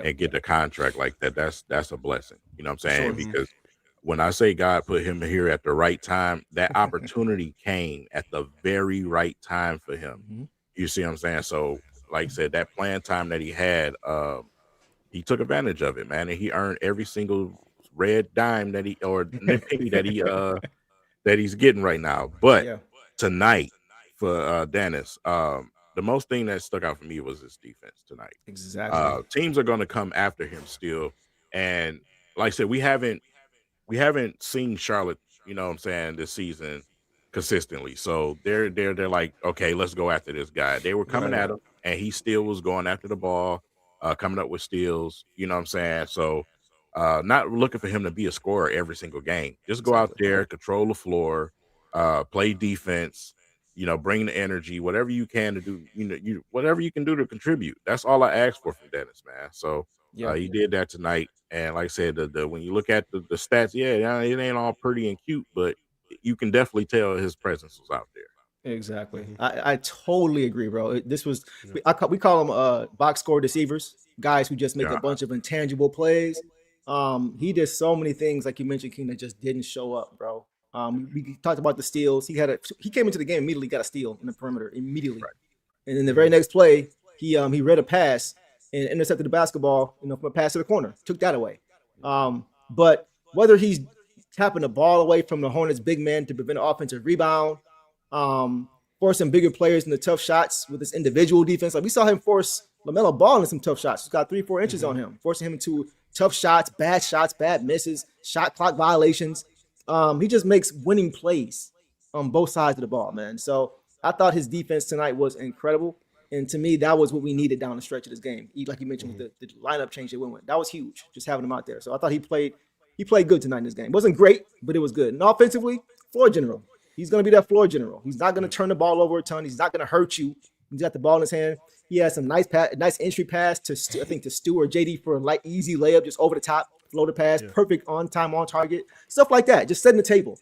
and get the contract like that, that's a blessing. You know what I'm saying? Because when I say God put him here at the right time, that opportunity came at the very right time for him. You see what I'm saying? So, like I said, that playing time that he had, he took advantage of it, man, and he earned every single red dime that penny that he's getting right now. But tonight for Daniss, the most thing that stuck out for me was his defense tonight. Exactly. Teams are going to come after him still, and like I said, we haven't seen Charlotte, you know what I'm saying, this season consistently. So they're like, okay, let's go after this guy. They were coming at him, and he still was going after the ball, coming up with steals. You know what I'm saying? So not looking for him to be a scorer every single game. Just go out there, control the floor, play defense. Bring the energy, whatever you can to do, whatever you can do to contribute. That's all I asked for from Daniss, man. So he did that tonight. And like I said, when you look at the stats, it ain't all pretty and cute, but you can definitely tell his presence was out there. Exactly. I totally agree, bro. This was, we call them box score deceivers, guys who just make a bunch of intangible plays. He did so many things, like you mentioned, King, that just didn't show up, bro. We talked about the steals. He came into the game immediately, got a steal in the perimeter immediately, and in the very next play, he read a pass and intercepted the basketball, from a pass to the corner, took that away. But whether he's tapping the ball away from the Hornets' big man to prevent an offensive rebound, forcing bigger players into tough shots with his individual defense, like we saw him force LaMelo Ball in some tough shots. He's got 3-4 inches on him, forcing him into tough shots, bad misses, shot clock violations. He just makes winning plays on both sides of the ball, man. So I thought his defense tonight was incredible. And to me, that was what we needed down the stretch of this game. Like you mentioned, with the lineup change they went with. That was huge, just having him out there. So I thought he played good tonight in this game. It wasn't great, but it was good. And offensively, floor general. He's going to be that floor general. He's not going to turn the ball over a ton. He's not going to hurt you. He's got the ball in his hand. He has some nice entry pass to Stewart, JD for a light, easy layup, just over the top, floater pass, perfect on time, on target, stuff like that. Just setting the table.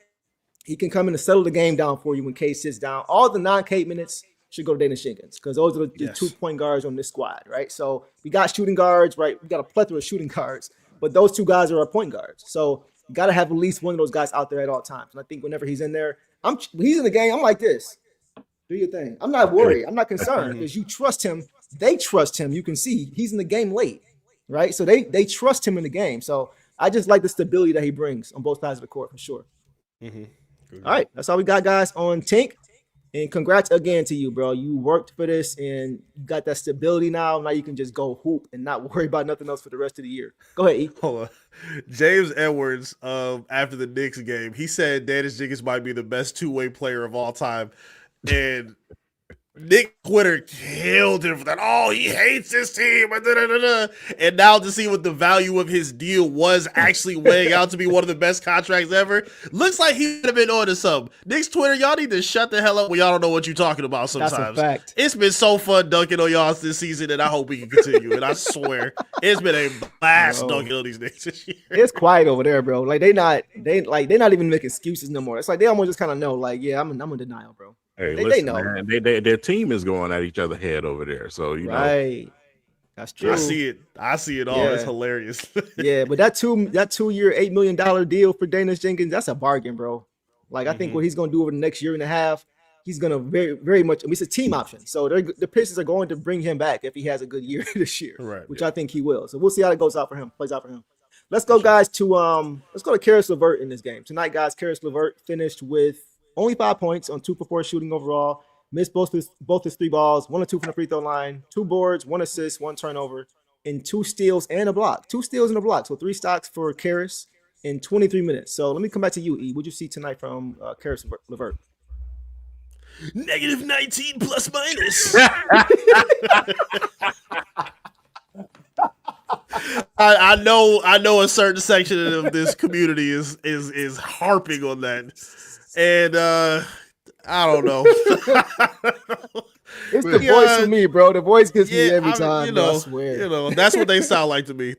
He can come in and settle the game down for you when Cade sits down. All the non-Cade minutes should go to Daniss Jenkins because those are the 2 point guards on this squad, right? So we got shooting guards, right? We got a plethora of shooting guards, but those 2 guys are our point guards. So you got to have at least one of those guys out there at all times. And I think whenever he's in there, he's in the game, I'm like this. Do your thing. I'm not worried. I'm not concerned because you trust him. They trust him. You can see he's in the game late, right? So they trust him in the game. So I just like the stability that he brings on both sides of the court for sure. All right, that's all we got, guys, on Tink. And congrats again to you, bro. You worked for this and you got that stability now. Now you can just go hoop and not worry about nothing else for the rest of the year. Go ahead, E. Hold on. James Edwards, after the Knicks game, he said Daniss Jenkins might be the best 2-way player of all time. And Nick Twitter killed him for that. Oh, he hates his team. And now to see what the value of his deal was actually weighing out to be one of the best contracts ever, looks like he would have been on to something. Nick's Twitter, y'all need to shut the hell up when y'all don't know what you're talking about sometimes. That's a fact. It's been so fun dunking on y'all this season, and I hope we can continue. And I swear, it's been a blast dunking on these Knicks this year. It's quiet over there, bro. Like they're not even making excuses no more. It's like they almost just kind of know, like, yeah, I'm in denial, bro. Hey, they know. Man, their team is going at each other's head over there. So you know, that's true. I see it all. Yeah. It's hilarious. Yeah, but that 2-year, $8 million deal for Daniss Jenkins, that's a bargain, bro. Like I think what he's going to do over the next year and a half, he's going to very, very much. I mean, it's a team option, so the Pistons are going to bring him back if he has a good year this year, right? Which I think he will. So we'll see how it plays out for him. Let's go, guys. Let's go to Caris LeVert in this game tonight, guys. Caris LeVert finished with only 5 points on 2 for 4 shooting overall. Missed both his 3 balls, 1 or 2 from the free throw line, 2 boards, 1 assist, 1 turnover, and 2 steals and a block. 2 steals and a block. So 3 stocks for Caris in 23 minutes. So let me come back to you, E. What'd you see tonight from Caris LeVert? -19 plus minus. I know a certain section of this community is harping on that. And I don't know. It's the voice for me, bro. The voice gets me every time. I swear. That's what they sound like to me.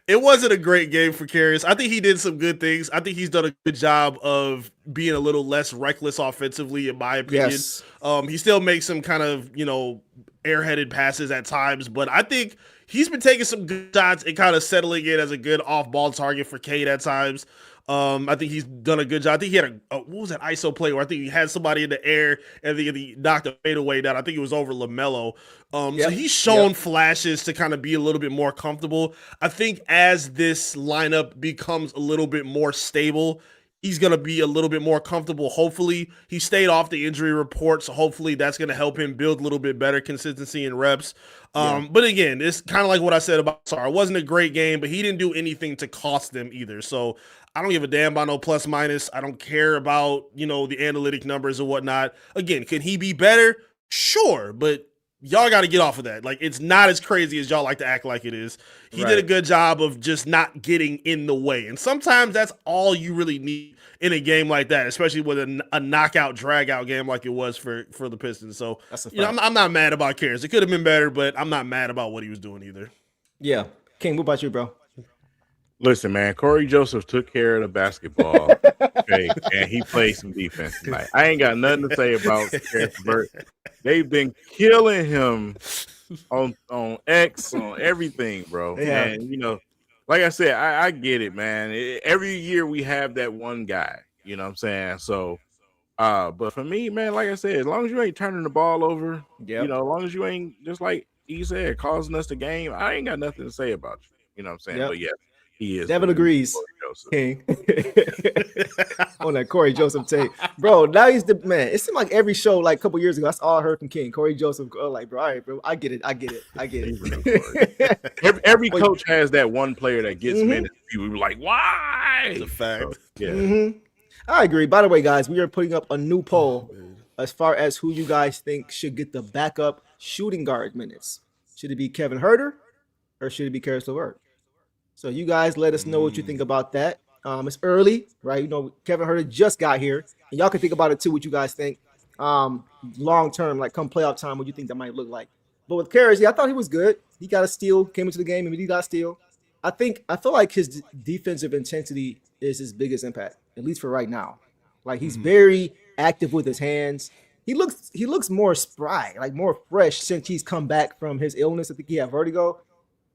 It wasn't a great game for Caris. I think he did some good things. I think he's done a good job of being a little less reckless offensively, in my opinion. Yes. He still makes some kind of, airheaded passes at times, but I think he's been taking some good shots and kind of settling in as a good off-ball target for Cade at times. I think he's done a good job. I think he had what was that ISO play where I think he had somebody in the air and he knocked a fadeaway down. I think it was over LaMelo. So he's shown flashes to kind of be a little bit more comfortable. I think as this lineup becomes a little bit more stable, he's going to be a little bit more comfortable. Hopefully, he stayed off the injury report, so hopefully that's going to help him build a little bit better consistency and reps. But again, it's kind of like what I said about Ausar. It wasn't a great game, but he didn't do anything to cost them either. So I don't give a damn about no plus minus. I don't care about, the analytic numbers or whatnot. Again, can he be better? Sure, but y'all got to get off of that. Like, it's not as crazy as y'all like to act like it is. He did a good job of just not getting in the way. And sometimes that's all you really need in a game like that, especially with a knockout, drag-out game like it was for the Pistons. So, I'm not mad about Caris. It could have been better, but I'm not mad about what he was doing either. Yeah. King, what about you, bro? Listen, man, Corey Joseph took care of the basketball, okay, and he played some defense tonight. I ain't got nothing to say about Caris LeVert. They've been killing him on X, on everything, bro. Yeah. And, like I said, I get it, man. Every year we have that one guy. You know what I'm saying? So, but for me, man, like I said, as long as you ain't turning the ball over, you know, as long as you ain't just like he said, causing us the game, I ain't got nothing to say about you. You know what I'm saying? But yeah, he is. Devin agrees. King on that Corey Joseph tape, bro. Now he's the man. It seemed like every show, like a couple years ago, that's all I heard from King. Corey Joseph, like, bro, all right, bro, I get it. every coach has that one player that gets minutes. People be like, why? It's a fact. So, yeah. I agree. By the way, guys, we are putting up a new poll as far as who you guys think should get the backup shooting guard minutes. Should it be Kevin Huerter or should it be Caris LeVert? So you guys let us know what you think about that. It's early, right? You know, Kevin Huerter just got here, and y'all can think about it too. What you guys think, long term, like come playoff time, what you think that might look like. But with Caris, I thought he was good. He got a steal, came into the game, and he got a steal. I feel like his defensive intensity is his biggest impact, at least for right now. Like he's very active with his hands. He looks more spry, like more fresh since he's come back from his illness. I think he had vertigo.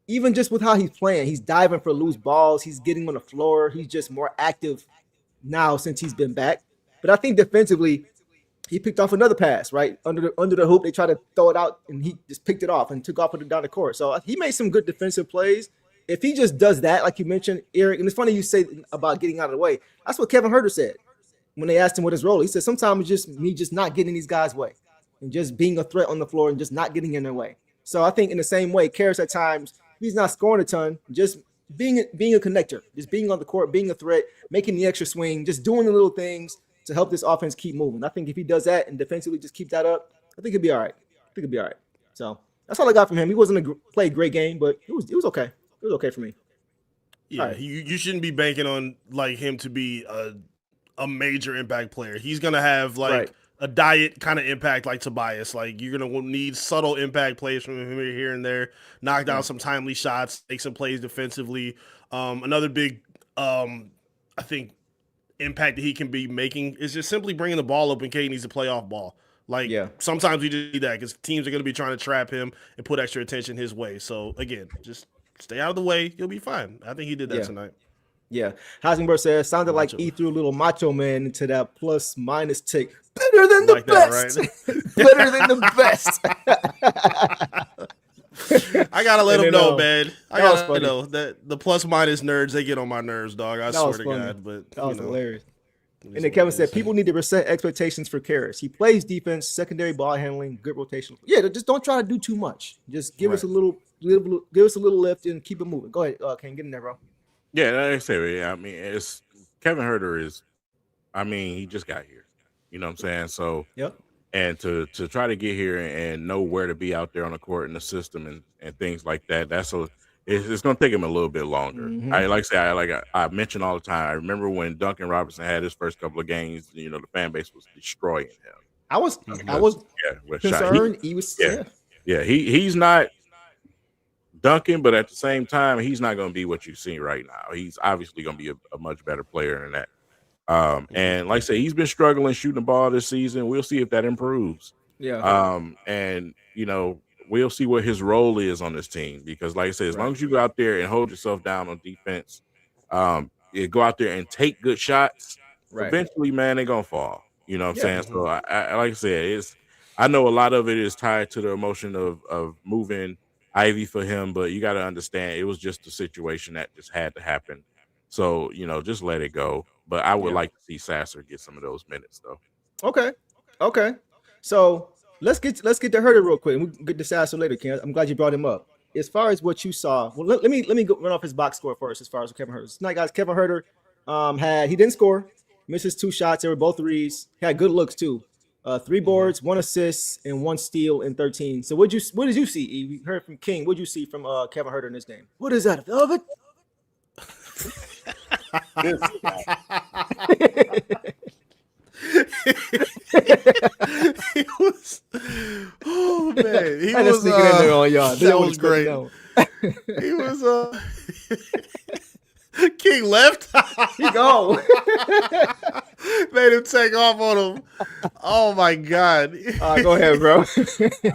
Even just with how he's playing, he's diving for loose balls. He's getting on the floor. He's just more active now since he's been back. But I think defensively, he picked off another pass, right? Under the hoop, they tried to throw it out, and he just picked it off and took off with it down the court. So he made some good defensive plays. If he just does that, like you mentioned, Eric, and it's funny you say about getting out of the way. That's what Kevin Huerter said when they asked him what his role. He said, sometimes it's just me just not getting in these guys' way and just being a threat on the floor and just not getting in their way. So I think in the same way, Caris at times, he's not scoring a ton, just being a connector, just being on the court, being a threat, making the extra swing, just doing the little things to help this offense keep moving. I think if he does that and defensively just keep that up, I think he'll be all right. So that's all I got from him. He wasn't play a great game, but it was okay. It was okay for me. Yeah, right. you shouldn't be banking on like him to be a major impact player. He's gonna have like a diet kind of impact like Tobias. Like you're gonna need subtle impact plays from him here and there, knock down some timely shots, make some plays defensively. Another big, I think, impact that he can be making is just simply bringing the ball up when Cade needs to play off ball. Like sometimes we just need that because teams are gonna be trying to trap him and put extra attention his way. So again, just stay out of the way. You'll be fine. I think he did that tonight. Yeah. Heisenberg says, sounded like he threw a little macho man into that plus minus tick. Better than the best. Right? Better than the best. I got to let him know, man. I got to know that the plus minus nerds, they get on my nerves, dog. I swear to God. But that was hilarious. And then Kevin said, people need to reset expectations for Caris. He plays defense, secondary ball handling, good rotation. Yeah, just don't try to do too much. Just give us a little lift and keep it moving. Go ahead, Ken, get in there, bro. Yeah, like I say, I mean, it's Kevin Huerter is, I mean, he just got here. You know what I'm saying? So, and to try to get here and know where to be out there on the court and the system and things like that, it's going to take him a little bit longer. I mention all the time. I remember when Duncan Robinson had his first couple of games, you know, the fan base was destroying him. I was concerned. He's not Duncan, but at the same time, he's not going to be what you see right now. He's obviously going to be a much better player than that. And like I say, he's been struggling shooting the ball this season. We'll see if that improves. And you know, we'll see what his role is on this team because, like I said, as long as you go out there and hold yourself down on defense, you go out there and take good shots. Eventually, man, they're gonna fall. You know what I'm saying? So, I like I said, I know a lot of it is tied to the emotion of moving Ivy for him, but you got to understand it was just a situation that just had to happen. So, you know, just let it go. But I would like to see Sasser get some of those minutes, though. Okay. So let's get to Huerter real quick. We'll get to Sasser later, Ken. I'm glad you brought him up. As far as what you saw, well, let me go run off his box score first. As far as Kevin Huerter tonight, guys, Kevin Huerter he didn't score, missed his 2 shots. They were both threes. He had good looks too. 3 boards, 1 assist, and 1 steal in 13. So what did you see? E? We heard from King. What did you see from Kevin Huerter in this game? What is that? Velvet? He was, oh man, he was sneaking in there on y'all. That was great. He was King left. He go. Made him take off on him. Oh my God. Go ahead, bro.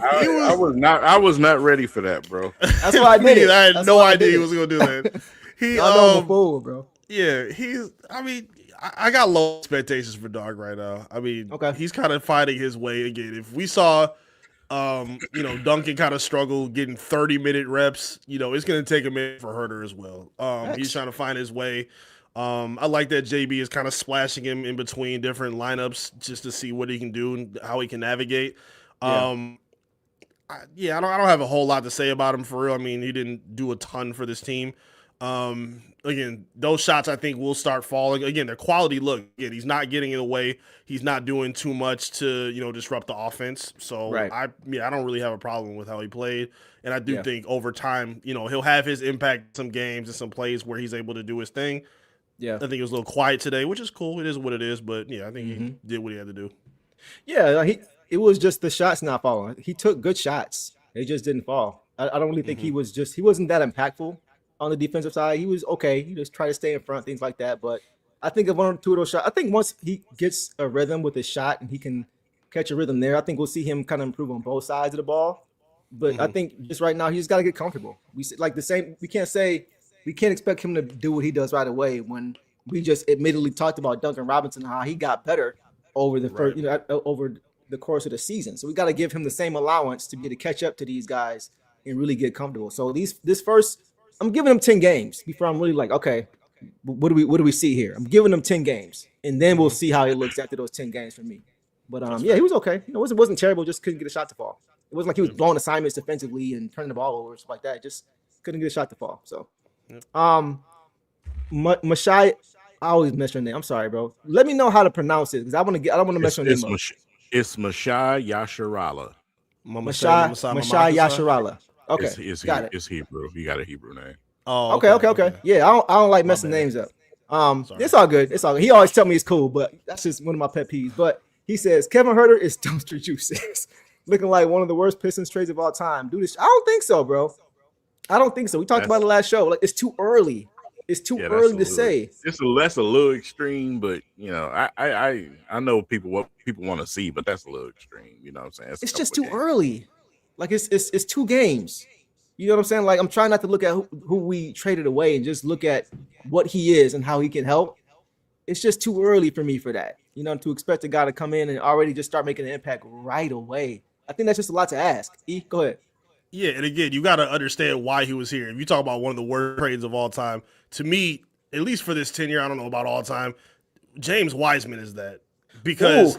I was not ready for that, bro. That's why I did it. I had no idea he was gonna do that. Y'all know I'm a fool, bro. Yeah, I mean, I got low expectations for Dog right now. I mean, Okay. he's kind of finding his way again. If we saw, Duncan kind of struggle getting 30-minute reps, it's going to take a minute for Huerter as well. He's trying to find his way. I like that JB is kind of splashing him in between different lineups just to see what he can do and how he can navigate. I don't have a whole lot to say about him for real. I mean, he didn't do a ton for this team. Again, those shots I think will start falling. Again, their quality look. Again, he's not getting in the way. He's not doing too much to disrupt the offense. So I don't really have a problem with how he played. And I do think over time, he'll have his impact in some games and some plays where he's able to do his thing. Yeah, I think it was a little quiet today, which is cool. It is what it is. But I think he did what he had to do. Yeah, it was just the shots not falling. He took good shots. They just didn't fall. I don't really think he wasn't that impactful on the defensive side. He was okay. He just tried to stay in front, things like that. But I think if one or two of those shots, I think once he gets a rhythm with his shot and he can catch a rhythm there, I think we'll see him kind of improve on both sides of the ball. But I think just right now, he's got to get comfortable. We can't expect him to do what he does right away when we just admittedly talked about Duncan Robinson and how he got better over the first, over the course of the season. So we got to give him the same allowance to be able to catch up to these guys and really get comfortable. So this first, I'm giving him 10 games before I'm really like, okay, what do we see here? I'm giving him 10 games, and then we'll see how he looks after those 10 games for me. But he was okay. It wasn't terrible. Just couldn't get a shot to fall. It wasn't like he was blowing assignments defensively and turning the ball over, stuff like that. Just couldn't get a shot to fall. So, Mashai, I always mess your name. I'm sorry, bro. Let me know how to pronounce it because I don't want to mess your name up. It's Mashai Yasharala. Mashai Yasharala. Okay, it's Hebrew. You got a Hebrew name. Oh, okay. Yeah, I don't like messing names up. It's all good. He always tell me it's cool, but that's just one of my pet peeves. But he says Kevin Huerter is dumpster juice. Looking like one of the worst Pistons trades of all time. Dude, I don't think so, bro. I don't think so. We talked about it last show. Like, it's too early. It's too early to say. That's a little extreme, but I know what people want to see, but that's a little extreme. You know what I'm saying? It's just too early. Like it's 2 games. You know what I'm saying? Like I'm trying not to look at who we traded away and just look at what he is and how he can help. It's just too early for me for that. To expect a guy to come in and already just start making an impact right away. I think that's just a lot to ask. Go ahead. Yeah, and again, you got to understand why he was here. If you talk about one of the worst trades of all time, to me, at least for this tenure, I don't know about all time, James Wiseman is that. Because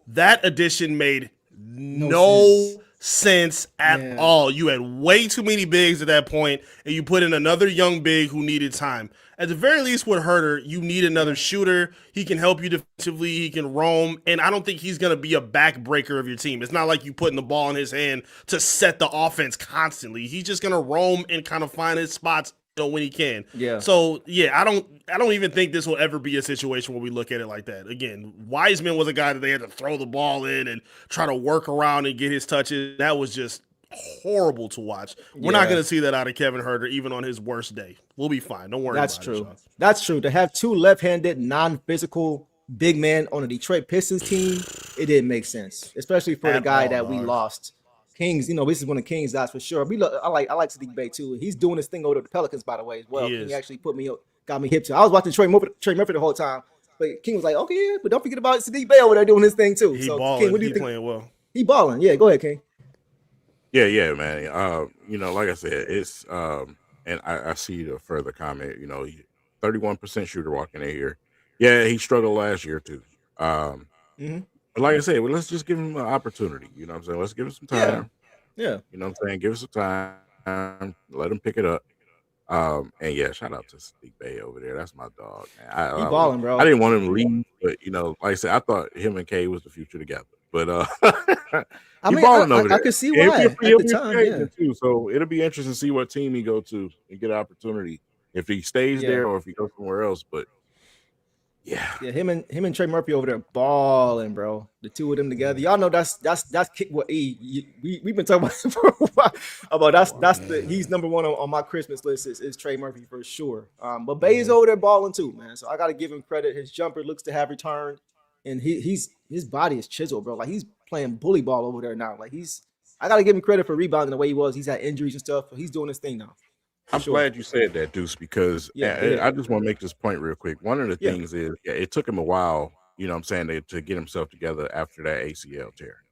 that addition made no sense at all. You had way too many bigs at that point, and you put in another young big who needed time. At the very least with Huerter, you need another shooter. He can help you defensively. He can roam. And I don't think he's going to be a backbreaker of your team. It's not like you putting the ball in his hand to set the offense constantly. He's just going to roam and kind of find his spots when he can. Yeah. So, I don't even think this will ever be a situation where we look at it like that. Again, Wiseman was a guy that they had to throw the ball in and try to work around and get his touches. That was just horrible to watch. We're not going to see that out of Kevin Huerter even on his worst day. We'll be fine. Don't worry about it. That's true. To have 2 left-handed, non-physical big men on a Detroit Pistons team, it didn't make sense, especially for the guy that we lost. Kings, this is one of Kings' guys for sure. I like Sadiq Bey too. He's doing his thing over the Pelicans, by the way, as well. He actually got me hip to. I was watching Trey Murphy the whole time, but King was like, okay, yeah, but don't forget about Sadiq Bey over there doing his thing too. He balling. King, what do you think? Playing well. He balling. Yeah, go ahead, King. Yeah, man. Like I said, it's and I see the further comment. 31% shooter walking in here. Yeah, he struggled last year too. But like I said, let's just give him an opportunity. You know what I'm saying? Let's give him some time. Yeah. You know what I'm saying? Give us some time. Let him pick it up. And shout out to Sadiq Bey over there. That's my dog, man. He balling, bro. I didn't want him to leave, but like I said, I thought him and Cade was the future together. But balling over there. I can see why at the time. Too, so it'll be interesting to see what team he go to and get an opportunity if he stays there or if he goes somewhere else. But him and Trey Murphy over there balling, bro. The 2 of them together. Y'all know that's what we've been talking about for a while. He's number 1 on my Christmas list is Trey Murphy for sure. But Bey is over there balling too, man. So I got to give him credit. His jumper looks to have returned, and his body is chiseled, bro. Like he's playing bully ball over there now. Like I got to give him credit for rebounding the way he was. He's had injuries and stuff, but he's doing his thing now. I'm sure. glad you said that, Deuce, because I just want to make this point real quick. One of the things is it took him a while, you know what I'm saying, to get himself together after that ACL tear.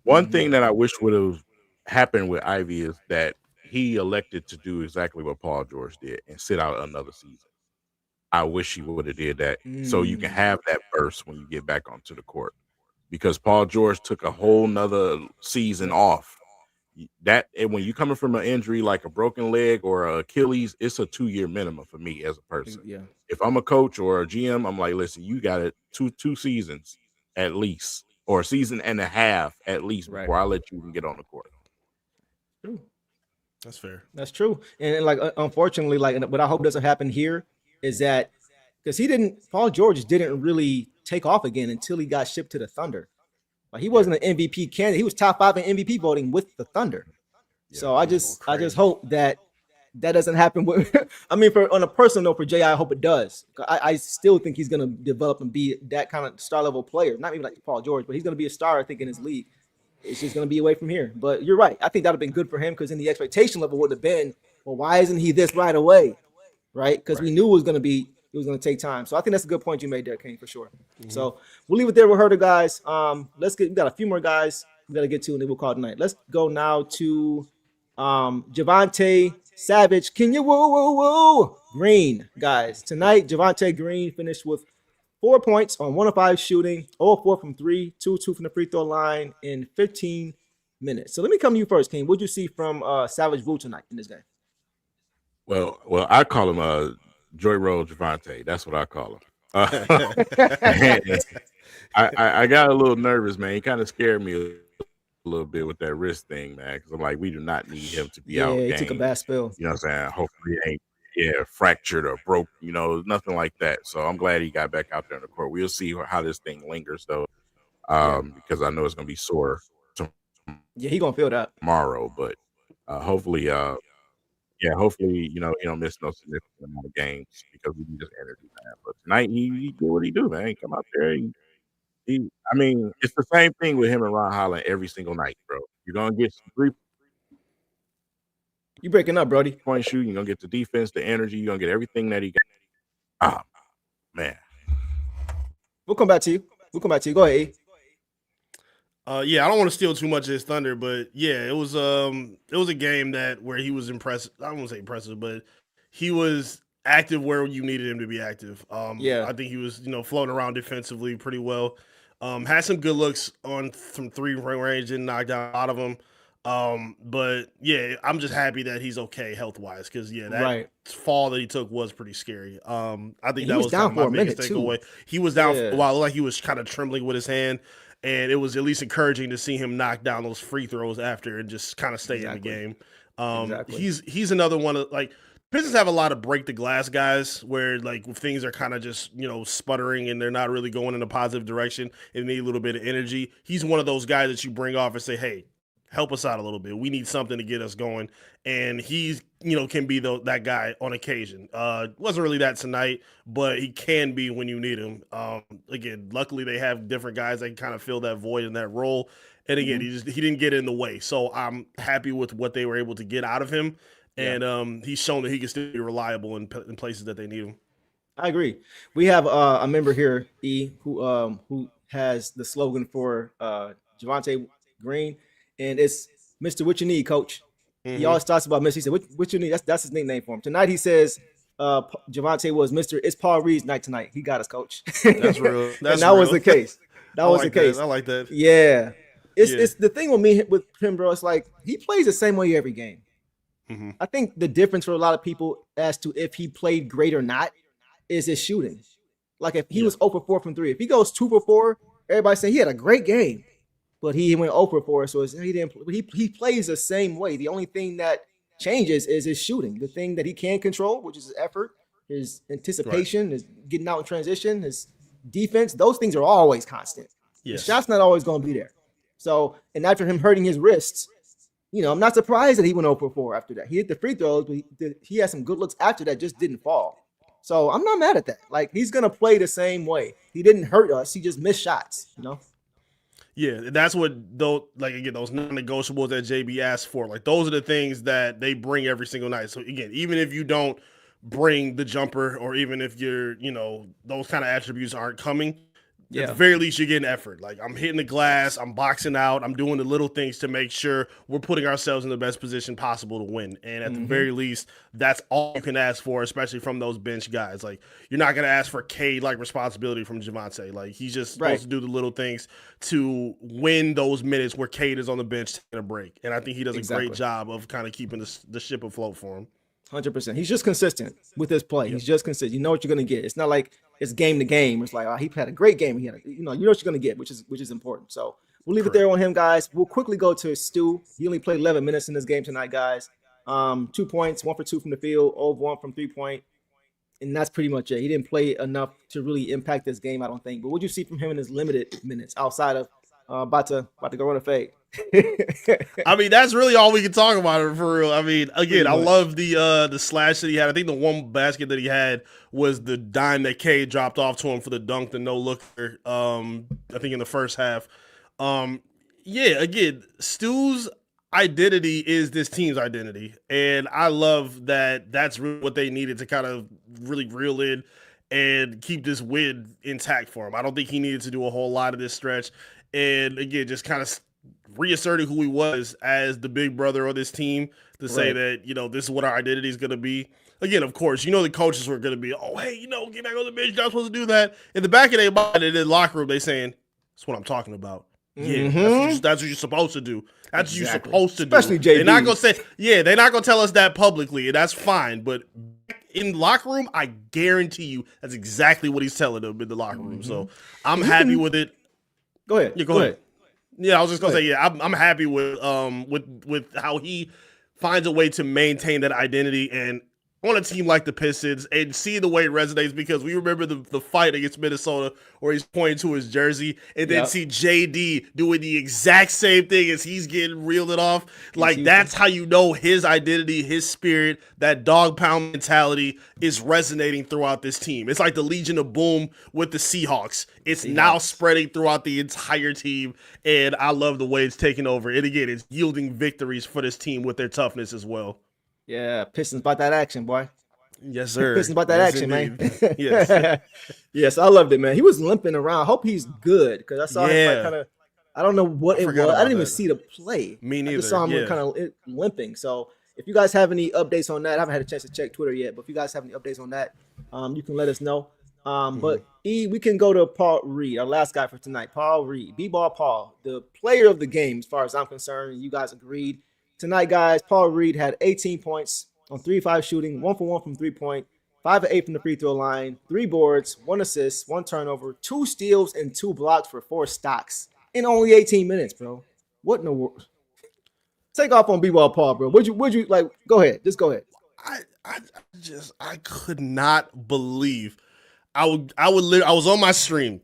One thing that I wish would have happened with Ivy is that he elected to do exactly what Paul George did and sit out another season. I wish he would have did that so you can have that burst when you get back onto the court, because Paul George took a whole nother season off. That, and when you're coming from an injury like a broken leg or a Achilles, it's a 2-year minimum for me as a person. If I'm a coach or a GM, I'm like, listen, you got it two seasons at least, or a season and a half at least before I let you even get on the court. True. That's fair. That's true. And like, unfortunately, like, what I hope doesn't happen here is that, because Paul George didn't really take off again until he got shipped to the Thunder. Like, he wasn't an MVP candidate. He was top 5 in MVP voting with the Thunder. So I just hope that doesn't happen with, I mean, on a personal note for Jay, I hope it does. I still think he's going to develop and be that kind of star level player. Not even like Paul George, but he's going to be a star, I think, in his league. It's just going to be away from here. But you're right. I think that would have been good for him, because then the expectation level would have been, well, why isn't he this right away? Right? Because we knew it was going to take time. So I think that's a good point you made there, King, for sure. So we'll leave it there with Huerter, guys. We got a few more guys we got to get to, and then we'll call it tonight. Let's go now to Javonte Savage. Can you woo Green, guys? Tonight, Javonte Green finished with 4 points on 1 of 5 shooting, 0-4 from 3, 2-2 from the free throw line in 15 minutes. So let me come to you first, King. What did you see from Savage Woo tonight in this game? Well, I call him Joy Roll Javonte. That's what I call him. I got a little nervous, man. He kind of scared me a little bit with that wrist thing, man, because I'm like, we do not need him to be out. Yeah, he took a bad spill. You know what I'm saying? Hopefully it ain't fractured or broke, nothing like that. So I'm glad he got back out there on the court. We'll see how this thing lingers, though, because I know it's going to be sore Yeah, he going to feel that tomorrow, but hopefully, hopefully, he don't miss no significant amount of games, because we need his energy, man. But tonight, he do what he do, man. He come out there. I mean, it's the same thing with him and Ron Holland every single night, bro. You're going to get some 3 You breaking up, Brody. point shooting. You're going to get the defense, the energy. You're going to get everything that he got. Man. We'll come back to you. Go ahead, E. I don't want to steal too much of his thunder, but yeah, it was a game where he was impressive. I don't want to say impressive, but he was active where you needed him to be active. I think he was, floating around defensively pretty well. Had some good looks from 3-point range, didn't knock down a lot of them. But yeah, I'm just happy that he's okay health wise, because that fall that he took was pretty scary. I think that was down for a minute takeaway. He was down for a while, like he was kind of trembling with his hand, and it was at least encouraging to see him knock down those free throws after and just kind of stay in the game. He's another one of, like, Pistons have a lot of break the glass guys where, like, things are kind of just, sputtering and they're not really going in a positive direction and need a little bit of energy. He's one of those guys that you bring off and say, hey, help us out a little bit. We need something to get us going. And he's, can be that guy on occasion. Wasn't really that tonight, but he can be when you need him. Again, luckily they have different guys that can kind of fill that void in that role. And again, he didn't get in the way. So I'm happy with what they were able to get out of him. And he's shown that he can still be reliable in places that they need him. I agree. We have a member here, E, who has the slogan for Javonte Green, and it's Mr. What You Need, Coach. He always talks about Mr. He said, what you need? That's his nickname for him. Tonight he says Javonte was Mr. It's Paul Reed's night tonight. He got us, Coach. That's real. And that was the case. That was the case. I like that. Yeah. It's the thing with him, bro. It's like he plays the same way every game. I think the difference for a lot of people as to if he played great or not is his shooting. Like, if he was 0 for 4 from 3, if he goes 2 for 4, everybody's saying he had a great game, but he went 0 for 4, so he didn't. He plays the same way. The only thing that changes is his shooting. The thing that he can control, which is his effort, his anticipation, his getting out in transition, his defense. Those things are always constant. The shot's not always going to be there. So, and after him hurting his wrists, I'm not surprised that he went 0 for 4 after that. He hit the free throws, but he had some good looks after that, just didn't fall. So I'm not mad at that. Like, he's going to play the same way. He didn't hurt us. He just missed shots, Yeah, that's what those those non-negotiables that JB asked for. Like those are the things that they bring every single night. So again, even if you don't bring the jumper, or even if you're, those kind of attributes aren't coming, at the very least you're getting effort. Like I'm hitting the glass, I'm boxing out, I'm doing the little things to make sure we're putting ourselves in the best position possible to win. And at the very least, that's all you can ask for, especially from those bench guys. Like you're not gonna ask for Cade like responsibility from Javonte. Like he's just supposed to do the little things to win those minutes where Cade is on the bench taking a break. And I think he does a great job of kind of keeping the ship afloat for him. 100%. He's just consistent with his play. He's just consistent. You know what you're gonna get. It's not like it's game to game. It's like, he had a great game. He had, you know what you're gonna get, which is important. So we'll leave it there on him, guys. We'll quickly go to Stu. He only played 11 minutes in this game tonight, guys. 2 points, 1 for 2 from the field, 0 of 1 from 3-point, and that's pretty much it. He didn't play enough to really impact this game, I don't think. But what do you see from him in his limited minutes outside of about to go run a fade? I mean, that's really all we can talk about it for real. I mean, again, I love the slash that he had. I think the one basket that he had was the dime that Cade dropped off to him for the dunk, the no looker. I think in the first half. Again, Stu's identity is this team's identity, and I love that. That's really what they needed to kind of really reel in and keep this win intact for him. I don't think he needed to do a whole lot of this stretch, and again, just kind of reasserted who he was as the big brother of this team to say that, this is what our identity is going to be. Again, of course, the coaches were going to be, oh, hey, get back on the bench. You're not supposed to do that. In the back of their mind, in the locker room, they saying, that's what I'm talking about. Yeah, that's what you're supposed to do. That's what you're supposed to do. Especially JB. They're not going to say, they're not going to tell us that publicly, and that's fine. But in the locker room, I guarantee you that's exactly what he's telling them in the locker room. So I'm happy with it. Go ahead. Yeah, go ahead. Yeah, I was just gonna say, I'm happy with how he finds a way to maintain that identity and on a team like the Pistons, and see the way it resonates, because we remember the fight against Minnesota where he's pointing to his jersey, and then see JD doing the exact same thing as he's getting reeled it off. Like, that's how you know his identity, his spirit, that dog pound mentality is resonating throughout this team. It's like the Legion of Boom with the Seahawks. It's now spreading throughout the entire team, and I love the way it's taking over. And again, it's yielding victories for this team with their toughness as well. Yeah, Pistons about that action, boy. Yes, sir. Pistons about that action, indeed. man. Yes. Yes, I loved it, man. He was limping around. I hope he's good, because I saw him kind of, I don't know what it was. I didn't even see the play. Me neither. I just saw him kind of limping. So if you guys have any updates on that, I haven't had a chance to check Twitter yet, but if you guys have any updates on that, you can let us know. But we can go to Paul Reed, our last guy for tonight. Paul Reed, B-Ball Paul, the player of the game, as far as I'm concerned. You guys agreed. Tonight, guys, Paul Reed had 18 points on 3-5 shooting, 1 for 1 from 3-point, 5 for 8 from the free throw line, 3 boards, 1 assist, 1 turnover, 2 steals, and 2 blocks for 4 stocks in only 18 minutes, bro. What in the world? Take off on B-Ball Paul, bro. Would you like? Go ahead. Just go ahead. I could not believe. I was on my stream.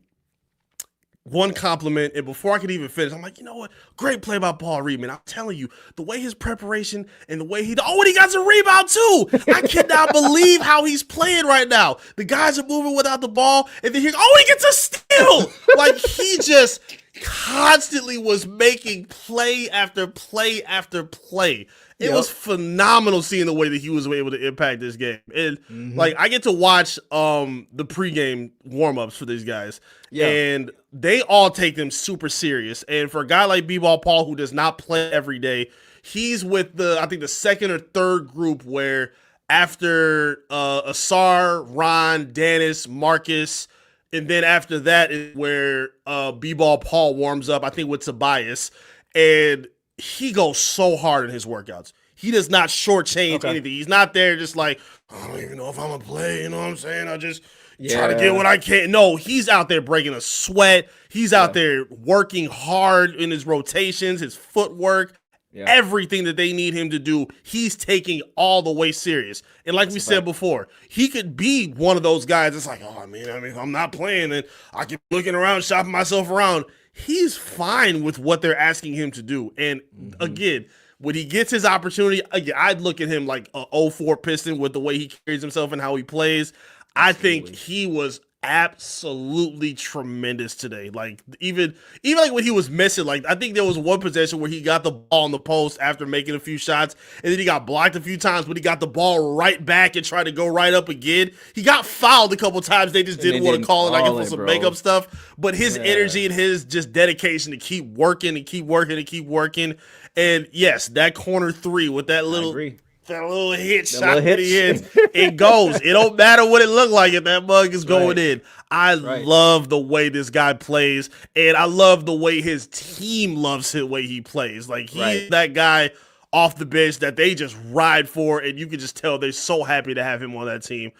One compliment, and before I could even finish, I'm like, you know what? Great play by Paul Reed, man. I'm telling you, the way his preparation and the way and he got some rebound too. I cannot believe how he's playing right now. The guys are moving without the ball, and then he gets a steal. Like, he just constantly was making play after play after play. It was phenomenal seeing the way that he was able to impact this game. And like, I get to watch the pregame warm-ups for these guys. And they all take them super serious. And for a guy like B-Ball Paul, who does not play every day, he's with I think the second or third group where after Ausar, Ron, Daniss, Marcus, and then after that is where B-Ball Paul warms up, I think with Tobias. And he goes so hard in his workouts. He does not shortchange anything. He's not there just like, I don't even know if I'm going to play. You know what I'm saying? I just try to get what I can. No, he's out there breaking a sweat. He's out there working hard in his rotations, his footwork, everything that they need him to do. He's taking all the way serious. And like we said before, he could be one of those guys that's like, oh, man, I mean, if I'm not playing, and I keep looking around, shopping myself around. He's fine with what they're asking him to do. And again, when he gets his opportunity, again, I'd look at him like a 0-4 Piston with the way he carries himself and how he plays. I think he was absolutely tremendous today. Like even like when he was missing, like I think there was one possession where he got the ball on the post after making a few shots, and then he got blocked a few times, but he got the ball right back and tried to go right up again. He got fouled a couple times. They just didn't want to call it, like it was some makeup stuff. But his energy and his just dedication to keep working and keep working and keep working. And yes, that corner three with that little hit shot that he hits, it goes. It don't matter what it looked like if that mug is going in. I love the way this guy plays, and I love the way his team loves the way he plays. Like he's that guy off the bench that they just ride for, and you can just tell they're so happy to have him on that team.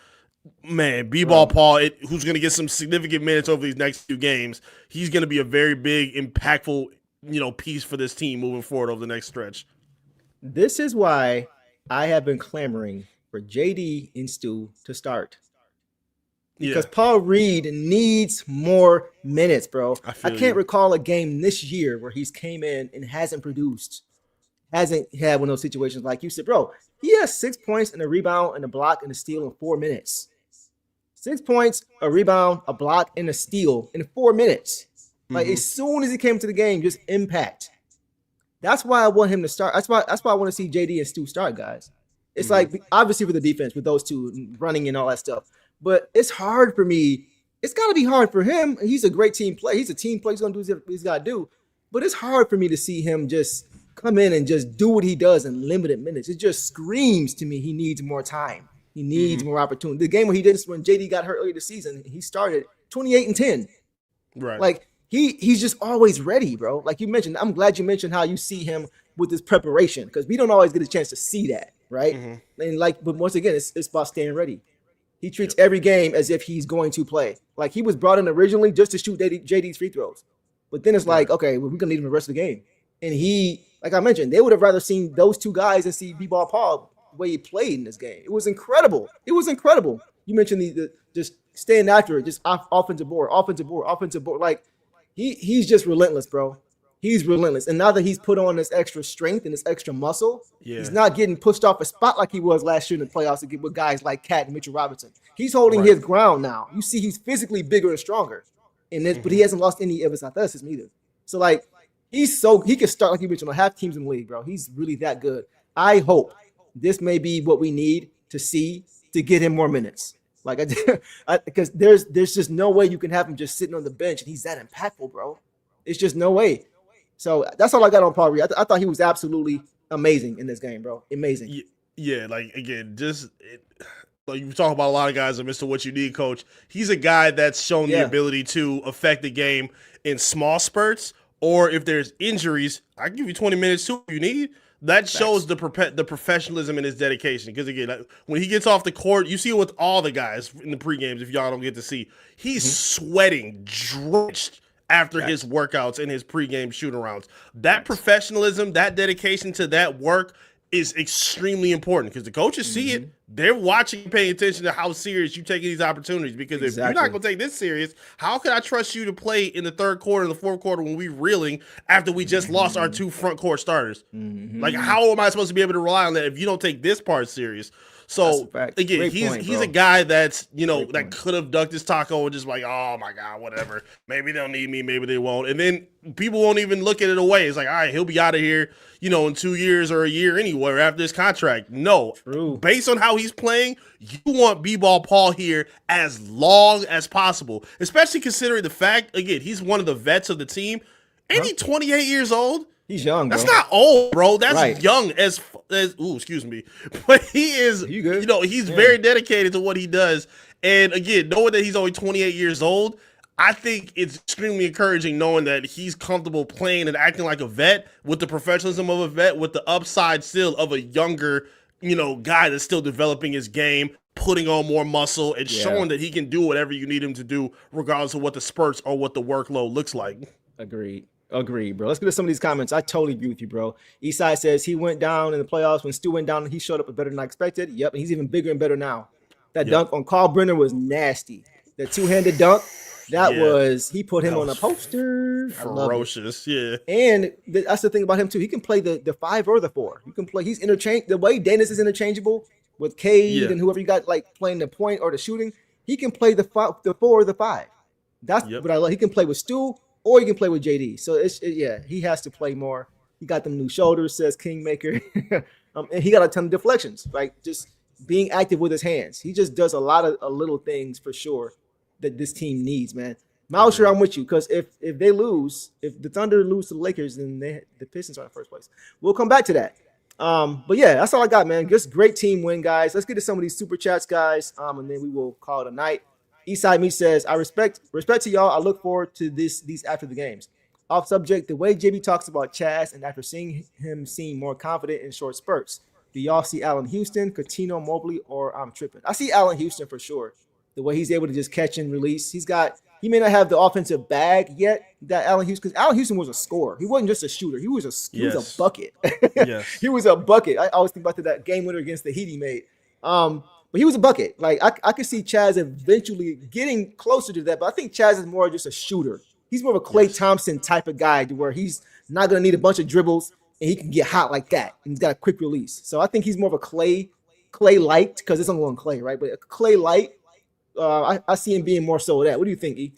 Man, B-Ball Paul, who's going to get some significant minutes over these next few games, he's going to be a very big, impactful, piece for this team moving forward over the next stretch. This is why I have been clamoring for JD and Stu to start. Because Paul Reed needs more minutes, bro. I can't recall a game this year where he's came in and hasn't produced, hasn't had one of those situations like you said, bro. He has 6 points and a rebound and a block and a steal in 4 minutes. 6 points, a rebound, a block, and a steal in 4 minutes. Like as soon as he came to the game, just impact. That's why I want him to start. That's why I want to see JD and Stu start, guys. It's like obviously for the defense with those two running and all that stuff. But it's hard for me. It's got to be hard for him. He's a great team player. He's a team player. He's going to do what he's got to do. But it's hard for me to see him just come in and just do what he does in limited minutes. It just screams to me he needs more time. He needs more opportunity. The game when JD got hurt earlier this season, he started 28 and 10. Right. Like he's just always ready, bro. Like you mentioned, I'm glad you mentioned how you see him with his preparation because we don't always get a chance to see that, right? And but once again, it's about staying ready. He treats every game as if he's going to play. Like he was brought in originally just to shoot JD's free throws. But then it's like, okay, well, we're going to need him the rest of the game. And he, like I mentioned, they would have rather seen those two guys than see B-Ball Paul the way he played in this game. It was incredible. You mentioned the just staying after it, just offensive board. Like he's just relentless, bro. He's relentless. And now that he's put on this extra strength and this extra muscle, he's not getting pushed off a spot like he was last year in the playoffs to get with guys like Cat and Mitchell Robinson. He's holding his ground now. You see he's physically bigger and stronger in this, but he hasn't lost any of his athleticism either. So like he can start, like you mentioned, on half teams in the league, bro. He's really that good. I hope this may be what we need to see to get him more minutes. Like because there's just no way you can have him just sitting on the bench and he's that impactful, bro. It's just no way. So that's all I got on Paul Reed. I thought he was absolutely amazing in this game, bro. Amazing. Yeah, like again, like you talk about a lot of guys that Mr. What You Need coach. He's a guy that's shown the ability to affect the game in small spurts, or if there's injuries, I can give you 20 minutes too if you need. That shows the professionalism and his dedication. Because again, like, when he gets off the court, you see it with all the guys in the pre-games. If y'all don't get to see, he's sweating, drenched after his workouts and his pregame shoot-arounds. That professionalism, that dedication to that work is extremely important because the coaches see it. They're watching, paying attention to how serious you taking these opportunities. Because if you're not going to take this serious, how can I trust you to play in the third quarter and the fourth quarter when we're reeling after we just lost our two front court starters? Like, how am I supposed to be able to rely on that if you don't take this part serious? So again, he's a guy that's, that could have ducked his taco and just like, oh my God, whatever. Maybe they'll need me, maybe they won't. And then people won't even look at it away. It's like, all right, he'll be out of here, in 2 years or a year anywhere after this contract. No. True. Based on how he's playing, you want B-Ball Paul here as long as possible, especially considering the fact, again, he's one of the vets of the team. Ain't he 28 years old? He's young, bro. That's not old, bro. That's young as excuse me. But he is, he's very dedicated to what he does. And again, knowing that he's only 28 years old, I think it's extremely encouraging knowing that he's comfortable playing and acting like a vet with the professionalism of a vet, with the upside still of a younger, guy that's still developing his game, putting on more muscle and showing that he can do whatever you need him to do, regardless of what the spurts or what the workload looks like. Agreed, bro. Let's get to some of these comments. I totally agree with you, bro. Eastside says he went down in the playoffs when Stu went down and he showed up better than I expected. Yep, and he's even bigger and better now. That dunk on Carl Brenner was nasty. That two-handed dunk, he put him on a poster. Ferocious, And that's the thing about him too. He can play the 5 or the 4. You can play. He's interchangeable. The way Daniss is interchangeable with Cade and whoever you got like playing the point or the shooting. he can play the 4 or the 5. That's what I love. He can play with Stu or he can play with JD. So he has to play more. He got them new shoulders, says Kingmaker. And he got a ton of deflections, right? Just being active with his hands. He just does a lot of little things for sure that this team needs, man. Mouser, I'm with you, because if they lose, if the Thunder lose to the Lakers, then the Pistons are in first place. We'll come back to that. But yeah, that's all I got, man. Just great team win, guys. Let's get to some of these super chats, guys, and then we will call it a night. Eastside Me says, I respect to y'all. I look forward to these after the games. Off subject, the way JB talks about Chaz, and after seeing him seem more confident in short spurts, do y'all see Allen Houston, Coutinho, Mobley, or I'm tripping? I see Allen Houston for sure. The way he's able to just catch and release. He may not have the offensive bag yet that Allen Houston, because Allen Houston was a scorer. He wasn't just a shooter. He was a bucket. Yes. He was a bucket. I always think about that game winner against the Heat he made. But he was a bucket. Like I could see Chaz eventually getting closer to that, but I think Chaz is more just a shooter. He's more of a Klay Thompson type of guy to where he's not going to need a bunch of dribbles and he can get hot like that. And he's got a quick release. So I think he's more of a Klay light, because it's only one Klay, right? But a Klay light, I see him being more so that. What do you think, E?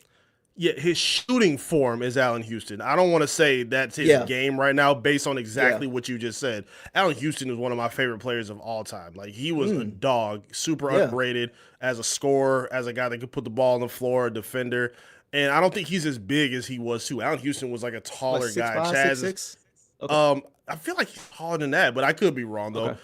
Yeah, his shooting form is Allen Houston. I don't want to say that's his game right now based on exactly what you just said. Allen Houston is one of my favorite players of all time. Like, he was a dog, super underrated as a scorer, as a guy that could put the ball on the floor, a defender. And I don't think he's as big as he was, too. Allen Houston was like a taller guy. 6'5", 6'6"? Okay. I feel like he's taller than that, but I could be wrong, though. Okay.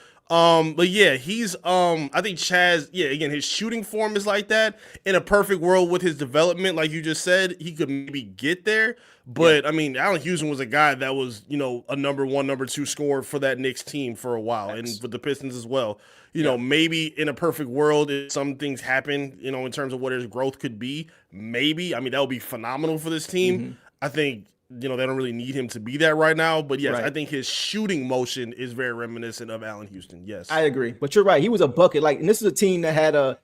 But yeah, he's I think Chaz, again, his shooting form is like that. In a perfect world with his development, like you just said, he could maybe get there. But I mean, Allen Houston was a guy that was, a number 1, number 2 scorer for that Knicks team for a while, and with the Pistons as well. Maybe in a perfect world, if some things happen, in terms of what his growth could be, maybe. I mean, that would be phenomenal for this team. I think they don't really need him to be that right now. But yes, I think his shooting motion is very reminiscent of Allen Houston. Yes, I agree. But you're right. He was a bucket. And this is a team that had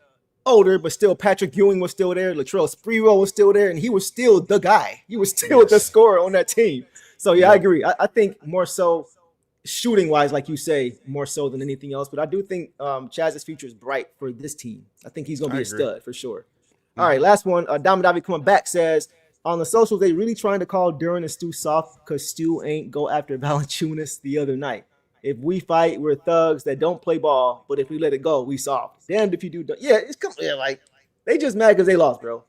older, but still Patrick Ewing was still there. Latrell Sprewell was still there, and he was still the guy. He was still the scorer on that team. So I agree. I think more so shooting wise, like you say, more so than anything else. But I do think Chaz's future is bright for this team. I think he's going to be a stud for sure. All right, last one. Damadavi coming back says, on the socials, they really trying to call Duren and Stu soft because Stu ain't go after Valanciunas the other night. If we fight, we're thugs that don't play ball, but if we let it go, we soft. Damned if you do. Like they just mad because they lost, bro.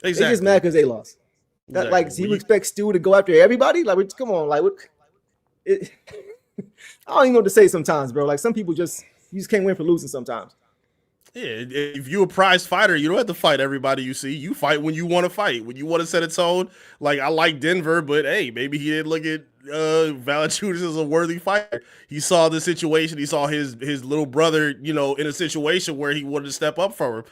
Exactly. They just mad because they lost. That, like, you expect Stu to go after everybody? Like, come on, like what? I don't even know what to say sometimes, bro. Like, some people you just can't win for losing sometimes. Yeah, if you're a prize fighter, you don't have to fight everybody you see. You fight when you want to fight, when you want to set a tone. Like, I like Denver, but hey, maybe he didn't look at Valanciunas as a worthy fighter. He saw the situation. He saw his little brother, in a situation where he wanted to step up for him.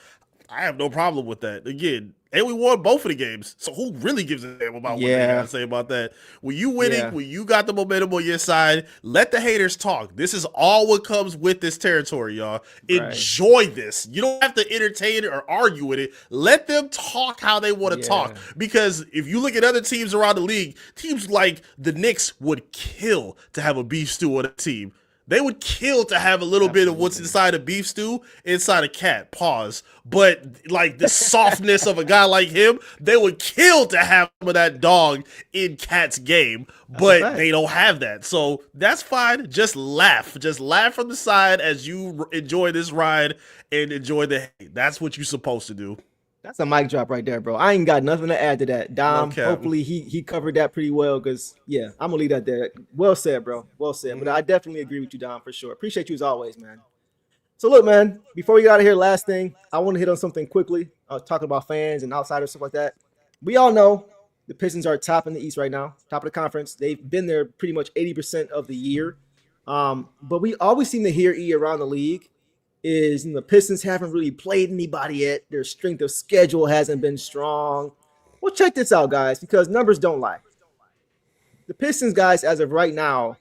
I have no problem with that. Again, and we won both of the games. So who really gives a damn about what they got to say about that? When you winning, when you got the momentum on your side, let the haters talk. This is all what comes with this territory, y'all. Enjoy this. You don't have to entertain it or argue with it. Let them talk how they want to talk. Because if you look at other teams around the league, teams like the Knicks would kill to have a beef stew on a team. They would kill to have a little bit of what's inside a beef stew inside a cat. Pause. But like the softness of a guy like him, they would kill to have some of that dog in Cat's game. But they don't have that. So that's fine. Just laugh. Just laugh from the side as you enjoy this ride and enjoy the hate. That's what you're supposed to do. That's a mic drop right there, bro. I ain't got nothing to add to that. Dom, hopefully he covered that pretty well because, I'm going to leave that there. Well said, bro. Well said. But I definitely agree with you, Dom, for sure. Appreciate you as always, man. So, look, man, before we get out of here, last thing, I want to hit on something quickly. I was talking about fans and outsiders, stuff like that. We all know the Pistons are top in the East right now, top of the conference. They've been there pretty much 80% of the year. But we always seem to hear around the league is the Pistons haven't really played anybody yet. Their strength of schedule hasn't been strong. Well, check this out, guys, because numbers don't lie. The Pistons, guys, as of right now,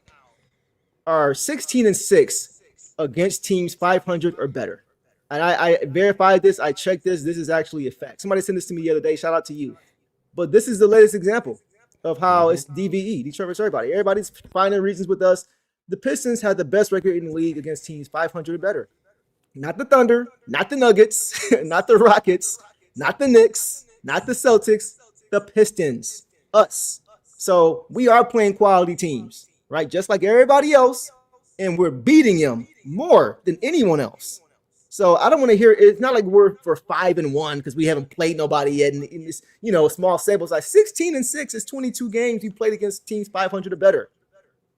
are 16-6 against teams 500 or better. And I verified this. I checked this. This is actually a fact. Somebody sent this to me the other day. Shout out to you. But this is the latest example of how it's DVE, Detroit versus everybody. Everybody's finding reasons with us. The Pistons have the best record in the league against teams 500 or better. Not the Thunder, not the Nuggets, not the Rockets, not the Knicks, not the Celtics, the Pistons, us. So we are playing quality teams, right? Just like everybody else, and we're beating them more than anyone else. So I don't want to hear, it's not like we're 5-1 because we haven't played nobody yet. And in this, small samples, like 16-6 is 22 games we played against teams 500 or better.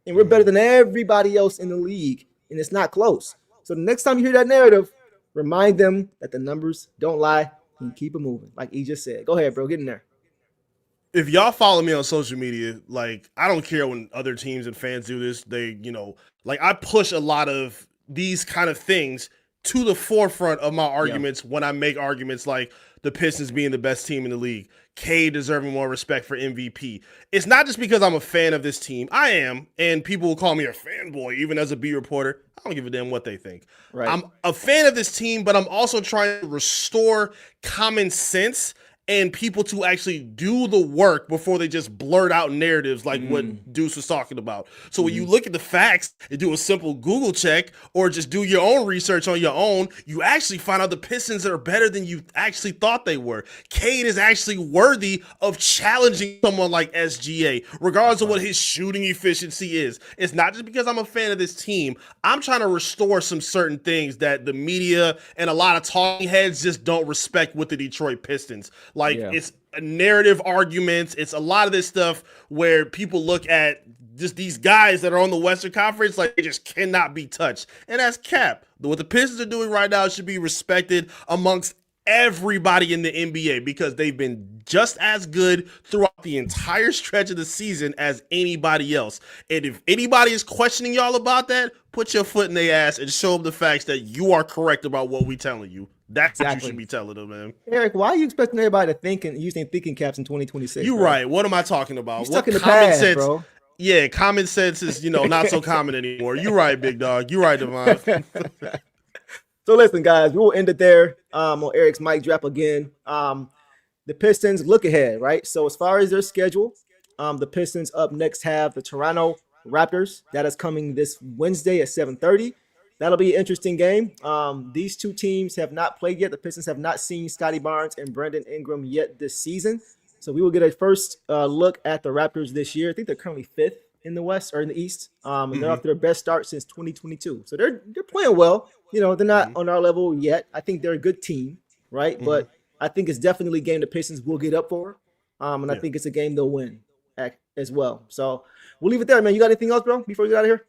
And we're better than everybody else in the league, and it's not close. So the next time you hear that narrative, remind them that the numbers don't lie and keep it moving. Like he just said. Go ahead, bro. Get in there. If y'all follow me on social media, like I don't care when other teams and fans do this. They, like I push a lot of these kind of things to the forefront of my arguments when I make arguments like the Pistons being the best team in the league, Cade deserving more respect for MVP. It's not just because I'm a fan of this team. I am, and people will call me a fanboy, even as a beat reporter. I don't give a damn what they think. Right. I'm a fan of this team, but I'm also trying to restore common sense and people to actually do the work before they just blurt out narratives like what Deuce was talking about. So when you look at the facts and do a simple Google check or just do your own research on your own, you actually find out the Pistons are better than you actually thought they were. Cade is actually worthy of challenging someone like SGA, regardless of what his shooting efficiency is. It's not just because I'm a fan of this team. I'm trying to restore some certain things that the media and a lot of talking heads just don't respect with the Detroit Pistons. It's narrative arguments. It's a lot of this stuff where people look at just these guys that are on the Western Conference like they just cannot be touched. And that's cap. What the Pistons are doing right now should be respected amongst everybody in the NBA because they've been just as good throughout the entire stretch of the season as anybody else. And if anybody is questioning y'all about that, put your foot in their ass and show them the facts that you are correct about what we telling you. That's exactly what you should be telling them, man. Eric, why are you expecting everybody to think and using thinking caps in 2026? You're right. What am I talking about? You're stuck in the past, sense, bro. Yeah, common sense is, not so common anymore. You're right, big dog. You're right, Devon. So listen, guys, we will end it there on Eric's mic drop again. The Pistons look ahead, right? So as far as their schedule, the Pistons up next have the Toronto Raptors. That is coming this Wednesday at 7:30. That'll be an interesting game. These two teams have not played yet. The Pistons have not seen Scotty Barnes and Brandon Ingram yet this season. So we will get a first look at the Raptors this year. I think they're currently 5th in the West or in the East. And they're off to their best start since 2022. So they're playing well. They're not on our level yet. I think they're a good team, right? But I think it's definitely a game the Pistons will get up for. And I think it's a game they'll win as well. So we'll leave it there, man. You got anything else, bro, before we get out of here?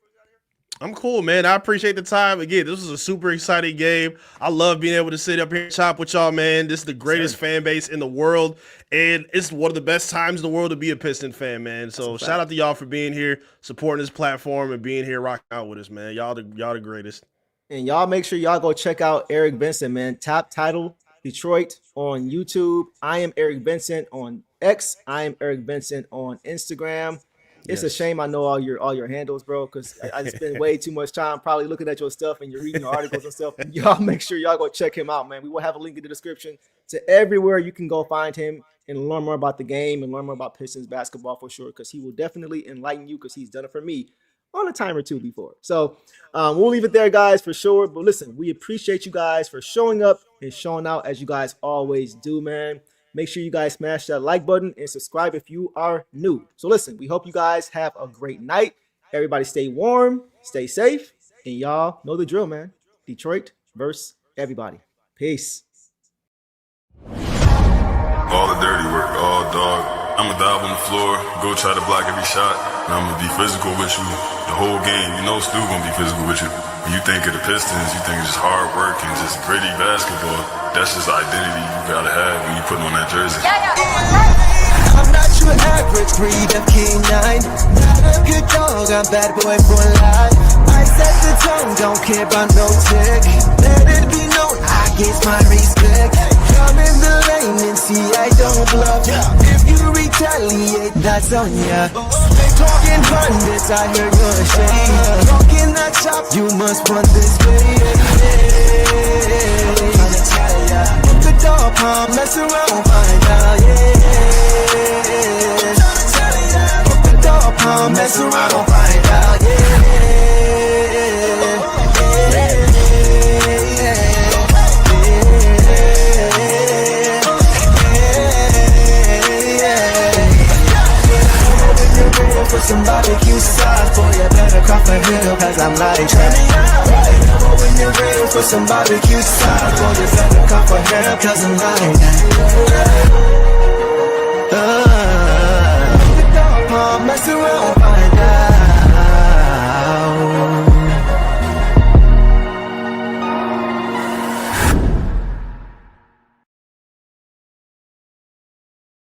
I'm cool, man. I appreciate the time. Again, this was a super exciting game. I love being able to sit up here and chop with y'all, man. This is the greatest fan base in the world, and it's one of the best times in the world to be a Piston fan, man. So shout out to y'all for being here, supporting this platform, and being here rocking out with us, man. Y'all the greatest. And y'all make sure y'all go check out Eric Benson, man. Top Title Detroit on YouTube. I am Eric Benson on X. I am Eric Benson on Instagram. It's a shame I know all your handles, bro, because I spend way too much time probably looking at your stuff and you're reading the articles and stuff. And y'all make sure y'all go check him out, man. We will have a link in the description to everywhere you can go find him and learn more about the game and learn more about Pistons basketball for sure, because he will definitely enlighten you because he's done it for me on a time or two before. So we'll leave it there, guys, for sure. But listen, we appreciate you guys for showing up and showing out as you guys always do, man. Make sure you guys smash that like button and subscribe if you are new. So listen, we hope you guys have a great night. Everybody stay warm, stay safe, and y'all know the drill, man. Detroit versus everybody. Peace. All the dirty work, all dog. I'ma dive on the floor, go try to block every shot, and I'ma be physical with you the whole game. You know Stu gonna be physical with you. When you think of the Pistons, you think it's just hard work and just gritty basketball. That's just the identity you gotta have when you put on that jersey. I'm not your average breed of K9. Not a good dog, I'm bad boy for life. I set the tone, don't care about no tick. Let it be known, I get my respect. Come in the lane and see I don't bluff. If you retaliate, that's on ya. Talking pundits, I hear your shade. Talking that shop, you must run this way. Put the dog palm, mess around, find out, Put the dog palm, mess around, find out, some barbecue sauce, boy, you better crop a hill, cause I'm like that. When you're ready for some barbecue sauce, boy, you better crop a hill, cause I'm like that. Mess around.